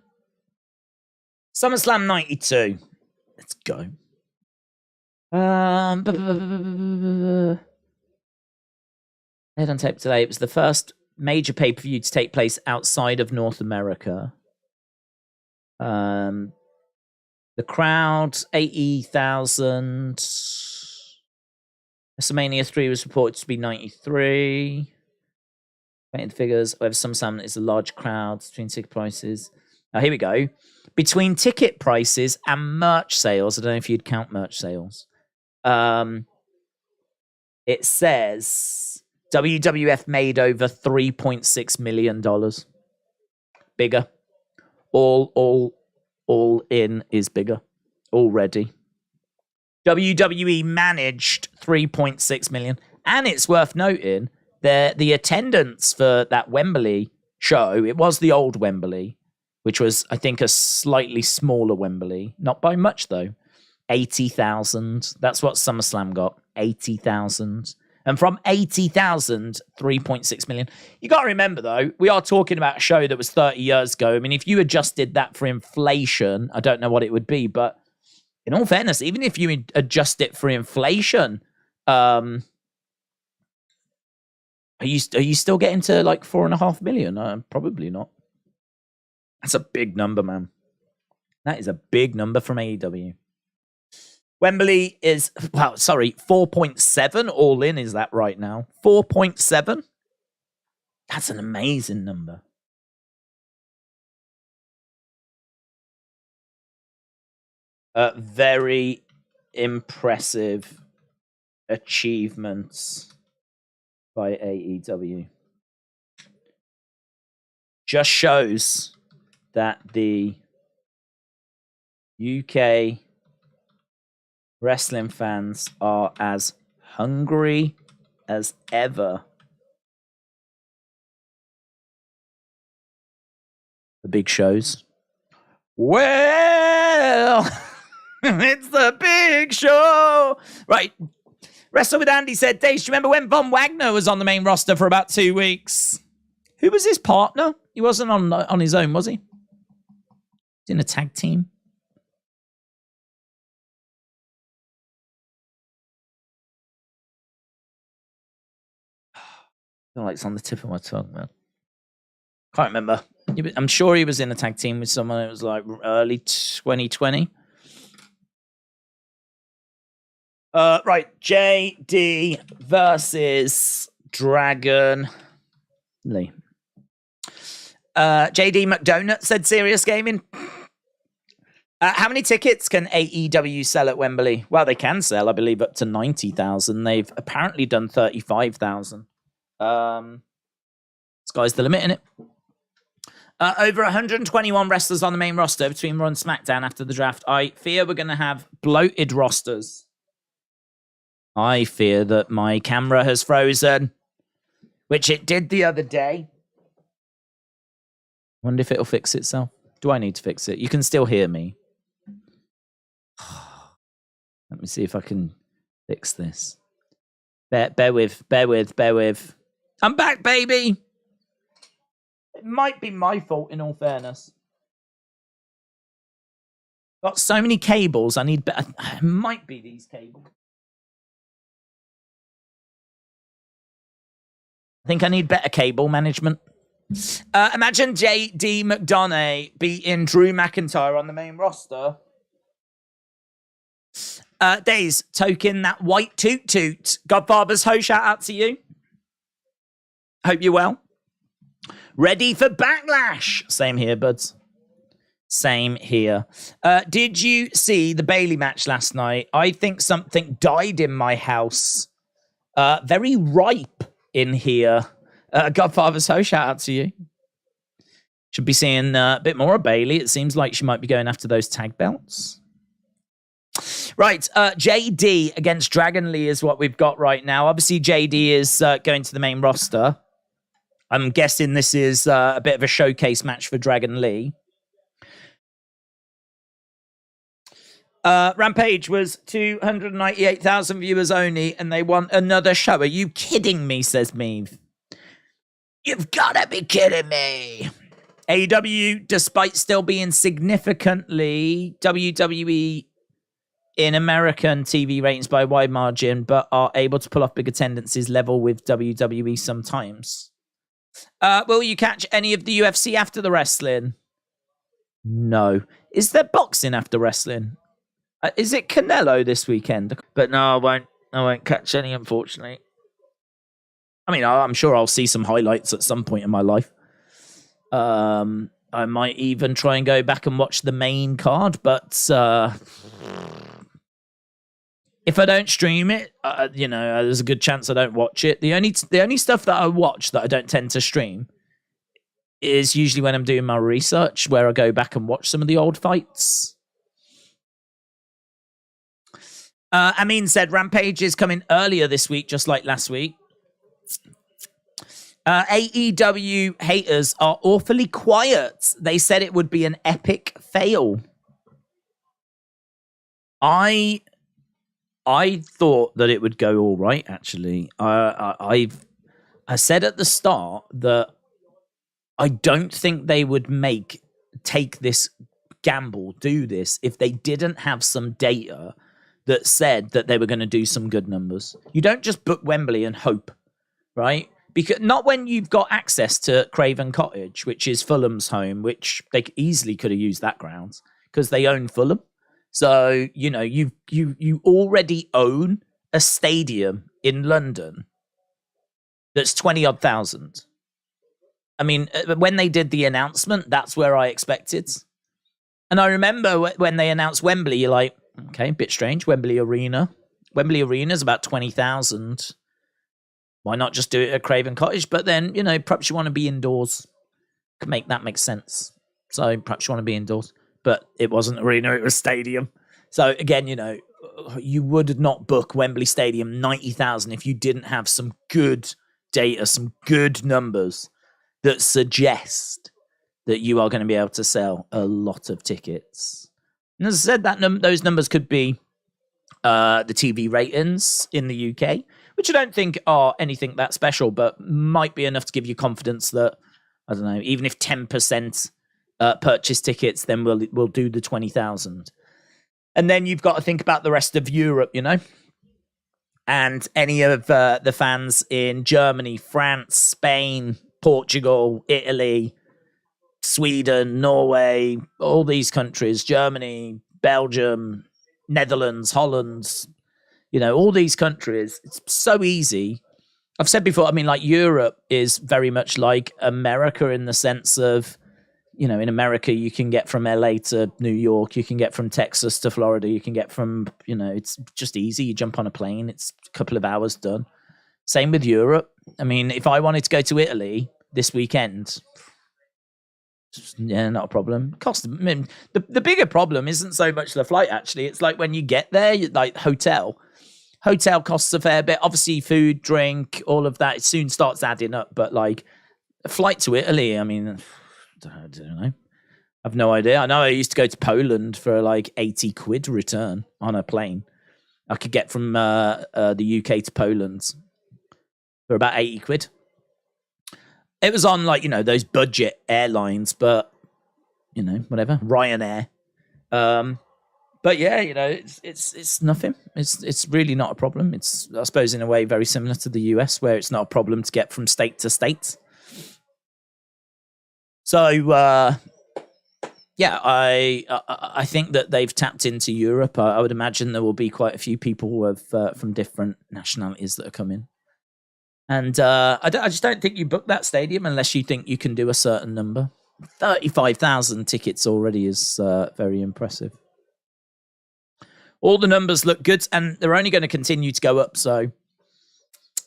SummerSlam 92. Let's go. Head on tape today. It was the first major pay-per-view to take place outside of North America. The crowd, 80,000. WrestleMania 3 was reported to be 93. Painted figures. However, SummerSlam is a large crowd between ticket prices. Now, here we go. Between ticket prices and merch sales, I don't know if you'd count merch sales. It says WWF made over $3.6 million. Bigger. All in is bigger already. WWE managed 3.6 million. And it's worth noting that the attendance for that Wembley show. It was the old Wembley, which was, I think, a slightly smaller Wembley. Not by much, though. 80,000. That's what SummerSlam got. 80,000. And from 80,000, 3.6 million. You got to remember, though, we are talking about a show that was 30 years ago. I mean, if you adjusted that for inflation, I don't know what it would be. But in all fairness, even if you adjust it for inflation, are you still getting to like 4.5 million? Probably not. That's a big number, man. That is a big number from AEW. Wembley is, 4.7 all in, is that right now? 4.7? That's an amazing number. Very impressive achievements by AEW. Just shows that the UK wrestling fans are as hungry as ever. The big shows. Well, it's the big show. Right. Wrestle with Andy said, Daze, do you remember when Von Wagner was on the main roster for about 2 weeks? Who was his partner? He wasn't on his own, was he? He's in a tag team. I feel like it's on the tip of my tongue, man. Can't remember. I'm sure he was in a tag team with someone. It was like early 2020. Right. JD versus Dragon Lee. JD McDonagh said serious gaming. How many tickets can AEW sell at Wembley? Well, they can sell, I believe, up to 90,000. They've apparently done 35,000. Sky's the limit, innit? Over 121 wrestlers on the main roster between Raw and SmackDown after the draft. I fear we're going to have bloated rosters. I fear that my camera has frozen, which it did the other day. Wonder if it'll fix itself. Do I need to fix it? You can still hear me. Let me see if I can fix this. Bear with. I'm back, baby. It might be my fault, in all fairness. Got so many cables. I need better. It might be these cables. I think I need better cable management. Imagine JD McDonagh beating Drew McIntyre on the main roster. Daze, token that white toot. Godfather's Ho, shout out to you. Hope you're well. Ready for backlash. Same here, buds. Same here. Did you see the Bayley match last night? I think something died in my house. Very ripe in here. Godfather's Ho, shout out to you. Should be seeing a bit more of Bayley. It seems like she might be going after those tag belts. Right, JD against Dragon Lee is what we've got right now. Obviously, JD is going to the main roster. I'm guessing this is a bit of a showcase match for Dragon Lee. Rampage was 298,000 viewers only, and they want another show. Are you kidding me, says Meave. You've got to be kidding me. AEW, despite still being significantly WWE in American TV ratings by a wide margin, but are able to pull off big attendances level with WWE sometimes. Will you catch any of the UFC after the wrestling? No. Is there boxing after wrestling? Is it Canelo this weekend? But no, I won't catch any, unfortunately. I mean, I'm sure I'll see some highlights at some point in my life. I might even try and go back and watch the main card, but if I don't stream it, there's a good chance I don't watch it. The only stuff that I watch that I don't tend to stream is usually when I'm doing my research, where I go back and watch some of the old fights. Amin said Rampage is coming earlier this week, just like last week. AEW haters are awfully quiet. They said it would be an epic fail. I thought that it would go all right, actually. I said at the start that I don't think they would take this gamble, do this, if they didn't have some data that said that they were going to do some good numbers. You don't just book Wembley and hope, right? Because not when you've got access to Craven Cottage, which is Fulham's home, which they easily could have used that ground because they own Fulham. So, you know, you already own a stadium in London that's 20-odd thousand. I mean, when they did the announcement, that's where I expected. And I remember when they announced Wembley, you're like, okay, a bit strange. Wembley Arena. Wembley Arena is about 20,000. Why not just do it at Craven Cottage? But then, you know, perhaps you want to be indoors. Could make that make sense. So perhaps you want to be indoors. But it wasn't arena, it was stadium. So again, you know, you would not book Wembley Stadium 90,000 if you didn't have some good data, some good numbers that suggest that you are going to be able to sell a lot of tickets. And as I said, those numbers could be the TV ratings in the UK, which I don't think are anything that special, but might be enough to give you confidence that, I don't know, even if 10% purchase tickets, then we'll do the 20,000. And then you've got to think about the rest of Europe, you know, and any of the fans in Germany, France, Spain, Portugal, Italy, Sweden, Norway, all these countries, Germany, Belgium, Netherlands, Holland, you know, all these countries. It's so easy. I've said before, I mean, like Europe is very much like America in the sense of, you know, in America, you can get from LA to New York, you can get from Texas to Florida, you can get from, you know, it's just easy. You jump on a plane, it's a couple of hours done. Same with Europe. I mean, if I wanted to go to Italy this weekend, yeah, not a problem. I mean, the bigger problem isn't so much the flight, actually. It's like when you get there, like hotel costs a fair bit. Obviously, food, drink, all of that, it soon starts adding up. But like a flight to Italy, I mean, I don't know. I've no idea. I know I used to go to Poland for like 80 quid return on a plane. I could get from the UK to Poland for about 80 quid. It was on like, you know, those budget airlines, but, you know, whatever, Ryanair. But yeah, you know, it's nothing. It's really not a problem. It's, I suppose, in a way very similar to the US, where it's not a problem to get from state to state. So, yeah, I think that they've tapped into Europe. I would imagine there will be quite a few people who have from different nationalities that are coming. And I just don't think you book that stadium unless you think you can do a certain number. 35,000 tickets already is very impressive. All the numbers look good, and they're only going to continue to go up. So,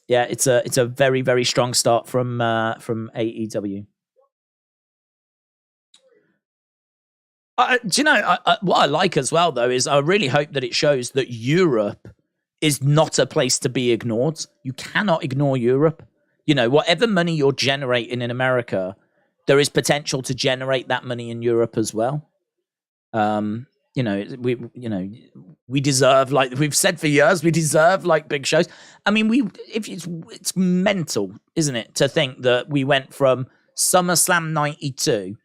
yeah, it's a very, very strong start from AEW. Do you know, what I like as well, though, is I really hope that it shows that Europe is not a place to be ignored. You cannot ignore Europe. You know, whatever money you're generating in America, there is potential to generate that money in Europe as well. You know, we deserve, like we've said for years, we deserve like big shows. I mean, it's mental, isn't it, to think that we went from SummerSlam 92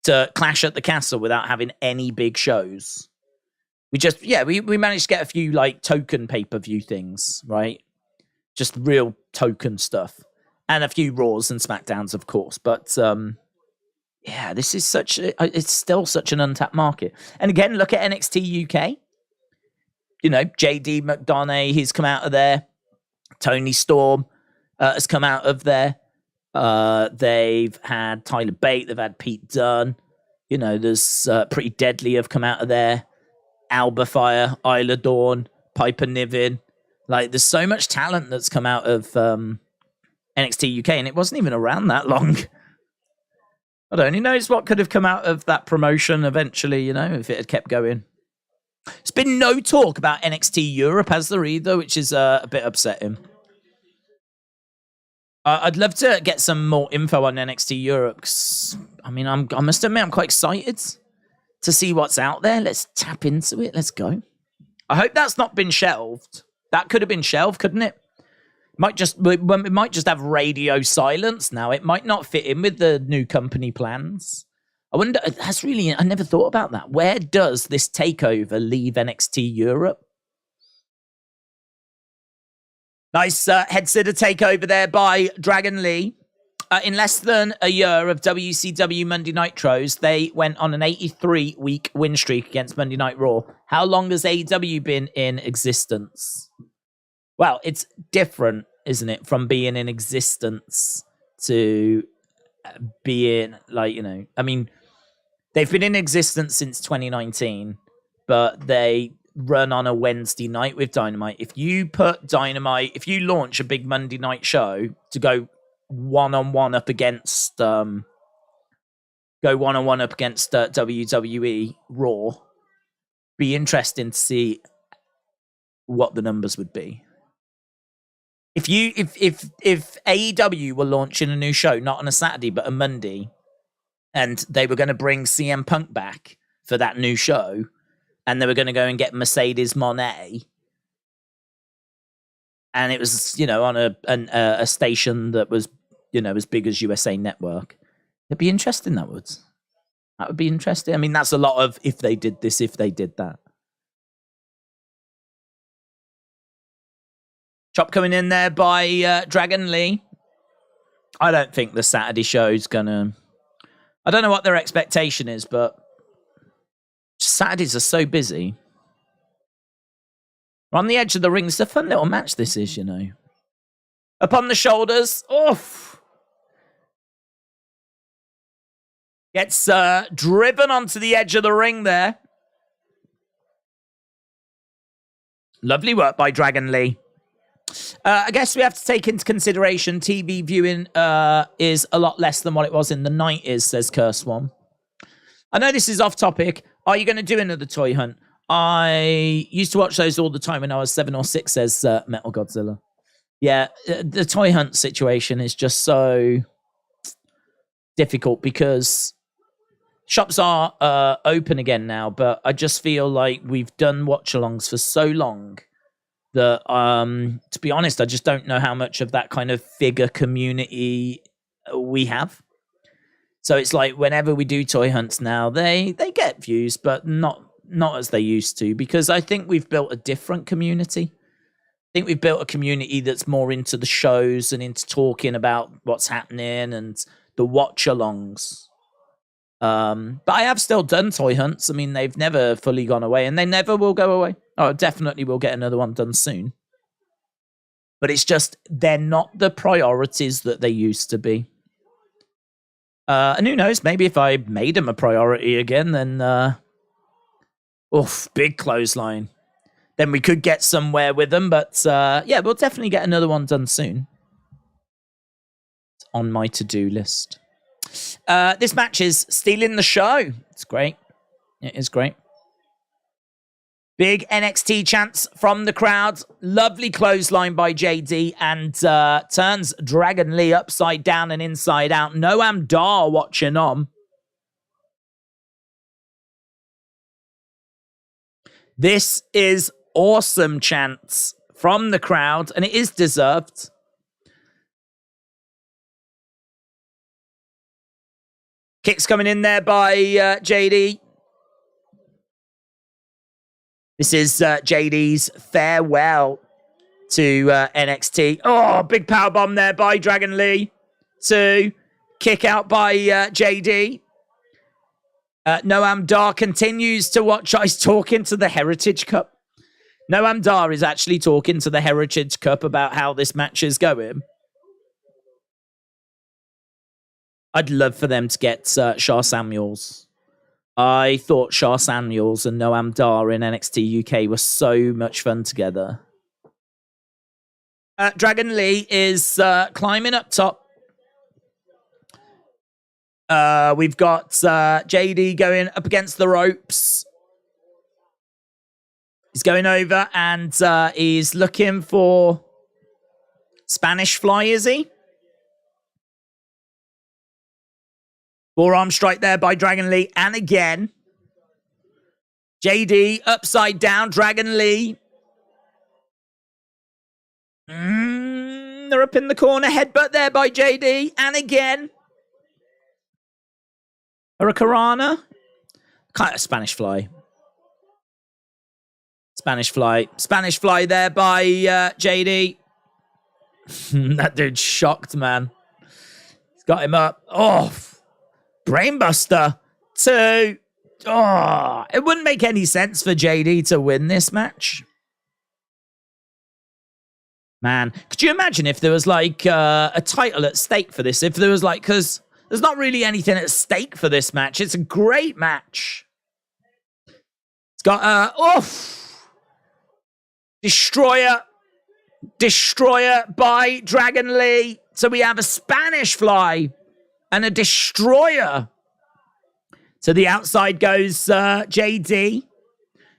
to Clash at the Castle without having any big shows. We managed to get a few like token pay-per-view things, right? Just real token stuff. And a few Raws and SmackDowns, of course. But yeah, this is it's still such an untapped market. And again, look at NXT UK. You know, JD McDonagh, he's come out of there. Tony Storm has come out of there. They've had Tyler Bate, they've had Pete Dunne. You know, there's Pretty Deadly have come out of there. Alba Fyre, Isla Dawn, Piper Niven. Like, there's so much talent that's come out of NXT UK, and it wasn't even around that long. God only knows what could have come out of that promotion eventually, you know, if it had kept going. There's been no talk about NXT Europe, has there either, which is a bit upsetting. I'd love to get some more info on NXT Europe. I mean, I must admit, I'm quite excited to see what's out there. Let's tap into it. Let's go. I hope that's not been shelved. That could have been shelved, couldn't it? It might just have radio silence now. It might not fit in with the new company plans. I wonder, I never thought about that. Where does this takeover leave NXT Europe? Nice head-sitter takeover there by Dragon Lee. In less than a year of WCW Monday Nitros, they went on an 83-week win streak against Monday Night Raw. How long has AEW been in existence? Well, it's different, isn't it, from being in existence to being, like, you know, I mean, they've been in existence since 2019, but they run on a Wednesday night with Dynamite. If you launch a big Monday night show to go one-on-one up against WWE Raw, be interesting to see what the numbers would be. If AEW were launching a new show, not on a Saturday but a Monday, and they were going to bring CM Punk back for that new show, and they were going to go and get Mercedes Moné, and it was, you know, on a station that was, you know, as big as USA Network, it'd be interesting. That would be interesting. I mean, that's a lot of if they did this, if they did that. Chop coming in there by Dragon Lee. I don't think the Saturday show's gonna... I don't know what their expectation is, but Saturdays are so busy. We're on the edge of the ring. It's a fun little match, this is, you know. Up on the shoulders. Oof. Gets driven onto the edge of the ring there. Lovely work by Dragon Lee. I guess we have to take into consideration TV viewing is a lot less than what it was in the 90s, says Curse One. I know this is off topic. Are you going to do another toy hunt? I used to watch those all the time when I was 7 or 6, says Metal Godzilla. Yeah, the toy hunt situation is just so difficult because shops are open again now, but I just feel like we've done watch-alongs for so long that, to be honest, I just don't know how much of that kind of figure community we have. So it's like whenever we do toy hunts now, they get views, but not as they used to, because I think we've built a different community. I think we've built a community that's more into the shows and into talking about what's happening and the watch-alongs. But I have still done toy hunts. I mean, they've never fully gone away, and they never will go away. Oh, definitely we'll get another one done soon. But it's just, they're not the priorities that they used to be. And who knows, maybe if I made them a priority again, then... big clothesline. Then we could get somewhere with them, but yeah, we'll definitely get another one done soon. It's on my to-do list. This match is stealing the show. It's great. It is great. Big NXT chants from the crowd. Lovely clothesline by JD, and turns Dragon Lee upside down and inside out. Noam Dar watching on. This is awesome chants from the crowd, and it is deserved. Kicks coming in there by JD. This is JD's farewell to NXT. Oh, big powerbomb there by Dragon Lee. To kick out by JD. Noam Dar continues to watch. He's talking to the Heritage Cup. Noam Dar is actually talking to the Heritage Cup about how this match is going. I'd love for them to get Shah Samuels. I thought Shah Samuels and Noam Dar in NXT UK were so much fun together. Dragon Lee is climbing up top. We've got JD going up against the ropes. He's going over and he's looking for Spanish Fly, is he? Forearm strike there by Dragon Lee. And again. JD upside down. Dragon Lee. They're up in the corner. Headbutt there by JD. And again. Hurricanrana. Kind of Spanish fly. Spanish fly there by JD. That dude's shocked, man. He's got him up. Oh, Brainbuster. 2. Oh, it wouldn't make any sense for JD to win this match. Man, could you imagine if there was like a title at stake for this? If there was like, because there's not really anything at stake for this match. It's a great match. It's got Destroyer by Dragon Lee. So we have a Spanish fly and a Destroyer. To the outside goes JD.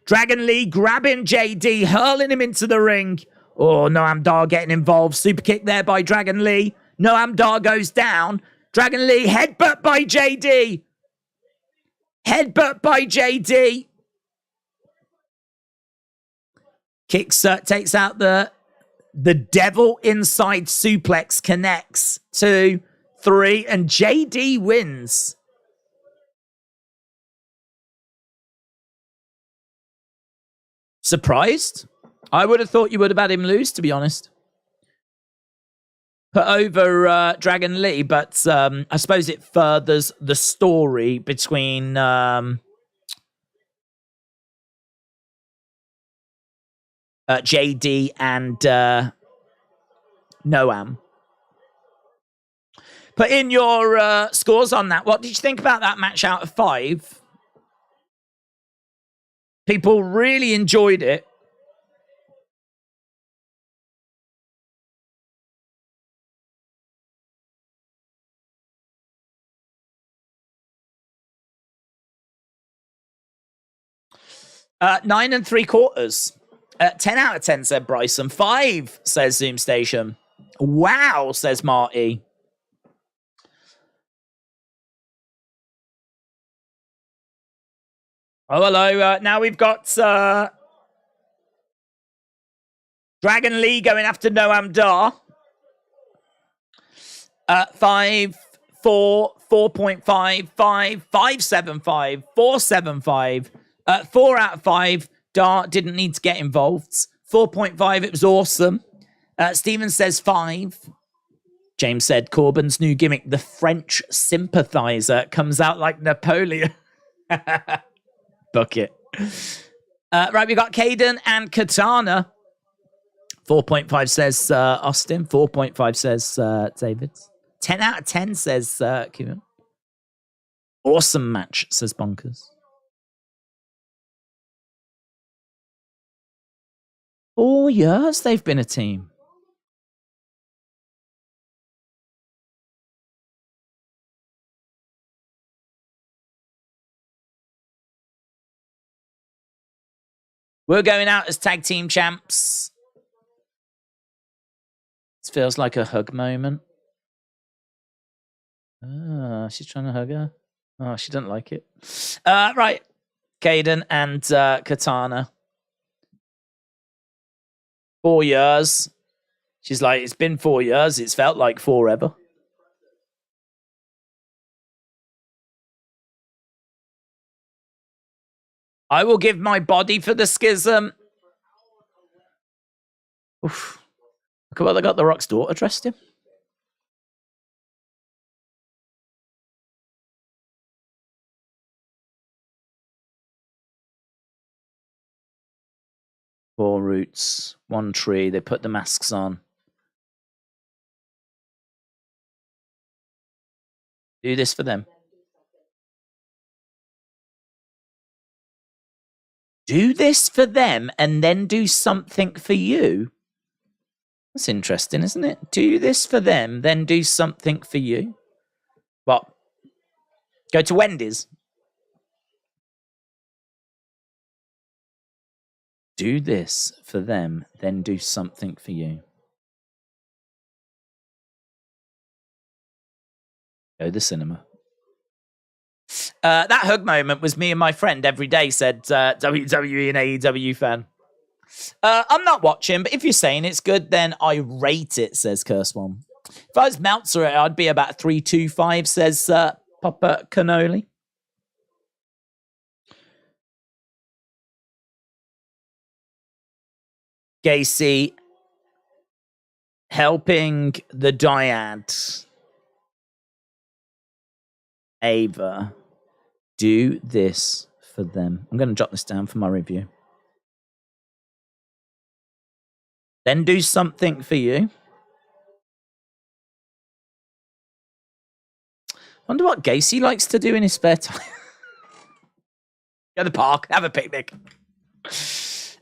Dragon Lee grabbing JD, hurling him into the ring. Oh, Noam Dar getting involved. Super kick there by Dragon Lee. Noam Dar goes down. Dragon Lee headbutt by JD. Headbutt by JD. Kicks, takes out the devil inside suplex, connects. 2, 3, and JD wins. Surprised? I would have thought you would have had him lose, to be honest. Put over Dragon Lee, but I suppose it furthers the story between JD and Noam. Put in your scores on that. What did you think about that match out of 5? People really enjoyed it. Uh, 9 3/4. 10 out of 10, said Bryson. 5, says Zoom Station. Wow, says Marty. Oh, hello. Now we've got Dragon Lee going after Noam Dar. 5, 4, 4.5, 5, 5.75, 4.75. 4 out of 5. Dar didn't need to get involved. 4.5, it was awesome. Steven says 5. James said Corbin's new gimmick, the French sympathizer, comes out like Napoleon. Bucket. Right, we got Kayden and Katana. 4.5 says Austin. 4.5 says David. 10 out of 10 says Kevin. Awesome match, says Bonkers. 4 years they've been a team. We're going out as tag team champs. This feels like a hug moment. Ah, she's trying to hug her. Oh, she doesn't like it. Right. Kayden and Katana. 4 years. She's like, it's been 4 years. It's felt like forever. I will give my body for the schism. Oof. Look at what they got the Rock's daughter dressed in. Four roots, one tree. They put the masks on. Do this for them. Do this for them and then do something for you. That's interesting, isn't it? Do this for them, then do something for you. What? Go to Wendy's. Do this for them, then do something for you. Go to the cinema. That hug moment was me and my friend every day, said WWE and AEW fan. I'm not watching, but if you're saying it's good, then I rate it, says Curse One. If I was Meltzer, I'd be about 3.25, says Papa Cannoli. Gacy helping the dyad Ava do this for them. I'm going to jot this down for my review. Then do something for you. Wonder what Gacy likes to do in his spare time. Go to the park, have a picnic.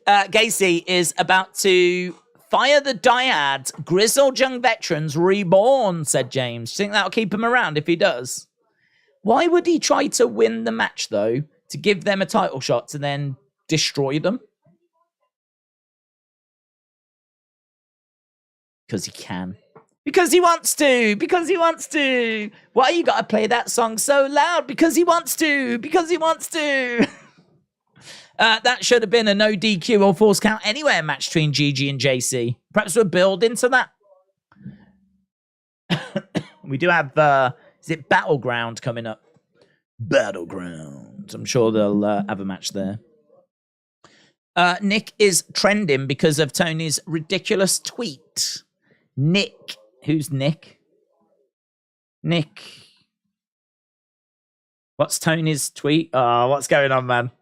Gacy is about to fire the dyad. Grizzled young veterans reborn, said James. Do you think that'll keep him around if he does? Why would he try to win the match, though, to give them a title shot to then destroy them? Because he can. Because he wants to. Because he wants to. Why you got to play that song so loud? Because he wants to. Because he wants to. That should have been a no DQ or force count anywhere match between Gigi and Jacy. Perhaps we'll build into that. We do have, is it Battleground coming up? Battleground. I'm sure they'll have a match there. Nick is trending because of Tony's ridiculous tweet. Nick. Who's Nick? Nick. What's Tony's tweet? Oh, what's going on, man?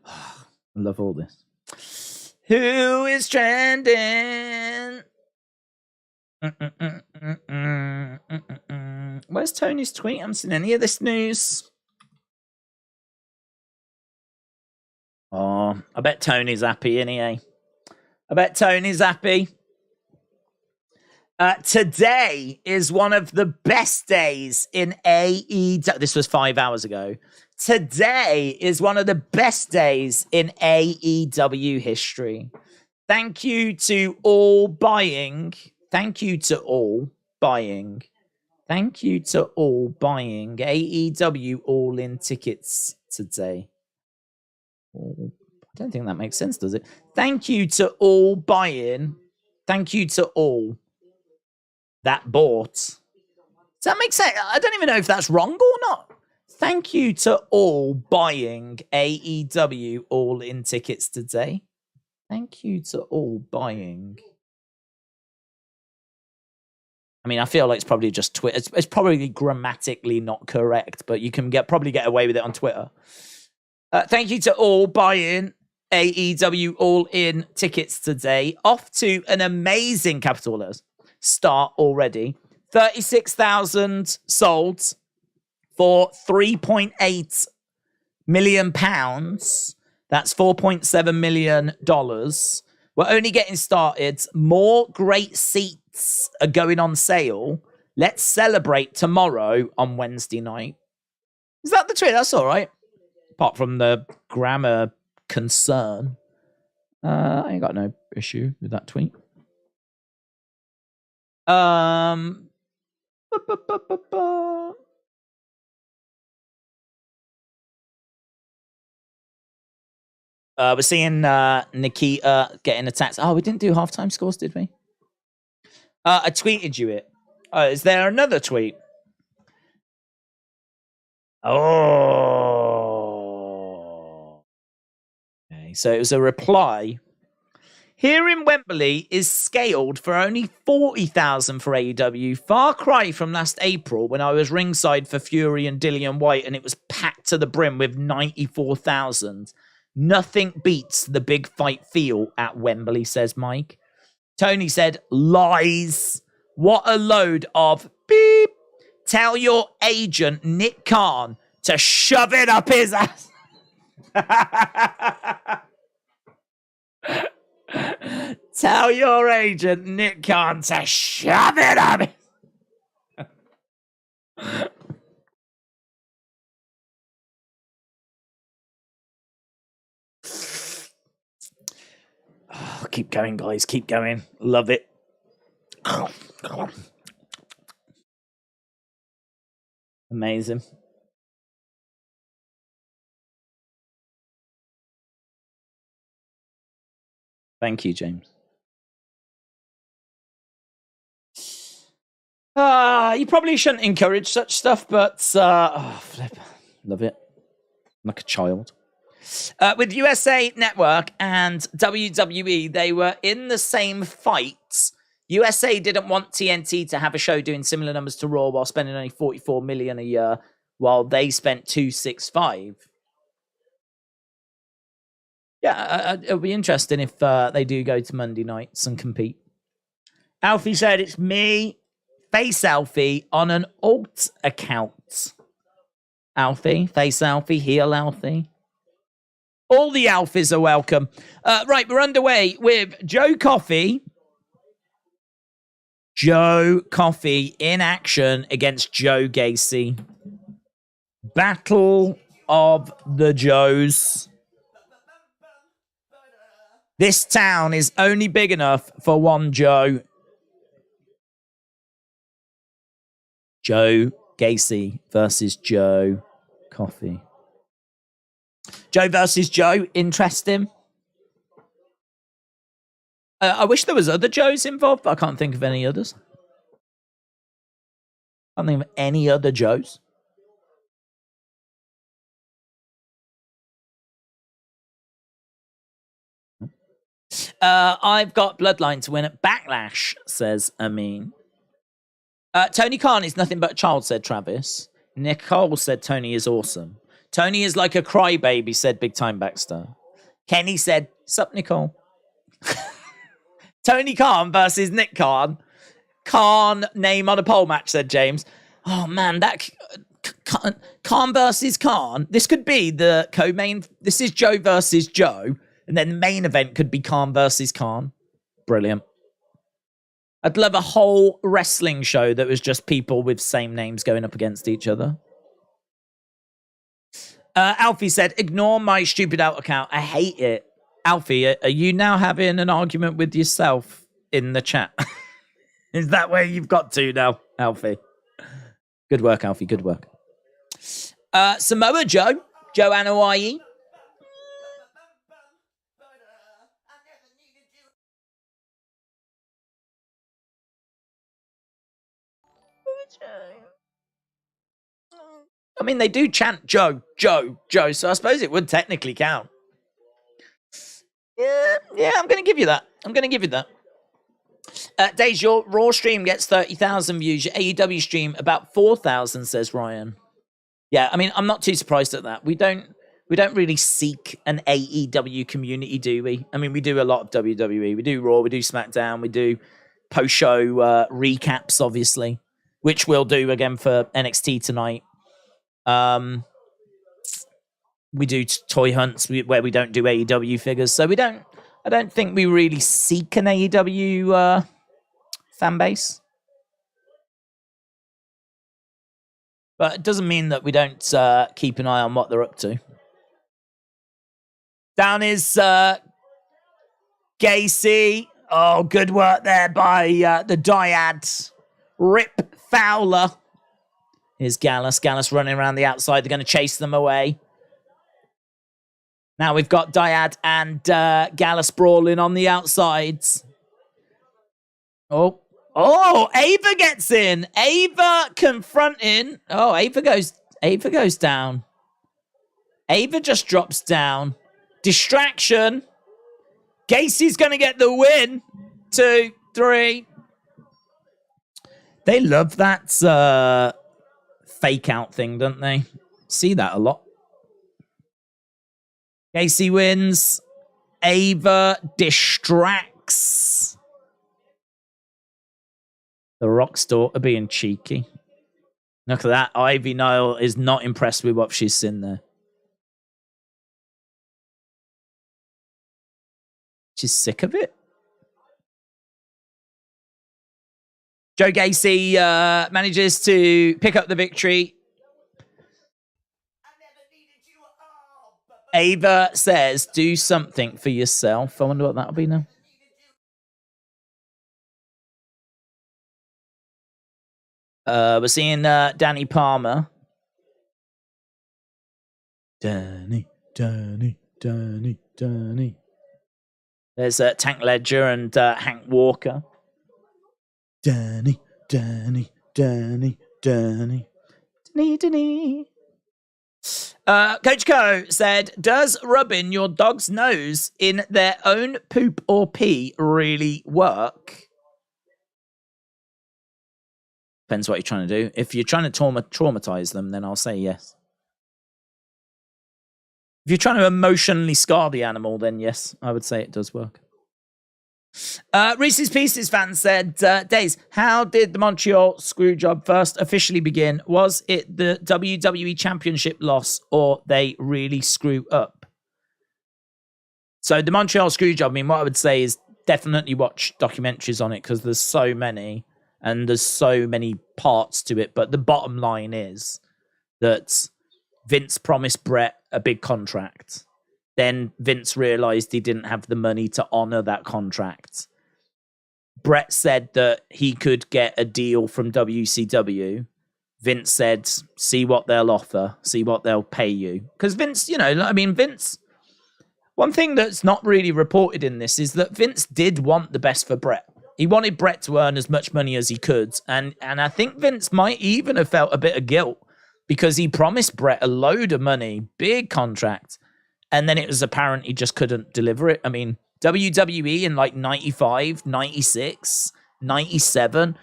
I love all this. Who is trending? Where's Tony's tweet? I haven't seen any of this news. Oh, I bet Tony's happy, anyway. I bet Tony's happy. Today is one of the best days in AEW. This was 5 hours ago. Today is one of the best days in AEW history. Thank you to all buying. Thank you to all buying. Thank you to all buying AEW all-in tickets today. I don't think that makes sense, does it? Thank you to all buying. Thank you to all that bought. Does that make sense? I don't even know if that's wrong or not. Thank you to all buying AEW all-in tickets today. Thank you to all buying. I mean, I feel like it's probably just Twitter. It's probably grammatically not correct, but you can probably get away with it on Twitter. Thank you to all buying AEW all-in tickets today. Off to an amazing capital letters start already. 36,000 sold for £3.8 million. That's $4.7 million. We're only getting started. More great seats are going on sale. Let's celebrate tomorrow on Wednesday night. Is that the tweet? That's all right. Apart from the grammar concern. I ain't got no issue with that tweet. We're seeing Nikita getting attacked. Oh, we didn't do halftime scores, did we? I tweeted you it. Is there another tweet? Oh. Okay, so it was a reply. Here in Wembley is scaled for only 40,000 for AEW. Far cry from last April when I was ringside for Fury and Dillian White and it was packed to the brim with 94,000. Nothing beats the big fight feel at Wembley, says Mike. Tony said, lies. What a load of beep. Tell your agent, Nick Khan, to shove it up his ass. Tell your agent, Nick Khan, to shove it up. Oh, keep going, guys. Keep going. Love it. Amazing. Thank you, James. You probably shouldn't encourage such stuff, but flip. Love it. Like a child. With USA Network and WWE, they were in the same fight. USA didn't want TNT to have a show doing similar numbers to Raw while spending only $44 million a year, while they spent $265. Yeah, it'll be interesting if they do go to Monday nights and compete. Alfie said it's me, Face Alfie, on an alt account. Alfie, Face Alfie, Heel Alfie. All the Alphys are welcome. Right, we're underway with Joe Coffey. Joe Coffey in action against Joe Gacy. Battle of the Joes. This town is only big enough for one Joe. Joe Gacy versus Joe Coffey. Joe versus Joe, interesting. I wish there was other Joes involved, but I can't think of any others. I can't think of any other Joes. I've got Bloodline to win at Backlash, says Amin. Tony Khan is nothing but a child, said Travis. Nicole said Tony is awesome. Tony is like a crybaby, said Big Time Baxter. Kenny said, sup, Nicole? Tony Khan versus Nick Khan. Khan name on a pole match, said James. Oh, man, that... Khan versus Khan. This could be the co-main... This is Joe versus Joe. And then the main event could be Khan versus Khan. Brilliant. I'd love a whole wrestling show that was just people with same names going up against each other. Alfie said, ignore my stupid out account. I hate it. Alfie, are you now having an argument with yourself in the chat? Is that where you've got to now, Alfie? Good work, Alfie. Good work. Samoa Joe. Joanna Hawaii. I mean, they do chant Joe, Joe, Joe, so I suppose it would technically count. Yeah, I'm going to give you that. I'm going to give you that. Daze, your Raw stream gets 30,000 views. Your AEW stream, about 4,000, says Ryan. Yeah, I mean, I'm not too surprised at that. We don't really seek an AEW community, do we? I mean, we do a lot of WWE. We do Raw, we do SmackDown, we do post-show recaps, obviously, which we'll do again for NXT tonight. We do toy hunts where we don't do AEW figures, so I don't think we really seek an AEW fan base. But it doesn't mean that we don't keep an eye on what they're up to. Down is Gacy. Oh, good work there by the Dyad. Rip Fowler. Here's Gallus. Gallus running around the outside. They're going to chase them away. Now we've got Dyad and Gallus brawling on the outsides. Oh, Ava gets in. Ava confronting. Oh, Ava goes down. Ava just drops down. Distraction. Gacy's going to get the win. 2, 3. They love that fake out thing, don't they? See that a lot. Gacy wins. Ava distracts. The Rock's daughter being cheeky. Look at that. Ivy Nile is not impressed with what she's seen there. She's sick of it. Joe Gacy manages to pick up the victory. Ava says, do something for yourself. I wonder what that'll be now. We're seeing Danny Palmer. Danny. There's Tank Ledger and Hank Walker. Danny. Coach Co said, does rubbing your dog's nose in their own poop or pee really work? Depends what you're trying to do. If you're trying to traumatize them, then I'll say yes. If you're trying to emotionally scar the animal, then yes, I would say it does work. Reese's Pieces fan said, Daze, how did the Montreal Screwjob first officially begin? Was it the WWE Championship loss or they really screw up? So the Montreal Screwjob, I mean, what I would say is definitely watch documentaries on it because there's so many and there's so many parts to it. But the bottom line is that Vince promised Bret a big contract. Then Vince realized he didn't have the money to honor that contract. Bret said that he could get a deal from WCW. Vince said, see what they'll offer, see what they'll pay you. Because Vince, Vince, one thing that's not really reported in this is that Vince did want the best for Bret. He wanted Bret to earn as much money as he could. And I think Vince might even have felt a bit of guilt because he promised Bret a load of money, big contract. And then it was apparent he just couldn't deliver it. I mean, WWE in like 95, 96, 97,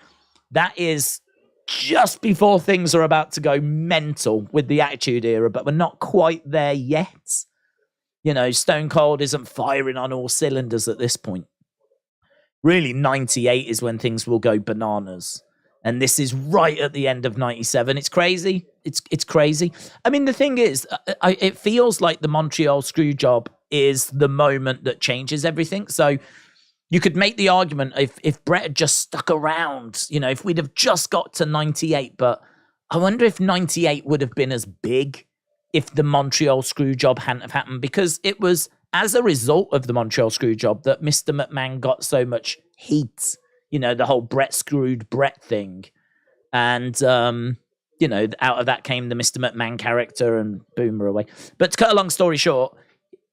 that is just before things are about to go mental with the Attitude Era, but we're not quite there yet. Stone Cold isn't firing on all cylinders at this point. Really, 98 is when things will go bananas. And this is right at the end of 97. It's crazy. It's crazy. I mean, the thing is, it feels like the Montreal Screwjob is the moment that changes everything. So you could make the argument if Bret had just stuck around, if we'd have just got to 98. But I wonder if 98 would have been as big if the Montreal Screwjob hadn't have happened. Because it was as a result of the Montreal Screwjob that Mr. McMahon got so much heat. The whole Bret screwed Bret thing. And, out of that came the Mr. McMahon character and boom, we're away. But to cut a long story short,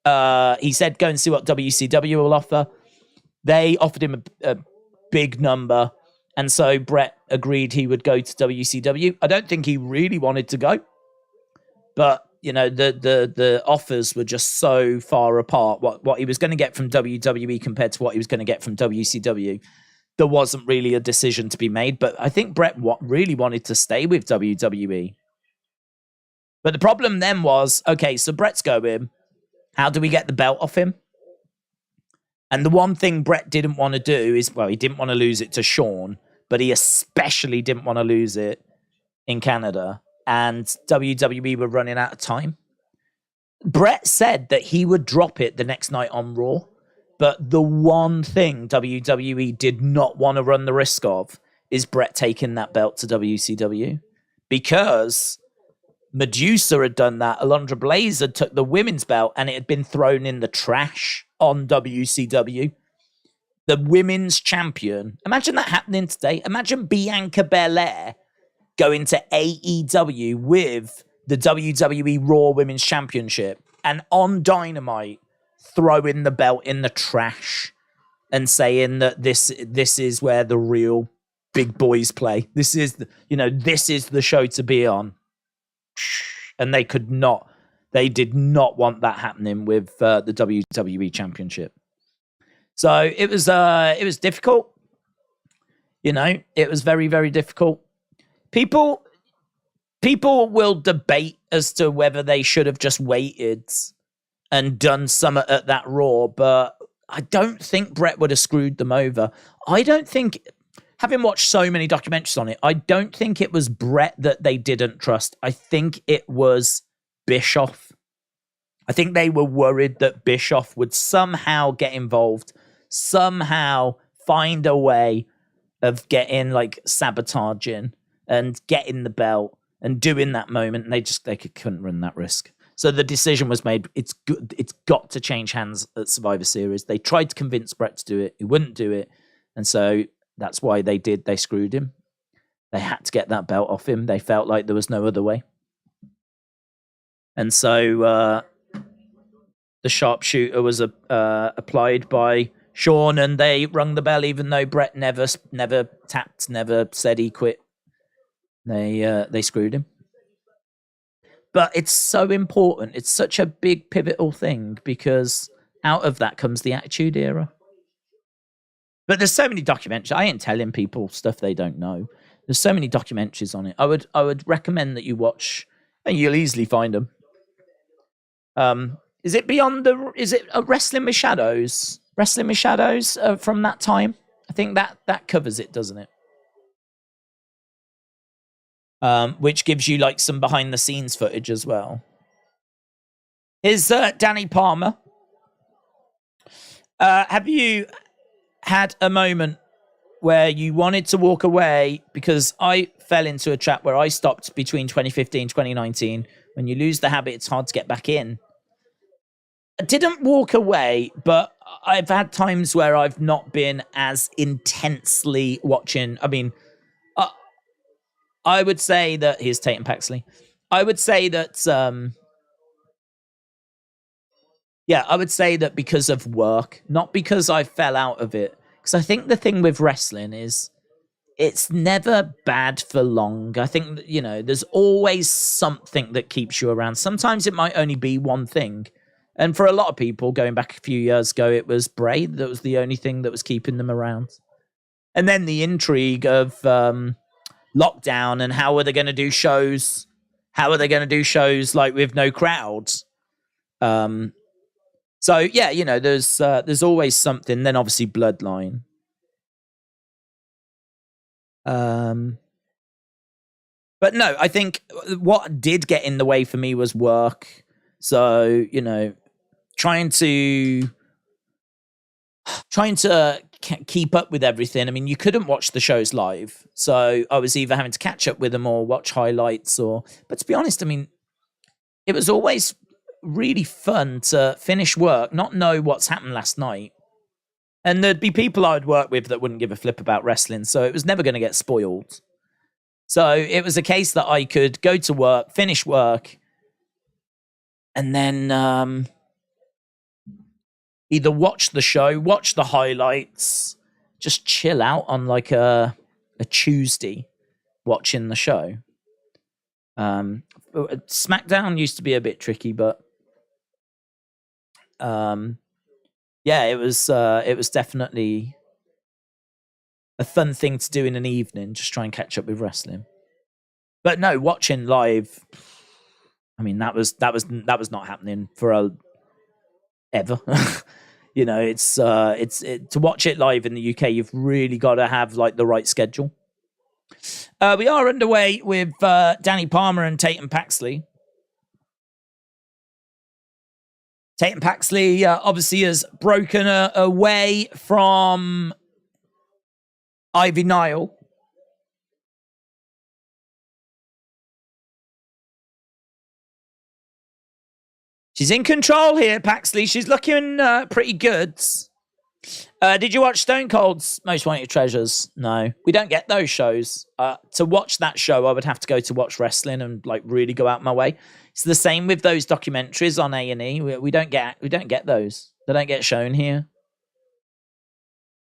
he said, go and see what WCW will offer. They offered him a big number. And so Bret agreed he would go to WCW. I don't think he really wanted to go. But, the offers were just so far apart. What he was going to get from WWE compared to what he was going to get from WCW. There wasn't really a decision to be made, but I think Bret really wanted to stay with WWE. But the problem then was, okay, so Bret's going, how do we get the belt off him? And the one thing Bret didn't want to do is, he didn't want to lose it to Shawn, but he especially didn't want to lose it in Canada. And WWE were running out of time. Bret said that he would drop it the next night on Raw. But the one thing WWE did not want to run the risk of is Bret taking that belt to WCW. Because Medusa had done that. Alundra Blaze had took the women's belt and it had been thrown in the trash on WCW. The women's champion. Imagine that happening today. Imagine Bianca Belair going to AEW with the WWE Raw Women's Championship and on Dynamite throwing the belt in the trash and saying that this is where the real big boys play. This is the show to be on. And they did not want that happening with the WWE Championship. So it was difficult. It was very, very difficult. People will debate as to whether they should have just waited and done some at that Raw, but I don't think Bret would have screwed them over. I don't think, having watched so many documentaries on it, I don't think it was Bret that they didn't trust. I think it was Bischoff. I think they were worried that Bischoff would somehow get involved, somehow find a way of getting sabotaging and getting the belt and doing that moment, and they couldn't run that risk. So the decision was made. It's got to change hands at Survivor Series. They tried to convince Bret to do it. He wouldn't do it. And so that's why they did. They screwed him. They had to get that belt off him. They felt like there was no other way. And so the sharpshooter was applied by Sean, and they rung the bell, even though Brett never tapped, never said he quit. They screwed him. But it's so important. It's such a big pivotal thing, because out of that comes the Attitude Era. But there's so many documentaries. I ain't telling people stuff they don't know. There's so many documentaries on it. I would recommend that you watch, and you'll easily find them. Is it Wrestling with Shadows? Wrestling with Shadows from that time? I think that covers it, doesn't it? Which gives you like some behind the scenes footage as well. Is Danny Palmer? Have you had a moment where you wanted to walk away? Because I fell into a trap where I stopped between 2015 and 2019. When you lose the habit, it's hard to get back in. I didn't walk away, but I've had times where I've not been as intensely watching. I mean, I would say that here's Tatum Paxley. I would say that, I would say that because of work, not because I fell out of it. Because I think the thing with wrestling is it's never bad for long. I think, there's always something that keeps you around. Sometimes it might only be one thing. And for a lot of people, going back a few years ago, it was Bray. That was the only thing that was keeping them around. And then the intrigue of lockdown and how are they going to do shows? How are they going to do shows like with no crowds? So yeah, there's always something. Then obviously Bloodline. But no, I think what did get in the way for me was work. So, trying to keep up with everything. I mean, you couldn't watch the shows live. So I was either having to catch up with them or watch highlights but to be honest, I mean, it was always really fun to finish work, not know what's happened last night. And there'd be people I'd work with that wouldn't give a flip about wrestling. So it was never going to get spoiled. So it was a case that I could go to work, finish work, and then either watch the show, watch the highlights, just chill out on like a Tuesday watching the show. SmackDown used to be a bit tricky, but it was definitely a fun thing to do in an evening, just try and catch up with wrestling. But no, watching live, I mean, that was not happening for ever. It's to watch it live in the UK, you've really got to have like the right schedule. We are underway with Danny Palmer and Tatum Paxley. Tatum Paxley obviously has broken away from Ivy Nile. She's in control here, Paxley. She's looking pretty good. Did you watch Stone Cold's Most Wanted Treasures? No. We don't get those shows. To watch that show, I would have to go to Watch Wrestling and like really go out my way. It's the same with those documentaries on A&E. We don't get those. They don't get shown here.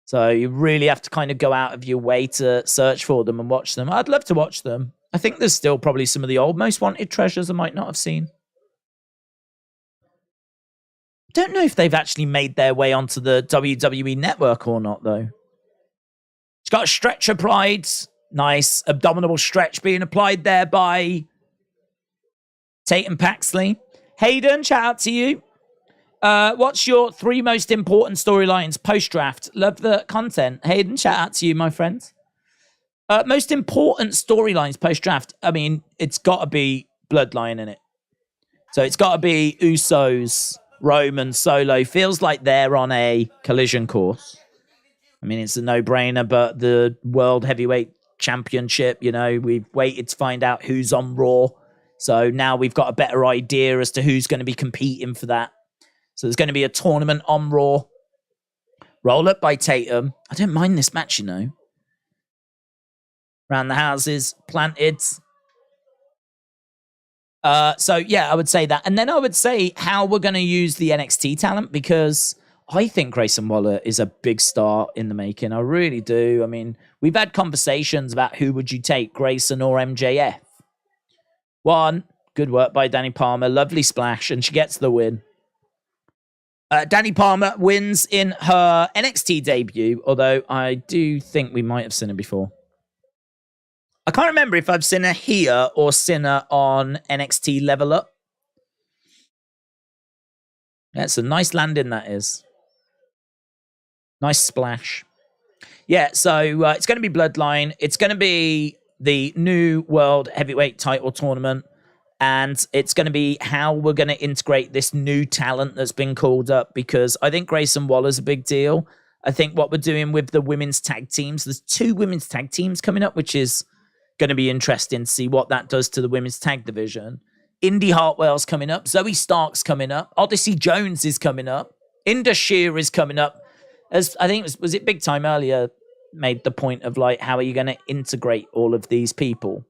So you really have to kind of go out of your way to search for them and watch them. I'd love to watch them. I think there's still probably some of the old Most Wanted Treasures I might not have seen. Don't know if they've actually made their way onto the WWE network or not, though. She's got a stretcher applied. Nice abdominal stretch being applied there by Tatum Paxley. Hayden, shout out to you. What's your 3 most important storylines post-draft? Love the content. Hayden, shout out to you, my friend. Most important storylines post-draft. I mean, it's got to be Bloodline in it. So it's got to be Usos, Roman, Solo. Feels like they're on a collision course. I mean, it's a no-brainer, but the World Heavyweight Championship, we've waited to find out who's on Raw. So now we've got a better idea as to who's going to be competing for that. So there's going to be a tournament on Raw. Roll up by Tatum. I don't mind this match, Round the houses, planted. So yeah, I would say that. And then I would say how we're going to use the NXT talent, because I think Grayson Waller is a big star in the making. I really do. I mean, we've had conversations about who would you take, Grayson or MJF. One, good work by Danny Palmer. Lovely splash, and she gets the win. Danny Palmer wins in her NXT debut, although I do think we might have seen her before. I can't remember if I've seen her here or seen her on NXT Level Up. That's a nice landing, that is. Nice splash. Yeah, so it's going to be Bloodline. It's going to be the new World Heavyweight title tournament. And it's going to be how we're going to integrate this new talent that's been called up, because I think Grayson Waller's a big deal. I think what we're doing with the women's tag teams, there's 2 women's tag teams coming up, which is going to be interesting to see what that does to the women's tag division. Indy Hartwell's coming up. Zoe Stark's coming up. Odyssey Jones is coming up. Indus Sher is coming up. As I think, was it Big Time earlier made the point of, like, how are you going to integrate all of these people?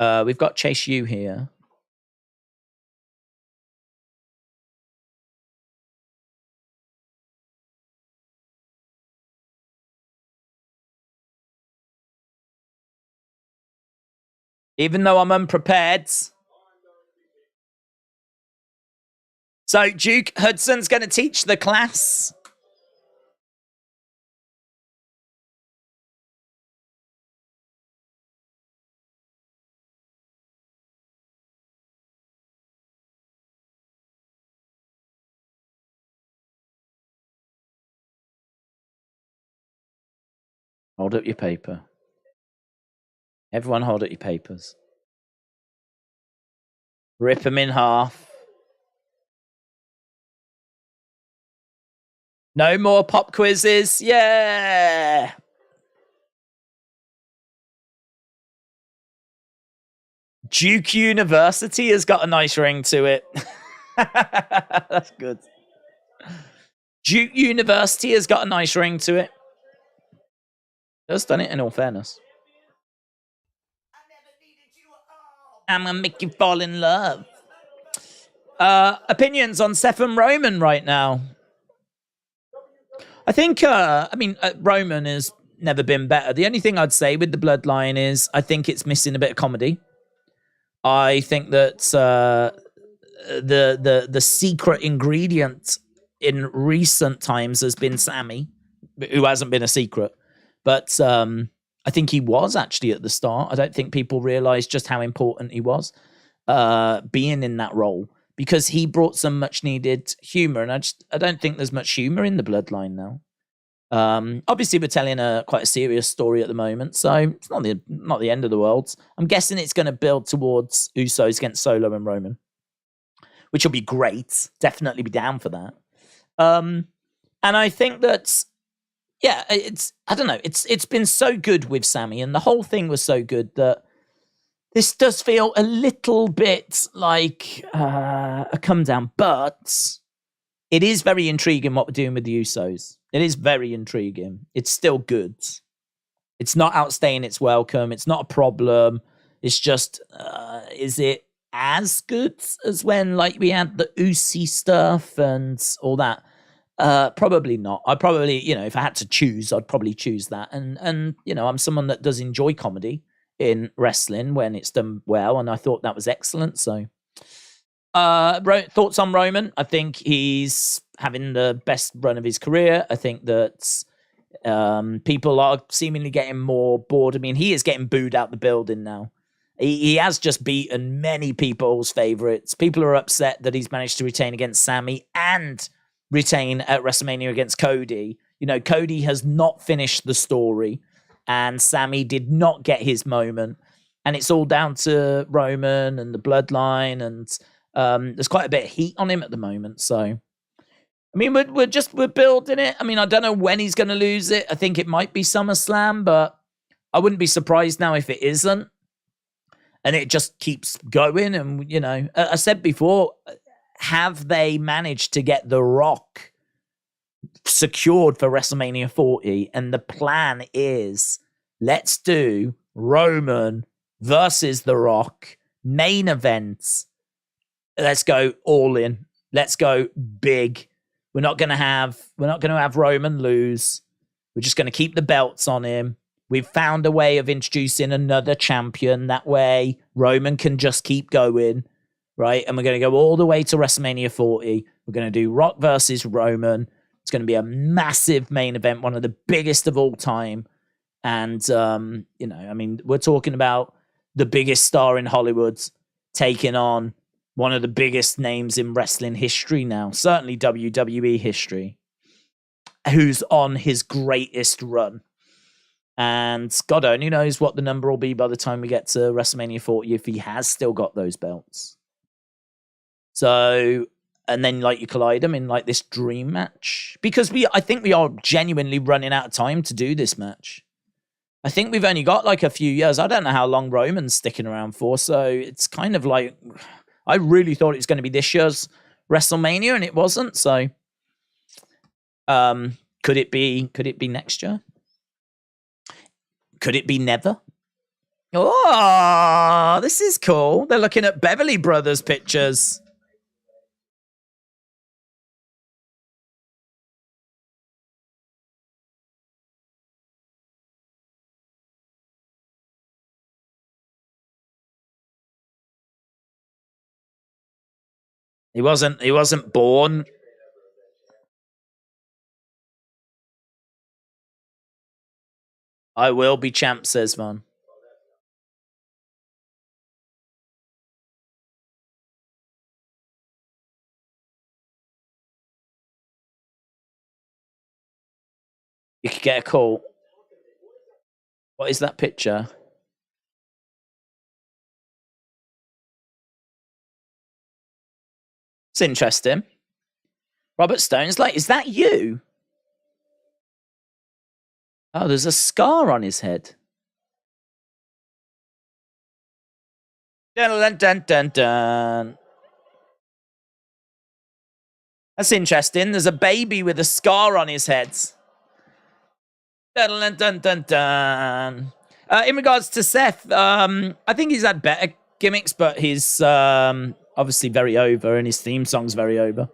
We've got Chase U here. Even though I'm unprepared. So Duke Hudson's going to teach the class. Hold up your paper. Everyone hold up your papers. Rip them in half. No more pop quizzes. Yeah. Duke University has got a nice ring to it. That's good. Duke University has got a nice ring to it. Just done it in all fairness. I'm gonna make you fall in love. Opinions on Seth and Roman right now. I think, Roman has never been better. The only thing I'd say with the Bloodline is I think it's missing a bit of comedy. I think that the secret ingredient in recent times has been Sammy, who hasn't been a secret. But I think he was actually at the start. I don't think people realized just how important he was being in that role, because he brought some much needed humor. And I don't think there's much humor in the Bloodline now. Obviously, we're telling quite a serious story at the moment, so it's not the end of the world. I'm guessing it's going to build towards Usos against Solo and Roman, which will be great. Definitely be down for that. And I think that, yeah, I don't know. It's been so good with Sammy, and the whole thing was so good that this does feel a little bit like a come down, but it is very intriguing what we're doing with the Usos. It is very intriguing. It's still good. It's not outstaying its welcome. It's not a problem. It's just, is it as good as when, like, we had the Usi stuff and all that? Probably not. I'd probably, if I had to choose, I'd probably choose that. And I'm someone that does enjoy comedy in wrestling when it's done well, and I thought that was excellent. So, thoughts on Roman? I think he's having the best run of his career. I think that people are seemingly getting more bored. I mean, he is getting booed out the building now. He has just beaten many people's favorites. People are upset that he's managed to retain against Sammy and retain at WrestleMania against Cody. Cody has not finished the story, and Sammy did not get his moment. And it's all down to Roman and the Bloodline, and there's quite a bit of heat on him at the moment. So, I mean, we're building it. I mean, I don't know when he's going to lose it. I think it might be SummerSlam, but I wouldn't be surprised now if it isn't. And it just keeps going. And, I said before, have they managed to get The Rock secured for WrestleMania 40? And the plan is Let's do Roman versus The Rock main events. Let's go all in. Let's go big. We're not going to have Roman lose. We're just going to keep the belts on him. We've found a way of introducing another champion. That way, Roman can just keep going, right? And we're going to go all the way to WrestleMania 40. We're going to do Rock versus Roman. It's going to be a massive main event, one of the biggest of all time. And, we're talking about the biggest star in Hollywood taking on one of the biggest names in wrestling history now, certainly WWE history, who's on his greatest run. And God only knows what the number will be by the time we get to WrestleMania 40 if he has still got those belts. So, and then you collide them in this dream match. Because I think we are genuinely running out of time to do this match. I think we've only got a few years. I don't know how long Roman's sticking around for. So it's kind of I really thought it was going to be this year's WrestleMania and it wasn't. So could it be next year? Could it be never? Oh, this is cool. They're looking at Beverly Brothers pictures. He wasn't born. I will be champ, says Von. You could get a call. What is that picture? It's interesting. Robert Stone's is that you? Oh, there's a scar on his head. Dun, dun, dun, dun, dun. That's interesting. There's a baby with a scar on his head. Dun, dun, dun, dun, dun. In regards to Seth, I think he's had better gimmicks, but he's obviously very over, and his theme song's very over.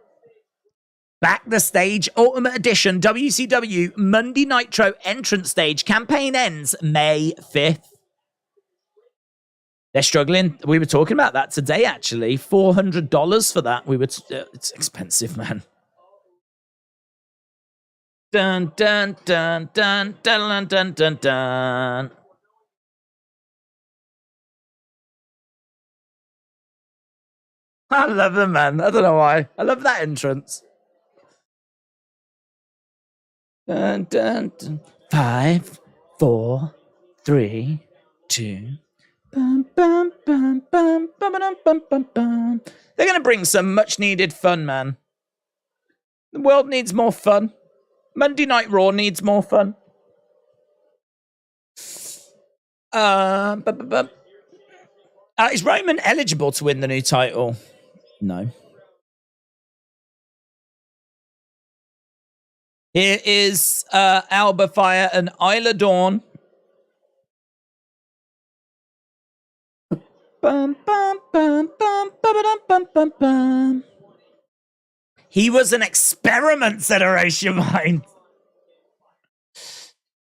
Back the Stage Ultimate Edition WCW Monday Nitro entrance stage campaign ends May 5th. They're struggling. We were talking about that today, actually. $400 for that. It's expensive, man. Dun, dun, dun, dun, dun, dun, dun, dun. I love them, man. I don't know why. I love that entrance. Dun, dun, dun. 5, 4, 3, 2. Bum, bum, bum, bum, bum, bum, bum, bum, bum. They're going to bring some much-needed fun, man. The world needs more fun. Monday Night Raw needs more fun. Is Roman eligible to win the new title? No. Here is Alba, Fyre, and Isla Dawn. Bum, bum, bum, bum, bum, bum, bum, bum. He was an experiment, said Horatio Mind.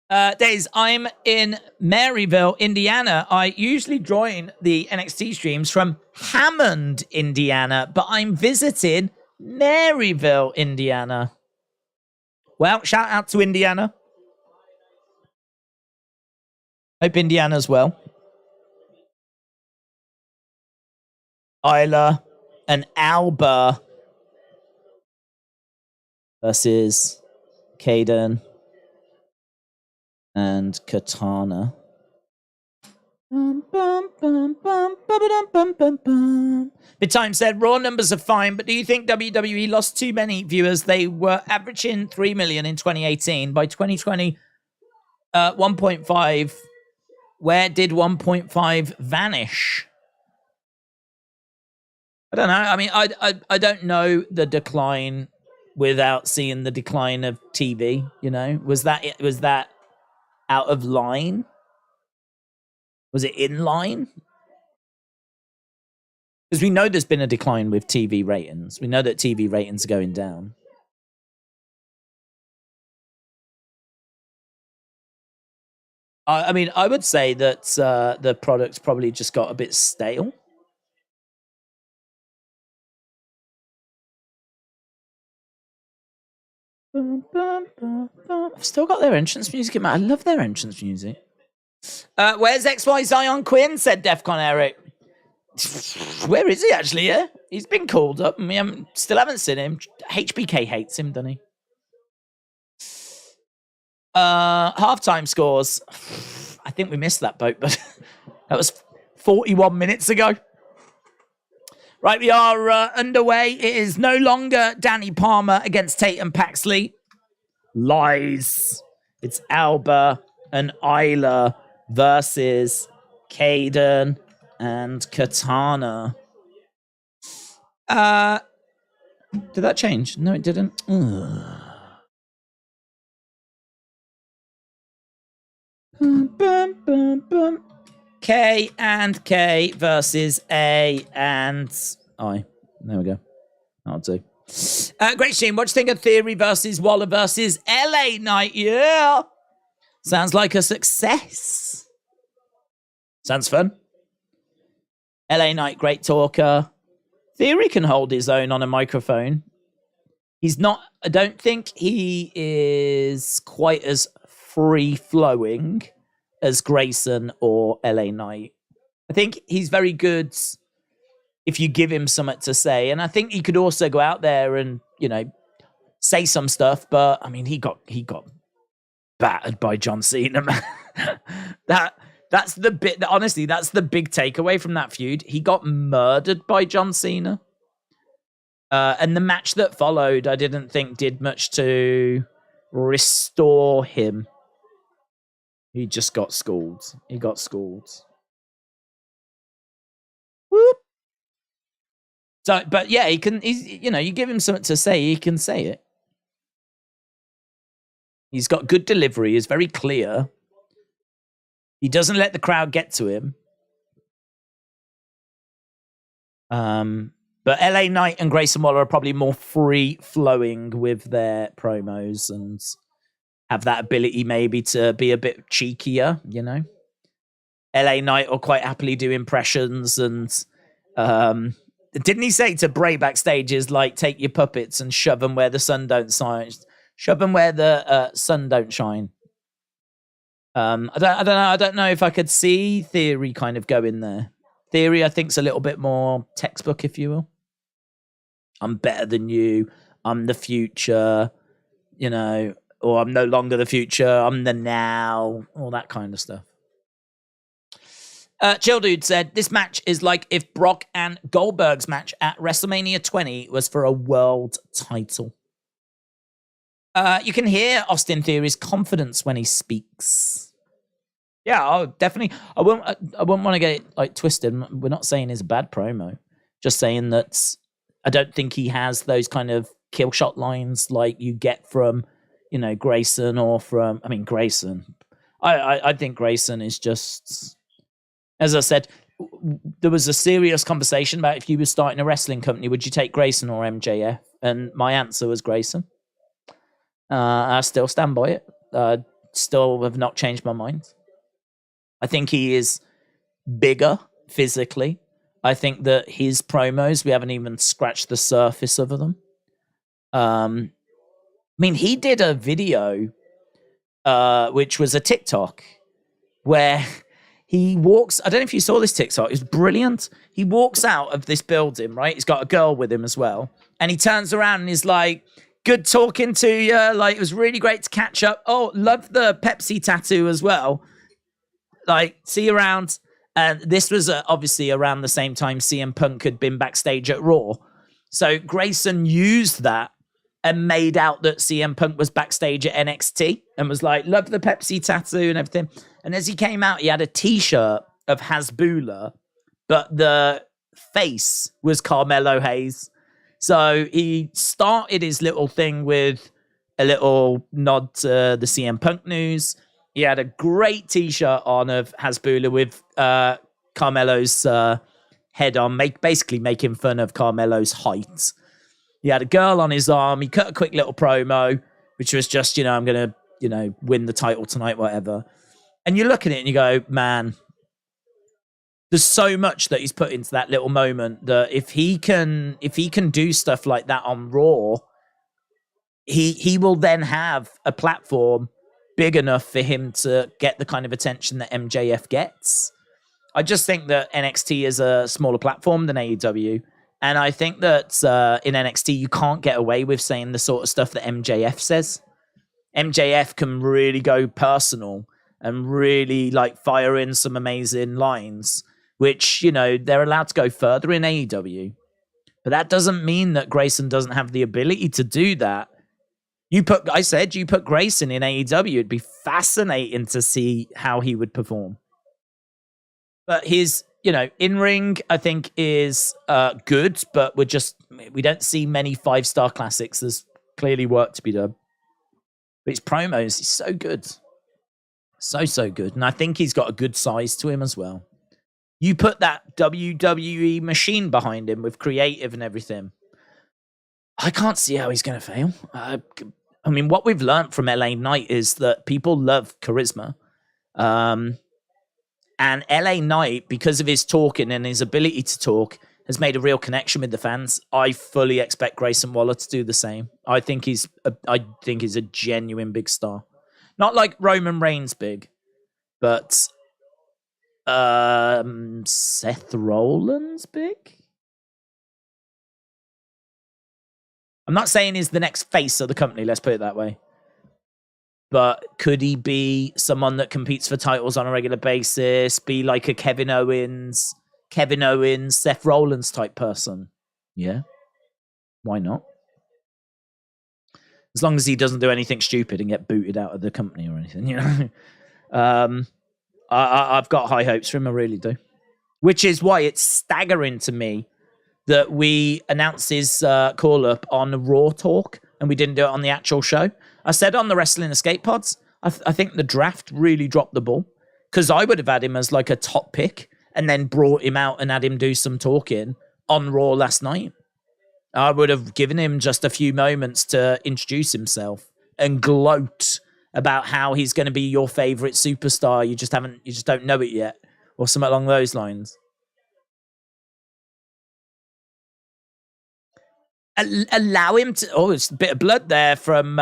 Daze, I'm in Maryville, Indiana. I usually join the NXT streams from Hammond, Indiana, but I'm visiting Maryville, Indiana. Well, shout out to Indiana. Hope Indiana's well. Isla and Alba versus Kayden and Katana. Bedtime said, Raw numbers are fine, but do you think WWE lost too many viewers? They were averaging 3 million in 2018. By 2020, 1.5. Where did 1.5 vanish? I don't know. I mean, I don't know the decline without seeing the decline of TV, you know? Was that out of line? Was it in line? Because we know there's been a decline with TV ratings. We know that TV ratings are going down. I mean, I would say that the product's probably just got a bit stale. I've still got their entrance music in my... I love their entrance music. Where's XY Zion Quinn? Said Defcon Eric. Where is he actually? Yeah, he's been called up and we still haven't seen him. HBK hates him, doesn't he? Halftime scores. I think we missed that boat, but that was 41 minutes ago. Right, we are underway. It is no longer Danny Palmer against Tatum Paxley. Lies. It's Alba and Isla versus Kayden and Katana. Did that change? No, it didn't. K and K versus A and I. There we go. That'll do. Great stream. What do you think of Theory versus Waller versus LA Knight? Yeah. Sounds like a success. Sounds fun. LA Knight, great talker. Theory can hold his own on a microphone. He's not, I don't think he is quite as free-flowing as Grayson or LA Knight. I think he's very good if you give him something to say. And I think he could also go out there and, you know, say some stuff. But, I mean, he got battered by John Cena, man. That's the bit that, honestly, that's the big takeaway from that feud. He got murdered by John Cena. And the match that followed, I didn't think did much to restore him. He just got schooled. He got schooled. Whoop. So, but yeah, he's, you know, you give him something to say, he can say it. He's got good delivery. He's very clear. He doesn't let the crowd get to him. But LA Knight and Grayson Waller are probably more free-flowing with their promos and have that ability maybe to be a bit cheekier, you know? LA Knight will quite happily do impressions and didn't he say to Bray backstage is like, take your puppets and shove them where the sun don't shine. Shove them where the sun don't shine. I don't know if I could see Theory kind of go in there. Theory, I think, is a little bit more textbook, if you will. I'm better than you. I'm the future, you know, or I'm no longer the future. I'm the now, all that kind of stuff. Chill Dude said, this match is like if Brock and Goldberg's match at WrestleMania 20 was for a world title. You can hear Austin Theory's confidence when he speaks. Yeah, I'll definitely. I wouldn't want to get it like twisted. We're not saying it's a bad promo. Just saying that I don't think he has those kind of kill shot lines like you get from, you know, Grayson or from. I mean, Grayson. I think Grayson is just. As I said, there was a serious conversation about if you were starting a wrestling company, would you take Grayson or MJF? And my answer was Grayson. I still stand by it. Still have not changed my mind. I think he is bigger physically. I think that his promos, we haven't even scratched the surface of them. I mean, he did a video, which was a TikTok, where he walks, I don't know if you saw this TikTok, it was brilliant. He walks out of this building, right? He's got a girl with him as well. And he turns around and he's like, good talking to you. Like, it was really great to catch up. Oh, love the Pepsi tattoo as well. Like, see you around. And this was obviously around the same time CM Punk had been backstage at Raw. So Grayson used that and made out that CM Punk was backstage at NXT and was like, love the Pepsi tattoo and everything. And as he came out, he had a t-shirt of Hasbulla, but the face was Carmelo Hayes. So he started his little thing with a little nod to the CM Punk news. He had a great t-shirt on of Hasbulla with Carmelo's head on, basically making fun of Carmelo's height. He had a girl on his arm. He cut a quick little promo, which was just, I'm going to, win the title tonight, whatever. And you look at it and you go, man, there's so much that he's put into that little moment that if he can do stuff like that on Raw, he will then have a platform big enough for him to get the kind of attention that MJF gets. I just think that NXT is a smaller platform than AEW. And I think that in NXT, you can't get away with saying the sort of stuff that MJF says. MJF can really go personal and really fire in some amazing lines, which, they're allowed to go further in AEW. But that doesn't mean that Grayson doesn't have the ability to do that. You put Grayson in AEW, it'd be fascinating to see how he would perform. But his, in-ring, I think, is good, but we don't see many 5-star classics. There's clearly work to be done. But his promos, he's so good. So good. And I think he's got a good size to him as well. You put that WWE machine behind him with creative and everything. I can't see how he's going to fail. I mean, what we've learned from LA Knight is that people love charisma. And LA Knight, because of his talking and his ability to talk, has made a real connection with the fans. I fully expect Grayson Waller to do the same. I think he's a genuine big star. Not like Roman Reigns big, but Seth Rollins big? I'm not saying he's the next face of the company, let's put it that way. But could he be someone that competes for titles on a regular basis? Be like a Kevin Owens, Seth Rollins type person? Yeah. Why not? As long as he doesn't do anything stupid and get booted out of the company or anything, I've got high hopes for him, I really do. Which is why it's staggering to me that we announced his call-up on Raw Talk and we didn't do it on the actual show. I said on the Wrestling Escape Pods, I think the draft really dropped the ball because I would have had him as like a top pick and then brought him out and had him do some talking on Raw last night. I would have given him just a few moments to introduce himself and gloat about how he's going to be your favorite superstar. You just don't know it yet, or something along those lines. Allow him to. Oh, it's a bit of blood there from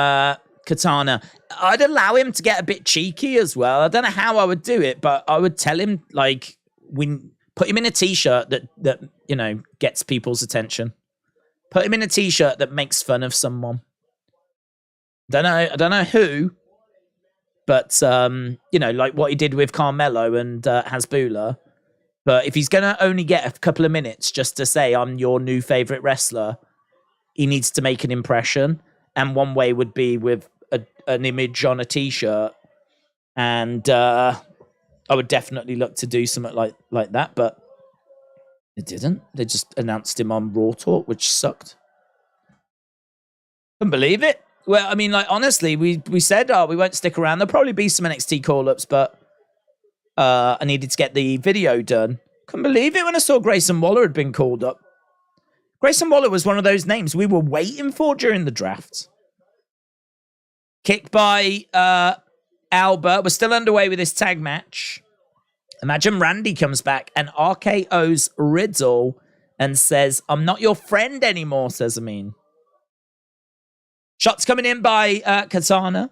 Katana. I'd allow him to get a bit cheeky as well. I don't know how I would do it, but I would tell him put him in a t-shirt that gets people's attention. Put him in a t-shirt that makes fun of someone. I don't know who, but like what he did with Carmelo and Hasbulla. But if he's gonna only get a couple of minutes just to say I'm your new favorite wrestler, he needs to make an impression. And one way would be with an image on a t-shirt. And I would definitely look to do something like that, but it didn't. They just announced him on Raw Talk, which sucked. Couldn't believe it. Well, I mean, honestly, we said, we won't stick around. There'll probably be some NXT call-ups, but I needed to get the video done. Couldn't believe it when I saw Grayson Waller had been called up. Grayson Waller was one of those names we were waiting for during the draft. Kicked by Alba. We're still underway with this tag match. Imagine Randy comes back and RKO's Riddle and says, I'm not your friend anymore, says Amin. Shots coming in by Katana.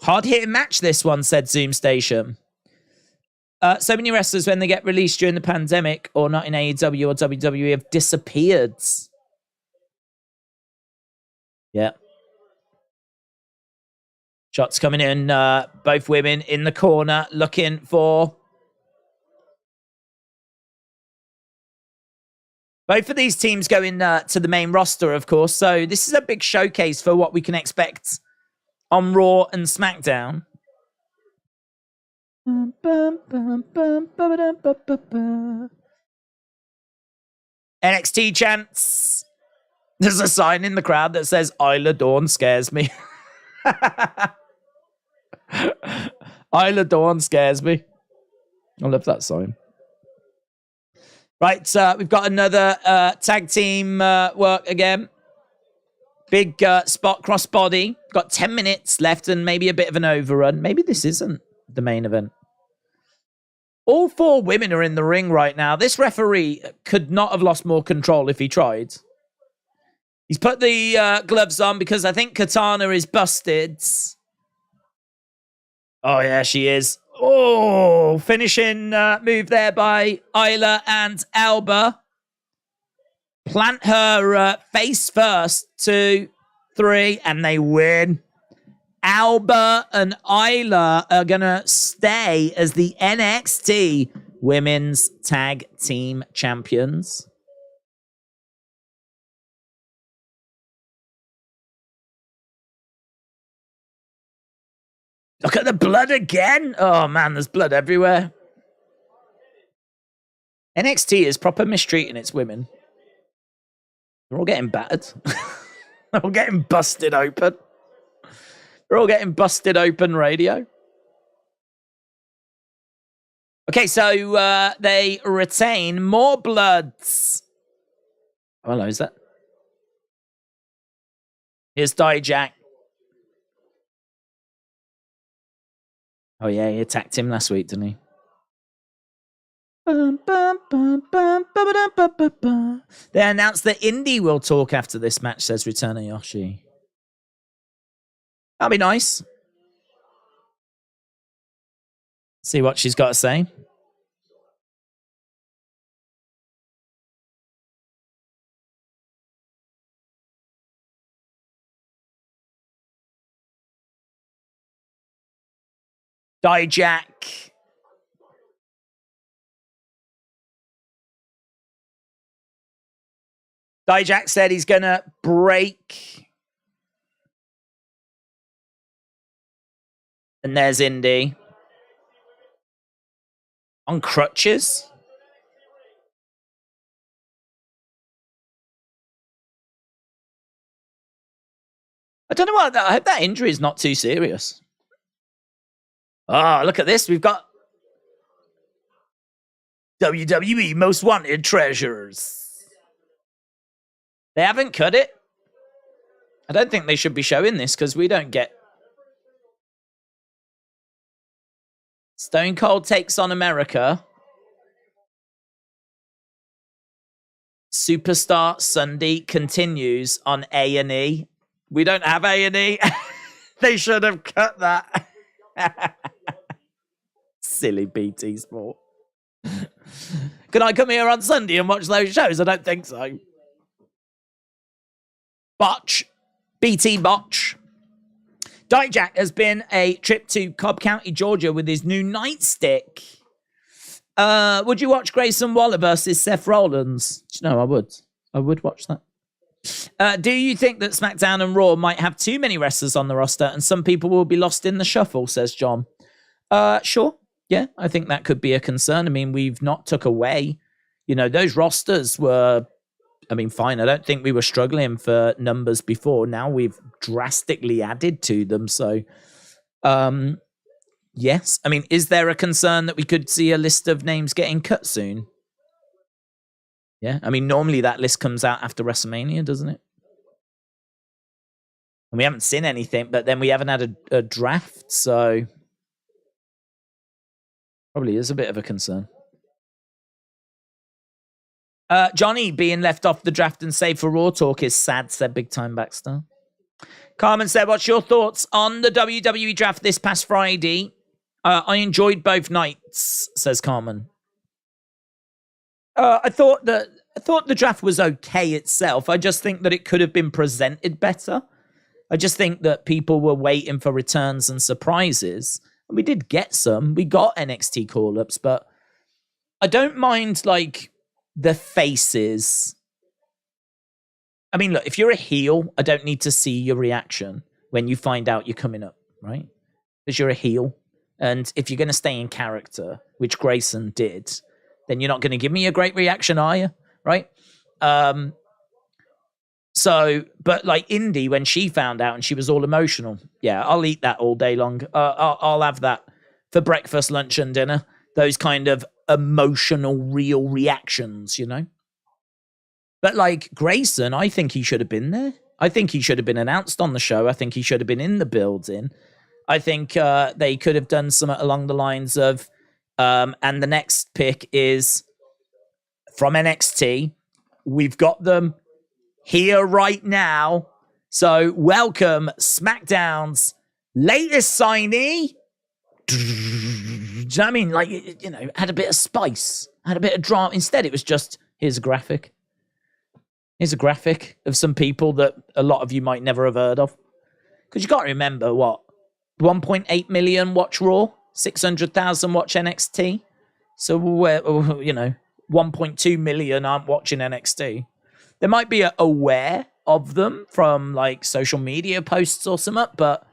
Hard-hitting match, this one, said Zoom Station. So many wrestlers, when they get released during the pandemic or not in AEW or WWE, have disappeared. Yeah. Shots coming in. Both women in the corner looking for... Both of these teams going to the main roster, of course. So this is a big showcase for what we can expect on Raw and SmackDown. NXT chants. There's a sign in the crowd that says Isla Dawn scares me. Isla Dawn scares me. I love that sign. Right, we've got another tag team work again. Big spot crossbody. Got 10 minutes left and maybe a bit of an overrun. Maybe this isn't the main event. All 4 women are in the ring right now. This referee could not have lost more control if he tried. He's put the gloves on because I think Katana is busted. Oh, yeah, she is. Oh, finishing move there by Isla and Alba. Plant her face first. 2, 3, and they win. Alba and Isla are going to stay as the NXT Women's Tag Team Champions. Look at the blood again. Oh, man, there's blood everywhere. NXT is proper mistreating its women. They're all getting battered. They're all getting busted open. They're all getting busted open radio. Okay, so they retain more bloods. Oh, hello, is that? Here's Dijak. Oh, yeah, he attacked him last week, didn't he? They announced that Indy will talk after this match, says Returner Yoshi. That'll be nice. See what she's got to say. Dijak. Dijak said he's going to break. And there's Indy. On crutches. I don't know what. I hope that injury is not too serious. Oh, look at this. We've got WWE Most Wanted Treasures. They haven't cut it. I don't think they should be showing this because we don't get... Stone Cold takes on America. Superstar Sunday continues on A&E. We don't have A&E. They should have cut that. Silly BT Sport. Can I come here on Sunday and watch those shows? I don't think so. Botch. BT Botch. Dijak has been a trip to Cobb County, Georgia with his new nightstick. Would you watch Grayson Waller versus Seth Rollins? No, I would. I would watch that. Do you think that SmackDown and Raw might have too many wrestlers on the roster and some people will be lost in the shuffle, says John? Sure. Yeah, I think that could be a concern. I mean, we've not took away, those rosters were, fine. I don't think we were struggling for numbers before. Now we've drastically added to them. So, yes. Is there a concern that we could see a list of names getting cut soon? Yeah. Normally that list comes out after WrestleMania, doesn't it? And we haven't seen anything, but then we haven't had a draft. So, probably is a bit of a concern. Johnny being left off the draft and saved for Raw talk is sad, said Big Time Baxter. Carmen said, what's your thoughts on the WWE draft this past Friday? I enjoyed both nights, says Carmen. I thought the draft was okay itself. I just think that it could have been presented better. I just think that people were waiting for returns and surprises. And we did get some. We got NXT call-ups, but I don't mind, the faces. Look, if you're a heel, I don't need to see your reaction when you find out you're coming up, right? Because you're a heel. And if you're going to stay in character, which Grayson did, then you're not going to give me a great reaction, are you? Right? But Indy, when she found out and she was all emotional, yeah, I'll eat that all day long. I'll have that for breakfast, lunch, and dinner. Those kind of emotional, real reactions, you know? But like Grayson, I think he should have been there. I think he should have been announced on the show. I think he should have been in the building. I think they could have done something along the lines of, and the next pick is from NXT. We've got them here right now. So welcome SmackDown's latest signee. Do you know what I mean? Like, you know, had a bit of spice, had a bit of drama. Instead, it was just, here's a graphic. Here's a graphic of some people that a lot of you might never have heard of. Because you got to remember, what? 1.8 million watch Raw, 600,000 watch NXT. So, you know, 1.2 million aren't watching NXT. They might be aware of them from, like, social media posts or something, but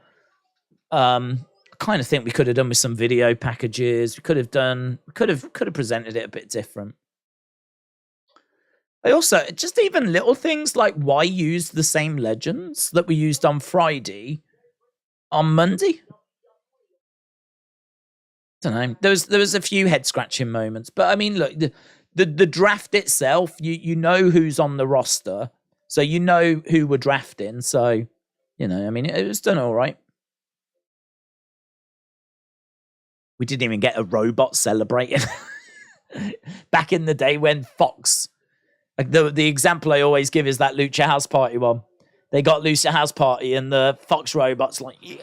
I kind of think we could have done with some video packages. We could have presented it a bit different. I also, just even little things like why use the same legends that we used on Friday on Monday? I don't know. There was a few head scratching moments, but I mean, look, the draft itself, you know who's on the roster, so you know who we're drafting. So, you know, I mean, it was done all right. We didn't even get a robot celebrating. Back in the day when Fox, like the example I always give is that Lucha House Party one. They got Lucha House Party and the Fox robots like, yeah.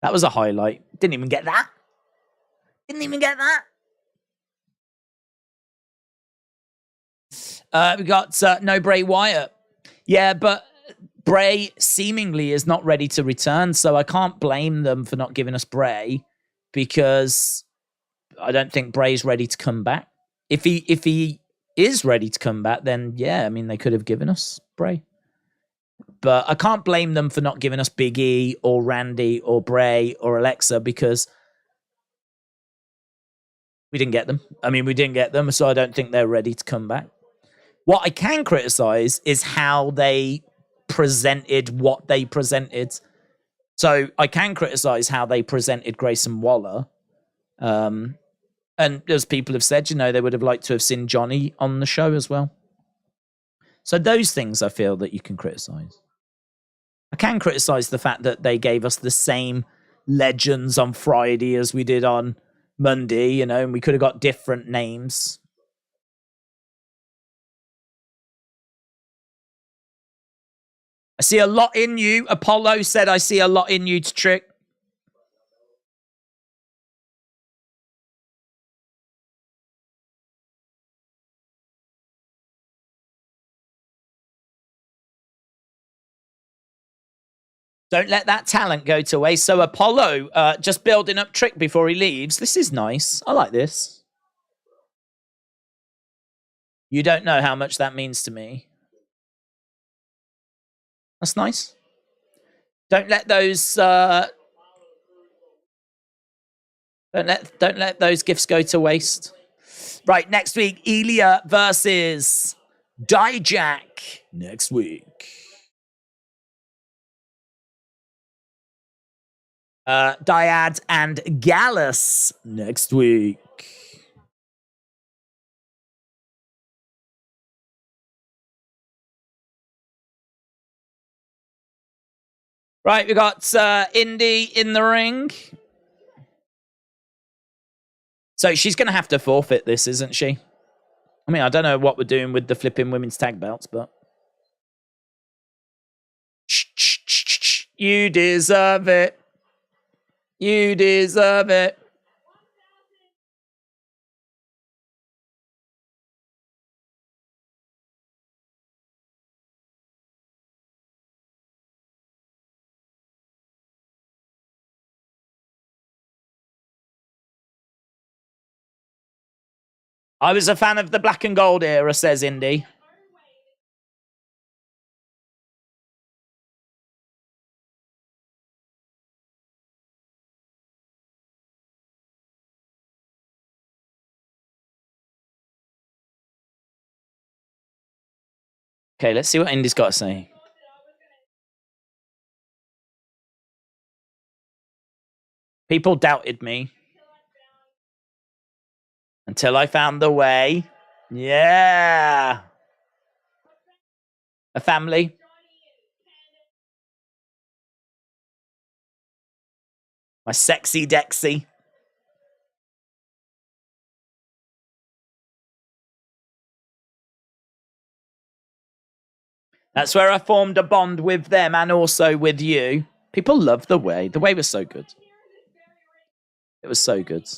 That was a highlight. Didn't even get that. Didn't even get that. We got no Bray Wyatt. Yeah, but Bray seemingly is not ready to return, so I can't blame them for not giving us Bray because I don't think Bray's ready to come back. If he is ready to come back, then yeah, I mean, they could have given us Bray. But I can't blame them for not giving us Big E or Randy or Bray or Alexa because we didn't get them. I mean, we didn't get them, so I don't think they're ready to come back. What I can criticize is how they presented what they presented. So I can criticize how they presented Grayson Waller. And as people have said, you know, they would have liked to have seen Johnny on the show as well. So those things I feel that you can criticize. I can criticize the fact that they gave us the same legends on Friday as we did on Monday, you know, and we could have got different names. I see a lot in you. Apollo said, I see a lot in you to trick. Don't let that talent go to waste. So Apollo, just building up Trick before he leaves. This is nice. I like this. You don't know how much that means to me. That's nice. Don't let those don't let those gifts go to waste. Right, next week, Ilya versus Dijak. Next week. Dyad and Gallus next week. Right, we got Indy in the ring. So she's going to have to forfeit this, isn't she? I mean, I don't know what we're doing with the flipping women's tag belts, but... You deserve it. You deserve it. I was a fan of the black and gold era, says Indy. Okay, let's see what Indy's got to say. People doubted me. Until I found the way. Yeah. A family. My sexy Dexy. That's where I formed a bond with them and also with you. People love the way. The way was so good. It was so good.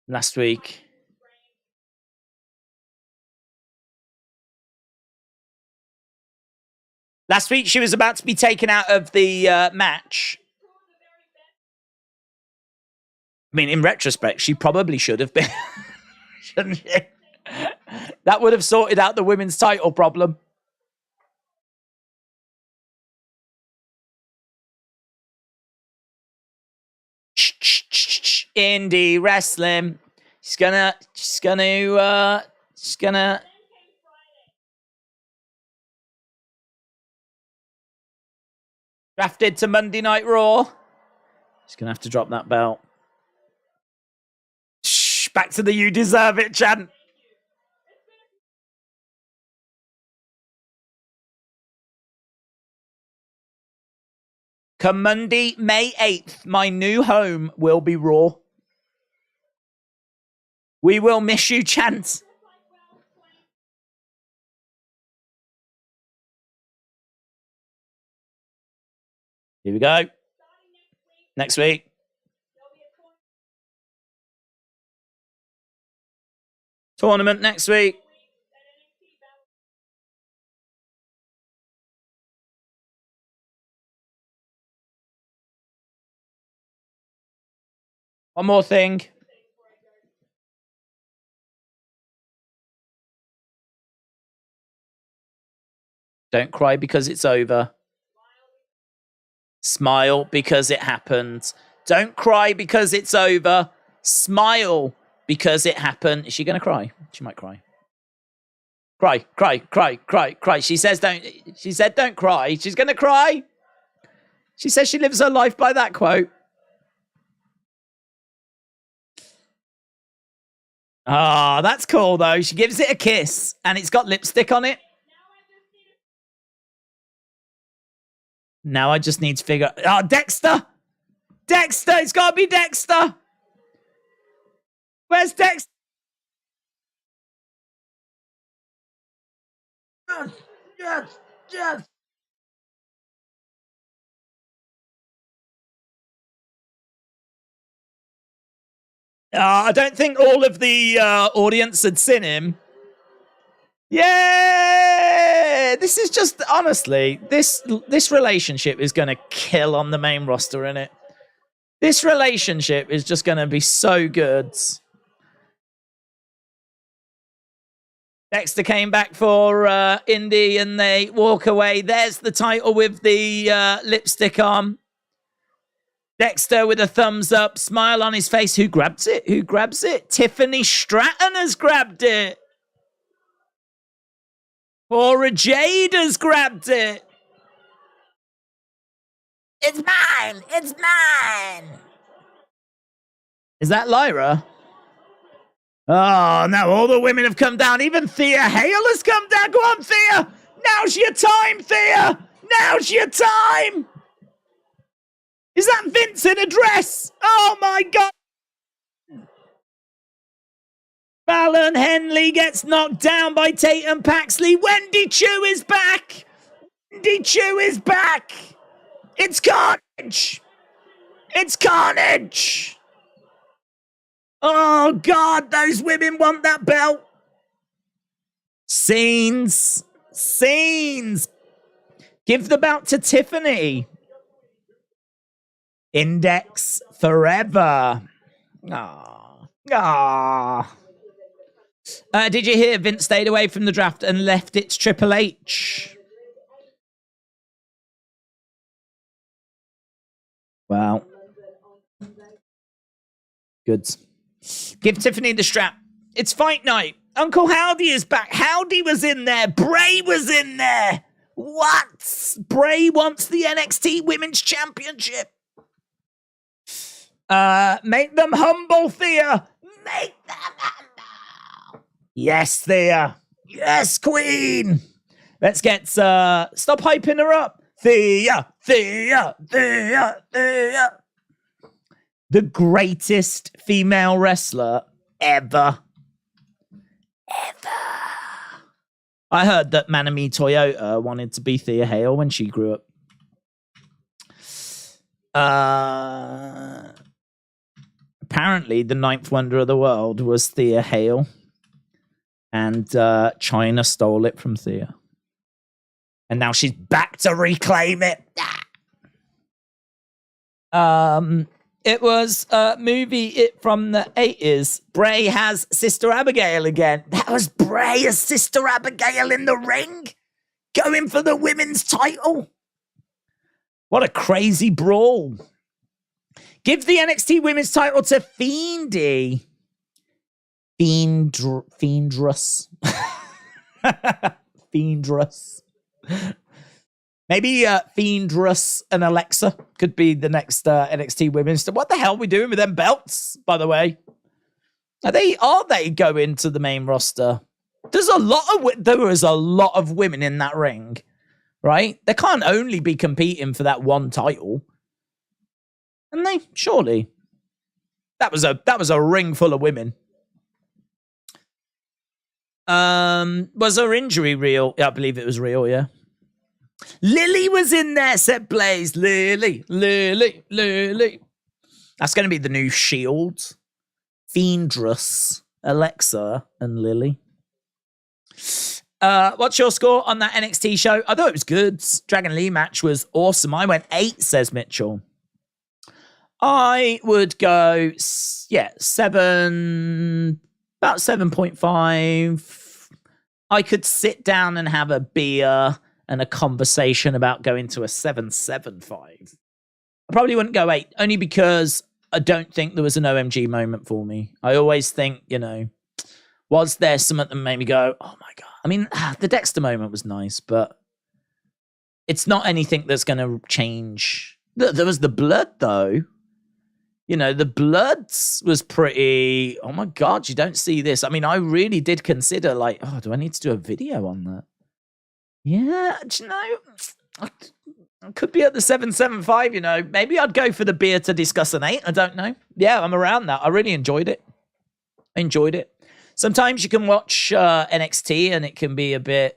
Last week. Last week, she was about to be taken out of the match. I mean, in retrospect, she probably should have been. Shouldn't she? That would have sorted out the women's title problem. Indie wrestling. She's gonna drafted to Monday Night Raw. She's gonna have to drop that belt. Shh, back to the you deserve it chant. Come Monday, May 8th, my new home will be Raw. We will miss you, chant. Here we go. Next week. Tournament next week. One more thing. Don't cry because it's over. Smile because it happened. Don't cry because it's over. Smile because it happened. Is she going to cry? She might cry. Cry, cry, cry, cry, cry. She said don't cry. She's going to cry. She says she lives her life by that quote. Ah, that's cool though. She gives it a kiss and it's got lipstick on it. Now I just need to figure... Oh, Dexter! Dexter! It's got to be Dexter! Where's Dexter? Yes, yes, yes. I don't think all of the audience had seen him. Yeah, this is just honestly this relationship is going to kill on the main roster, innit? This relationship is just going to be so good. Dexter came back for Indy and they walk away. There's the title with the lipstick on. Dexter with a thumbs up, smile on his face. Who grabs it? Who grabs it? Tiffany Stratton has grabbed it. Cora Jade has grabbed it. It's mine. It's mine. Is that Lyra? Oh, no, all the women have come down. Even Thea Hale has come down. Go on, Thea. Now's your time, Thea. Now's your time. Is that Vince in a dress? Oh, my God. Fallon Henley gets knocked down by Tatum Paxley. Wendy Chu is back. Wendy Chu is back. It's carnage. It's carnage. Oh, God, those women want that belt. Scenes. Scenes. Give the belt to Tiffany. Index forever. Ah. Ah. Did you hear Vince stayed away from the draft and left it to Triple H? Wow. Good. Give Tiffany the strap. It's fight night. Uncle Howdy is back. Howdy was in there. Bray was in there. What? Bray wants the NXT Women's Championship. Make them humble, Thea. Make them humble. Yes, Thea. Yes, Queen. Let's get, stop hyping her up. Thea. The greatest female wrestler ever. I heard that Manami Toyota wanted to be Thea Hale when she grew up. Apparently, the ninth wonder of the world was Thea Hale. And China stole it from Thea. And now she's back to reclaim it. It was a movie from the 80s. Bray has Sister Abigail again. That was Bray as Sister Abigail in the ring. Going for the women's title. What a crazy brawl. Give the NXT women's title to Fiendy. Fiendress. Fiendress. Maybe Fiendress and Alexa could be the next NXT women's. What the hell are we doing with them belts, by the way? Are they going to the main roster? There is a lot of women in that ring, right? They can't only be competing for that one title. And they surely. That was a ring full of women. Was her injury real? Yeah, I believe it was real, yeah. Lily was in there, said Blaze. Lily. That's going to be the new Shield. Fiendress, Alexa, and Lily. What's your score on that NXT show? I thought it was good. Dragon Lee match was awesome. I went 8, says Mitchell. I would go, 7, about 7.5. I could sit down and have a beer and a conversation about going to a 7.75. I probably wouldn't go 8, only because I don't think there was an OMG moment for me. I always think, was there something that made me go, oh my God. I mean, the Dexter moment was nice, but it's not anything that's going to change. There was the blood, though. The blood was pretty, oh my God, you don't see this. I mean, I really did consider do I need to do a video on that? Yeah, I could be at the 7.75, Maybe I'd go for the beer to discuss an 8. I don't know. Yeah, I'm around that. I really enjoyed it. Sometimes you can watch NXT and it can be a bit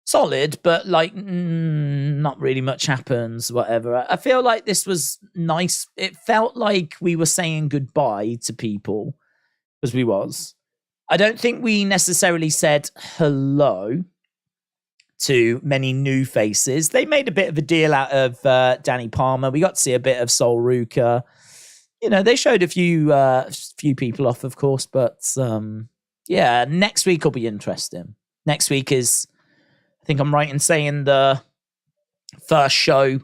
solid, but not really much happens, whatever. I feel like this was nice. It felt like we were saying goodbye to people, because we was. I don't think we necessarily said hello to many new faces. They made a bit of a deal out of Danny Palmer. We got to see a bit of Sol Ruka. They showed a few people off, of course, but next week will be interesting. Next week is, I think I'm right in saying, the first show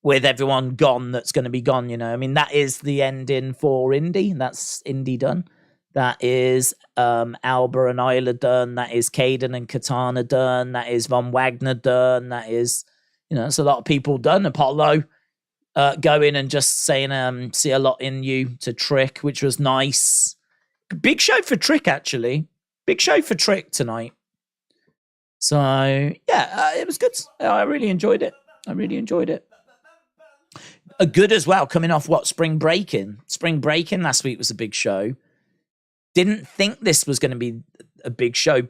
with everyone gone that's going to be gone, I mean, that is the ending for Indy. That's Indy done. That is Alba and Isla done. That is Kayden and Katana done. That is Von Wagner done. That is, it's a lot of people done. Apollo going and just saying, see a lot in you to Trick, which was nice. Big show for Trick, actually. Big show for Trick tonight. So, it was good. I really enjoyed it. A good as well, coming off Spring Breaking. Spring Breaking last week was a big show. Didn't think this was going to be a big show,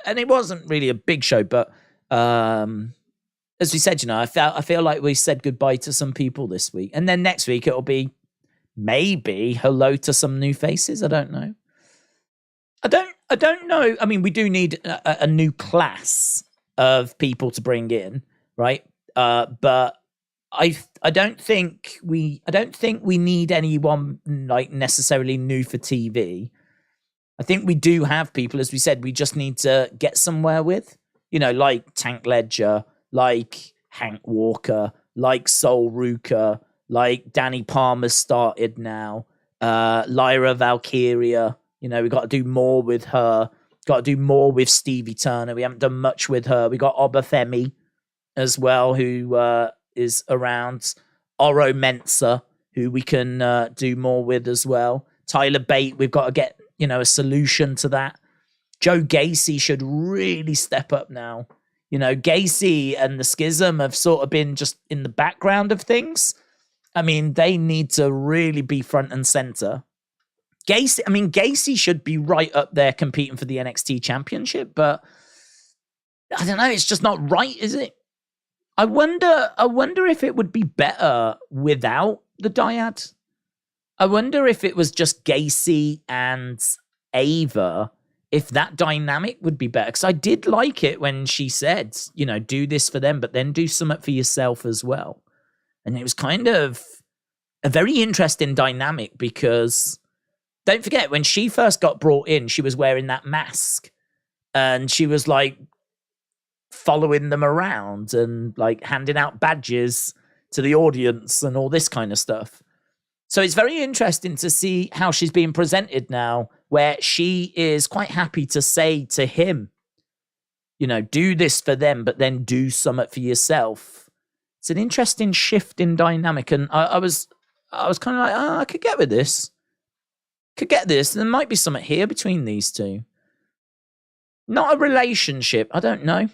and it wasn't really a big show, but as we said, I feel like we said goodbye to some people this week. And then next week it'll be maybe hello to some new faces. I don't know. I don't know. I mean, we do need a new class of people to bring in, right? But I don't think we need anyone necessarily new for TV. I think we do have people, as we said, we just need to get somewhere with, like Tank Ledger, like Hank Walker, like Sol Ruka, like Danny Palmer started now, Lyra Valkyria. We got to do more with her. Got to do more with Stevie Turner. We haven't done much with her. We got Obafemi as well, who is around. Oro Mensah, who we can do more with as well. Tyler Bate, we've got to get, a solution to that. Joe Gacy should really step up now. Gacy and the Schism have sort of been just in the background of things. I mean, they need to really be front and center. Gacy should be right up there competing for the NXT Championship, but I don't know, it's just not right, is it? I wonder if it would be better without the dyad. I wonder if it was just Gacy and Ava, if that dynamic would be better. Because I did like it when she said, do this for them, but then do something for yourself as well. And it was kind of a very interesting dynamic because don't forget, when she first got brought in, she was wearing that mask and she was like following them around and like handing out badges to the audience and all this kind of stuff. So it's very interesting to see how she's being presented now, where she is quite happy to say to him, do this for them, but then do something for yourself. It's an interesting shift in dynamic. And I was kind of like, I could get with this. There might be something here between these two. Not a relationship. I don't know.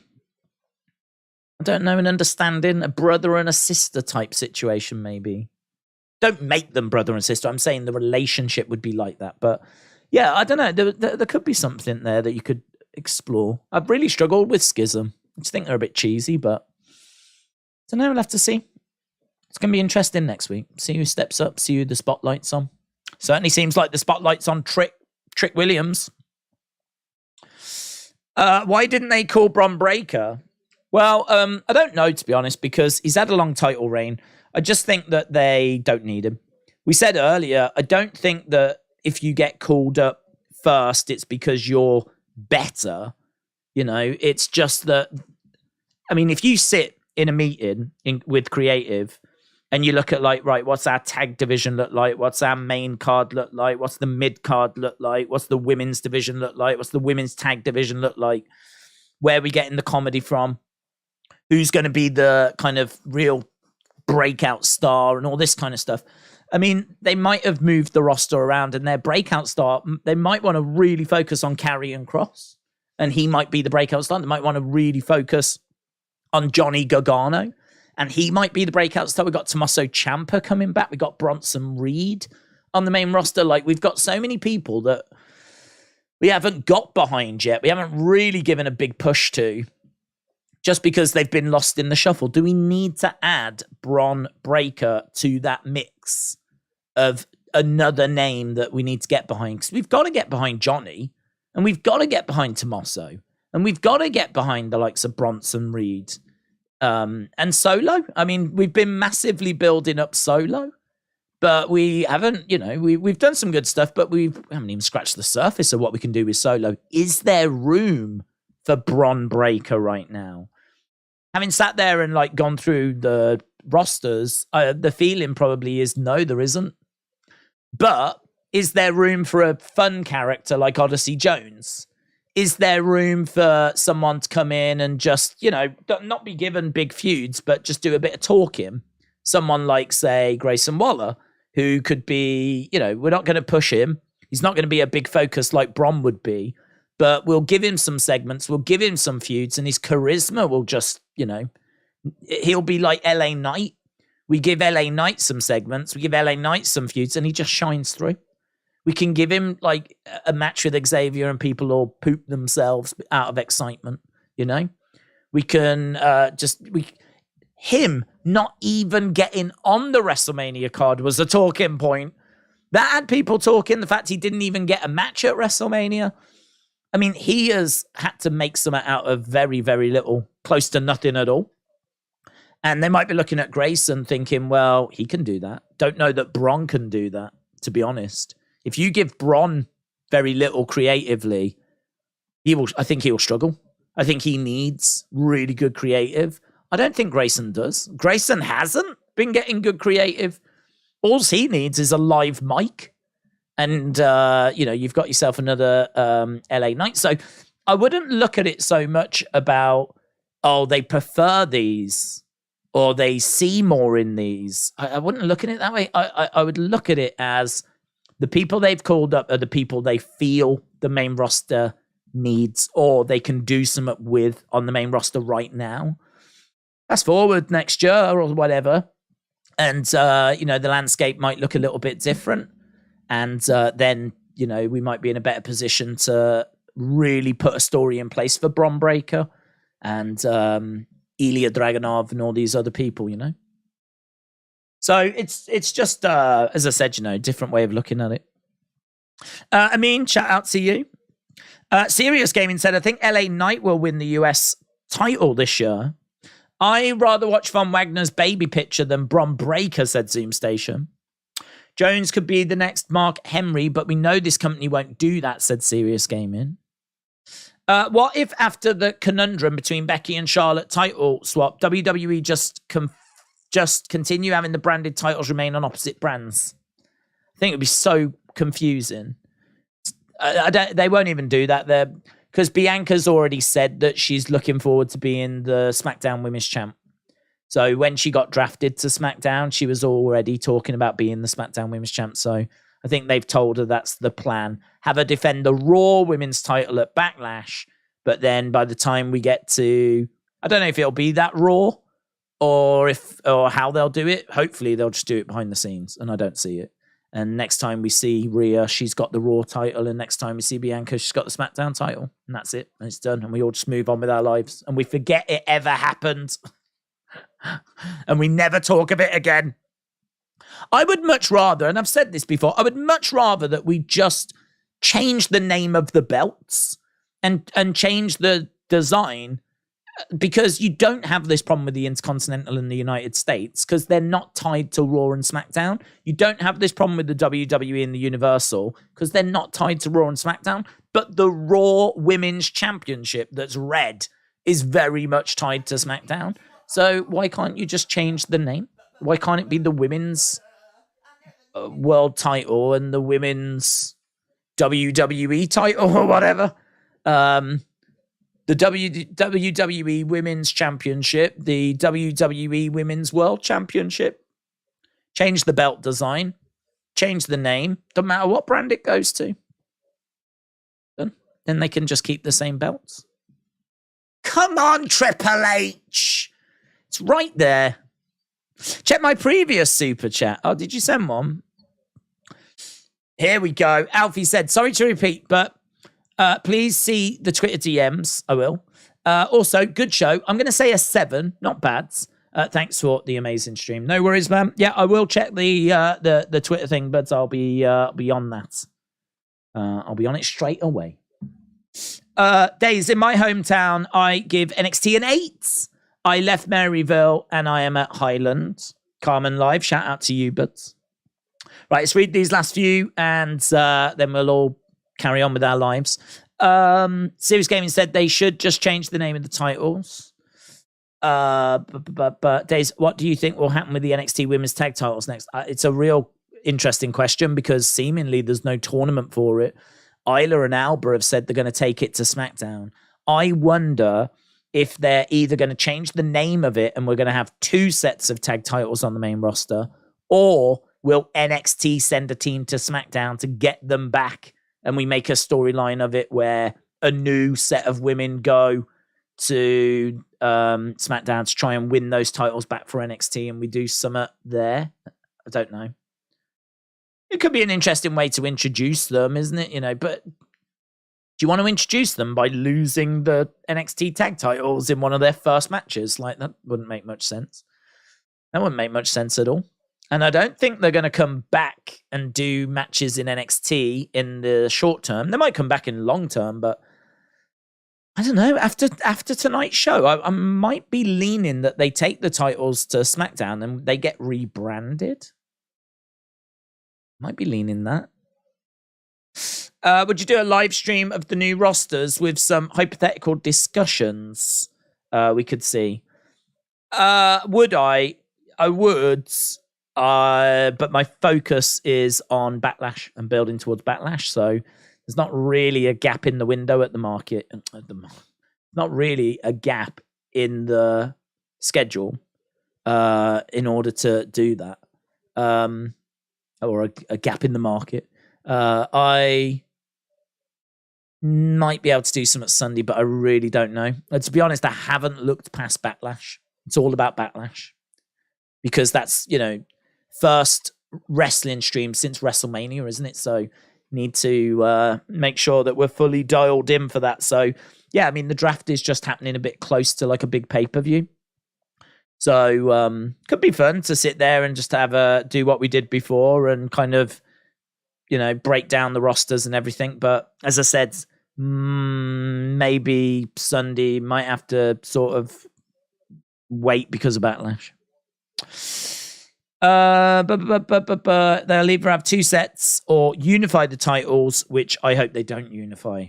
An understanding, a brother and a sister type situation, maybe. Don't make them brother and sister. I'm saying the relationship would be like that. But yeah, I don't know. There could be something there that you could explore. I've really struggled with Schism. I just think they're a bit cheesy, but I don't know. We'll have to see. It's going to be interesting next week. See who steps up, see who the spotlight's on. Certainly seems like the spotlight's on Trick Williams. Why didn't they call Bron Breakker? Well, I don't know, to be honest, because he's had a long title reign. I just think that they don't need him. We said earlier, I don't think that if you get called up first, it's because you're better. It's just that, if you sit in a meeting with creative and you look at right, what's our tag division look like? What's our main card look like? What's the mid card look like? What's the women's division look like? What's the women's tag division look like? Where are we getting the comedy from? Who's going to be the kind of real breakout star and all this kind of stuff? They might have moved the roster around, and their breakout star, they might want to really focus on Karrion Kross, and he might be the breakout star. They might want to really focus on Johnny Gargano, and he might be the breakout star. We've got Tommaso Ciampa coming back. We've got Bronson Reed on the main roster. We've got so many people that we haven't got behind yet. We haven't really given a big push to, just because they've been lost in the shuffle. Do we need to add Bron Breakker to that mix of another name that we need to get behind? Because we've got to get behind Johnny, and we've got to get behind Tommaso, and we've got to get behind the likes of Bronson Reed and Solo. We've been massively building up Solo, but we haven't, we've done some good stuff, but we haven't even scratched the surface of what we can do with Solo. Is there room for Bron Breakker right now? Having sat there and gone through the rosters, the feeling probably is no, there isn't. But is there room for a fun character like Odyssey Jones? Is there room for someone to come in and just, not be given big feuds, but just do a bit of talking? Someone like, say, Grayson Waller, who could be, we're not going to push him. He's not going to be a big focus like Bron would be. But we'll give him some segments, we'll give him some feuds, and his charisma will just, he'll be like LA Knight. We give LA Knight some segments, we give LA Knight some feuds, and he just shines through. We can give him a match with Xavier and people all poop themselves out of excitement, We can him not even getting on the WrestleMania card was a talking point. That had people talking, the fact he didn't even get a match at WrestleMania. He has had to make something out of very, very little, close to nothing at all. And they might be looking at Grayson thinking, well, he can do that. Don't know that Bron can do that, to be honest. If you give Bron very little creatively, I think he will struggle. I think he needs really good creative. I don't think Grayson does. Grayson hasn't been getting good creative. All he needs is a live mic. And, you've got yourself another LA Knight. So I wouldn't look at it so much about, they prefer these or they see more in these. I wouldn't look at it that way. I would look at it as the people they've called up are the people they feel the main roster needs or they can do something with on the main roster right now. Fast forward next year or whatever, and, the landscape might look a little bit different. And then, we might be in a better position to really put a story in place for Bron Breakker and Ilya Dragunov and all these other people, So it's just, as I said, different way of looking at it. Amin, shout out to you. Serious Gaming said, I think LA Knight will win the US title this year. I rather watch Von Wagner's baby picture than Bron Breakker, said Zoom Station. Jones could be the next Mark Henry, but we know this company won't do that, said Serious Gaming. What if after the conundrum between Becky and Charlotte title swap, WWE just continue having the branded titles remain on opposite brands? I think it would be so confusing. They won't even do that there because Bianca's already said that she's looking forward to being the SmackDown Women's Champ. So when she got drafted to SmackDown, she was already talking about being the SmackDown Women's Champ. So I think they've told her that's the plan. Have her defend the Raw Women's title at Backlash. But then by the time we get to, I don't know if it'll be that Raw or how they'll do it. Hopefully they'll just do it behind the scenes, and I don't see it. And next time we see Rhea, she's got the Raw title. And next time we see Bianca, she's got the SmackDown title. And that's it. And it's done. And we all just move on with our lives. And we forget it ever happened. And we never talk of it again. I would much rather, and I've said this before, I would much rather that we just change the name of the belts and change the design, because you don't have this problem with the Intercontinental in the United States because they're not tied to Raw and SmackDown. You don't have this problem with the WWE and the Universal because they're not tied to Raw and SmackDown. But the Raw Women's Championship that's red is very much tied to SmackDown. So why can't you just change the name? Why can't it be the Women's World title and the Women's WWE title or whatever? The WWE Women's Championship, the WWE Women's World Championship. Change the belt design. Change the name. Doesn't matter what brand it goes to. Then they can just keep the same belts. Come on, Triple H. It's right there. Check my previous super chat. Oh, did you send one? Here we go. Alfie said, sorry to repeat, but please see the Twitter DMs. I will. Also, good show. I'm going to say a 7. Not bad. Thanks for the amazing stream. No worries, man. Yeah, I will check the Twitter thing, but I'll be on that. I'll be on it straight away. Days in my hometown, I give NXT an 8. I left Maryville and I am at Highland. Carmen Live, shout out to you, buds. Right, let's read these last few and then we'll all carry on with our lives. Serious Gaming said they should just change the name of the titles. But Days, what do you think will happen with the NXT Women's Tag Titles next? It's a real interesting question because seemingly there's no tournament for it. Isla and Alba have said they're going to take it to SmackDown. I wonder if they're either going to change the name of it and we're going to have 2 sets of tag titles on the main roster, or will NXT send a team to SmackDown to get them back and we make a storyline of it where a new set of women go to SmackDown to try and win those titles back for NXT and we do something there? I don't know. It could be an interesting way to introduce them, isn't it? But do you want to introduce them by losing the NXT tag titles in one of their first matches? Like, that wouldn't make much sense. That wouldn't make much sense at all. And I don't think they're going to come back and do matches in NXT in the short term. They might come back in long term, but I don't know. After tonight's show, I might be leaning that they take the titles to SmackDown and they get rebranded. Might be leaning that. Would you do a live stream of the new rosters with some hypothetical discussions we could see? Would I? I would. But my focus is on Backlash and building towards Backlash. So there's not really a gap in the window at the market. Not really a gap in the schedule in order to do that. Or a gap in the market. I might be able to do some at Sunday, but I really don't know. To be honest, I haven't looked past Backlash. It's all about Backlash. Because that's, first wrestling stream since WrestleMania, isn't it? So need to make sure that we're fully dialed in for that. So, yeah, I mean, the draft is just happening a bit close to like a big pay-per-view. So could be fun to sit there and just have do what we did before and kind of, break down the rosters and everything. But as I said, maybe Sunday might have to sort of wait because of Backlash. They'll either have two sets or unify the titles, which I hope they don't unify.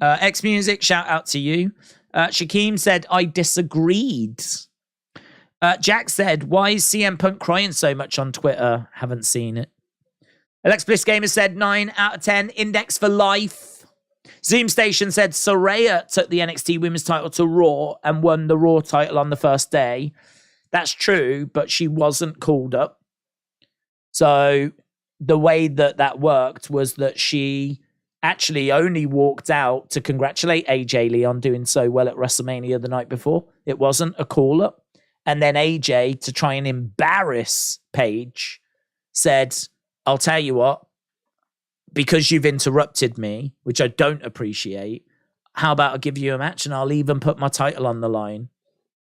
X Music, shout out to you. Shakeem said, I disagreed. Jack said, why is CM Punk crying so much on Twitter? Haven't seen it. Alex Bliss Gamer said 9 out of 10. Index for life. Zoom Station said Saraya took the NXT Women's title to Raw and won the Raw title on the first day. That's true, but she wasn't called up. So the way that worked was that she actually only walked out to congratulate AJ Lee on doing so well at WrestleMania the night before. It wasn't a call-up. And then AJ, to try and embarrass Paige, said, I'll tell you what, because you've interrupted me, which I don't appreciate, how about I give you a match and I'll even put my title on the line?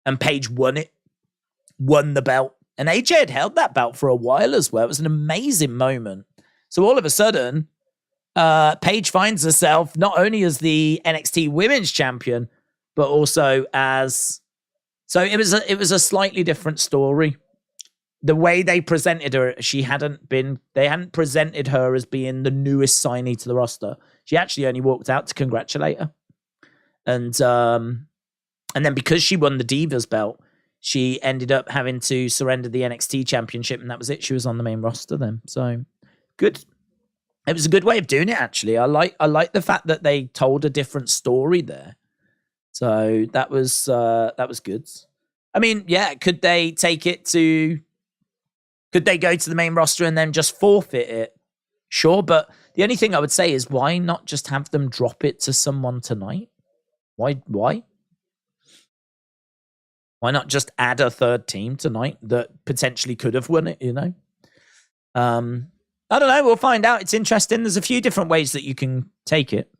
And Paige won it. Won the belt. And AJ had held that belt for a while as well. It was an amazing moment. So all of a sudden, Paige finds herself not only as the NXT Women's Champion, but also as... So it was a slightly different story. The way they presented her, they hadn't presented her as being the newest signee to the roster. She actually only walked out to congratulate her. And then because she won the Divas belt, she ended up having to surrender the NXT championship, and that was it. She was on the main roster then. So good. It was a good way of doing it, actually. I like the fact that they told a different story there. So that was good. I mean, yeah, could they go to the main roster and then just forfeit it? Sure, but the only thing I would say is why not just have them drop it to someone tonight? Why? Why not just add a third team tonight that potentially could have won it, I don't know. We'll find out. It's interesting. There's a few different ways that you can take it.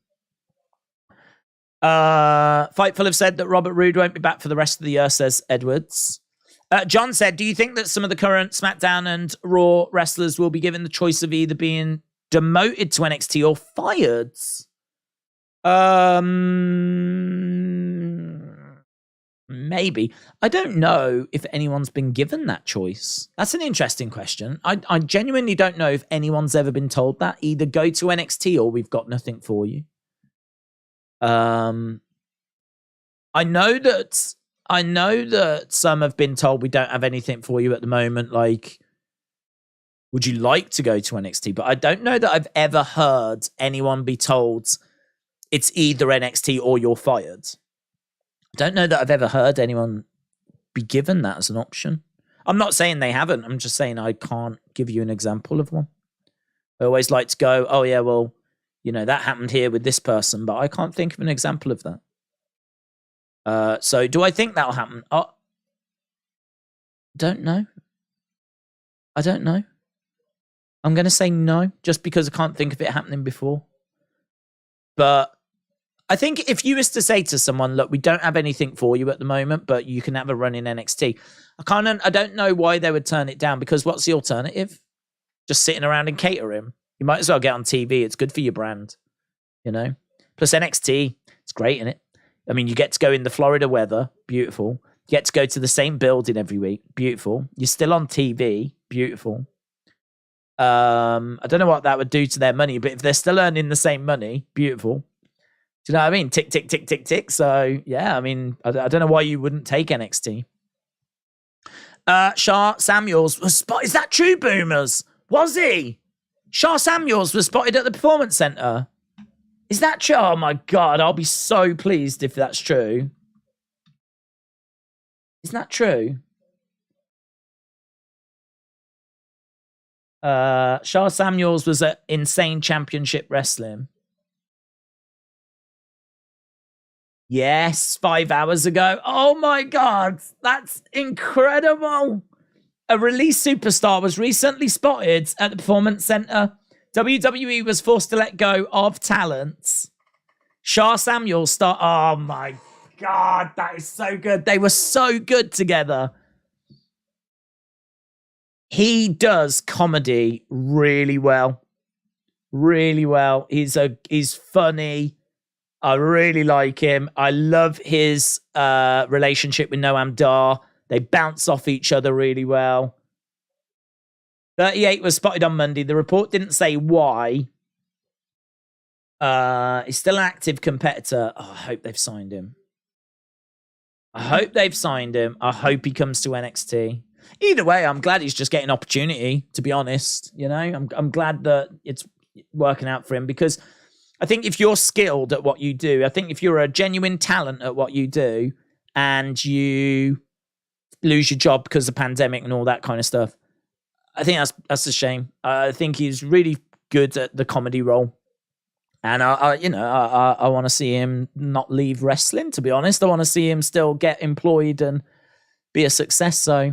Fightful have said that Robert Roode won't be back for the rest of the year, says Edwards. John said, do you think that some of the current SmackDown and Raw wrestlers will be given the choice of either being demoted to NXT or fired? Maybe. I don't know if anyone's been given that choice. That's an interesting question. I genuinely don't know if anyone's ever been told that. Either go to NXT or we've got nothing for you. I know that some have been told we don't have anything for you at the moment. Like, would you like to go to NXT? But I don't know that I've ever heard anyone be told it's either NXT or you're fired. I don't know that I've ever heard anyone be given that as an option. I'm not saying they haven't. I'm just saying I can't give you an example of one. I always like to go, oh yeah, well, that happened here with this person, but I can't think of an example of that. So do I think that'll happen? Don't know. I don't know. I'm going to say no, just because I can't think of it happening before. But I think if you was to say to someone, look, we don't have anything for you at the moment, but you can have a run in NXT. I don't know why they would turn it down, because what's the alternative? Just sitting around and catering. You might as well get on TV. It's good for your brand, Plus NXT, it's great, isn't it? I mean, you get to go in the Florida weather, beautiful. You get to go to the same building every week, beautiful. You're still on TV, beautiful. I don't know what that would do to their money, but if they're still earning the same money, beautiful. Do you know what I mean? Tick, tick, tick, tick, tick. So, yeah, I mean, I don't know why you wouldn't take NXT. Shah Samuels was spotted. Is that true, Boomers? Was he? Shah Samuels was spotted at the Performance Center. Is that true? Oh, my God. I'll be so pleased if that's true. Isn't that true? Shah Samuels was at Insane Championship Wrestling. Yes, 5 hours ago. Oh my God, that's incredible. A release superstar was recently spotted at the Performance Center. WWE was forced to let go of talents. Shah Samuels oh my God, that is so good. They were so good together. He does comedy really well. Really well. He's funny. I really like him. I love his relationship with Noam Dar. They bounce off each other really well. 38 was spotted on Monday. The report didn't say why. He's still an active competitor. Oh, I hope they've signed him. I hope they've signed him. I hope he comes to NXT. Either way, I'm glad he's just getting opportunity, to be honest. You know, I'm glad that it's working out for him, because I think if you're skilled at what you do, I think if you're a genuine talent at what you do and you lose your job because of the pandemic and all that kind of stuff, I think that's a shame. I think he's really good at the comedy role. And I want to see him not leave wrestling, to be honest. I want to see him still get employed and be a success. So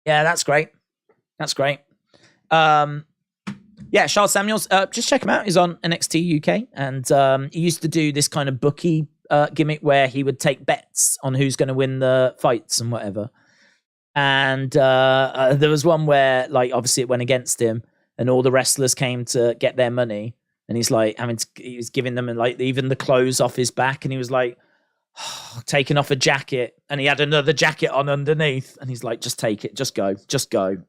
yeah, that's great. That's great. Yeah, Charles Samuels, just check him out. He's on NXT UK. And he used to do this kind of bookie gimmick where he would take bets on who's going to win the fights and whatever. And there was one where, like, obviously it went against him and all the wrestlers came to get their money. And he's like, he was giving them, like, even the clothes off his back. And he was like, taking off a jacket, and he had another jacket on underneath, and he's like, just take it, just go.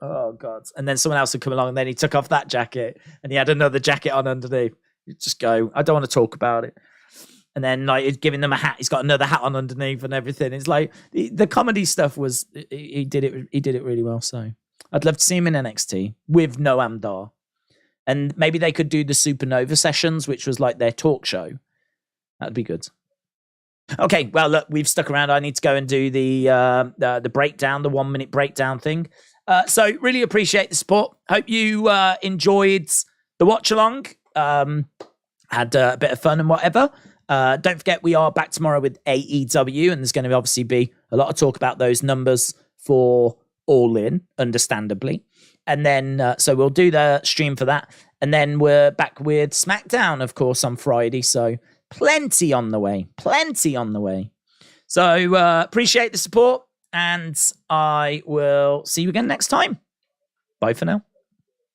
Oh God. And then someone else would come along, and then he took off that jacket and he had another jacket on underneath. Just go. I don't want to talk about it. And then, like, he's giving them a hat, he's got another hat on underneath and everything. It's like the comedy stuff was, he did it really well. So I'd love to see him in NXT with Noam Dar, and maybe they could do the Supernova sessions, which was like their talk show. That'd be good. Okay, well, look, we've stuck around. I need to go and do the breakdown, the 1 minute breakdown thing. So really appreciate the support. Hope you enjoyed the watch along. Had a bit of fun and whatever. Don't forget, we are back tomorrow with AEW, and there's going to obviously be a lot of talk about those numbers for All In, understandably. And then, so we'll do the stream for that. And then we're back with SmackDown, of course, on Friday. So plenty on the way. So appreciate the support, and I will see you again next time. Bye for now.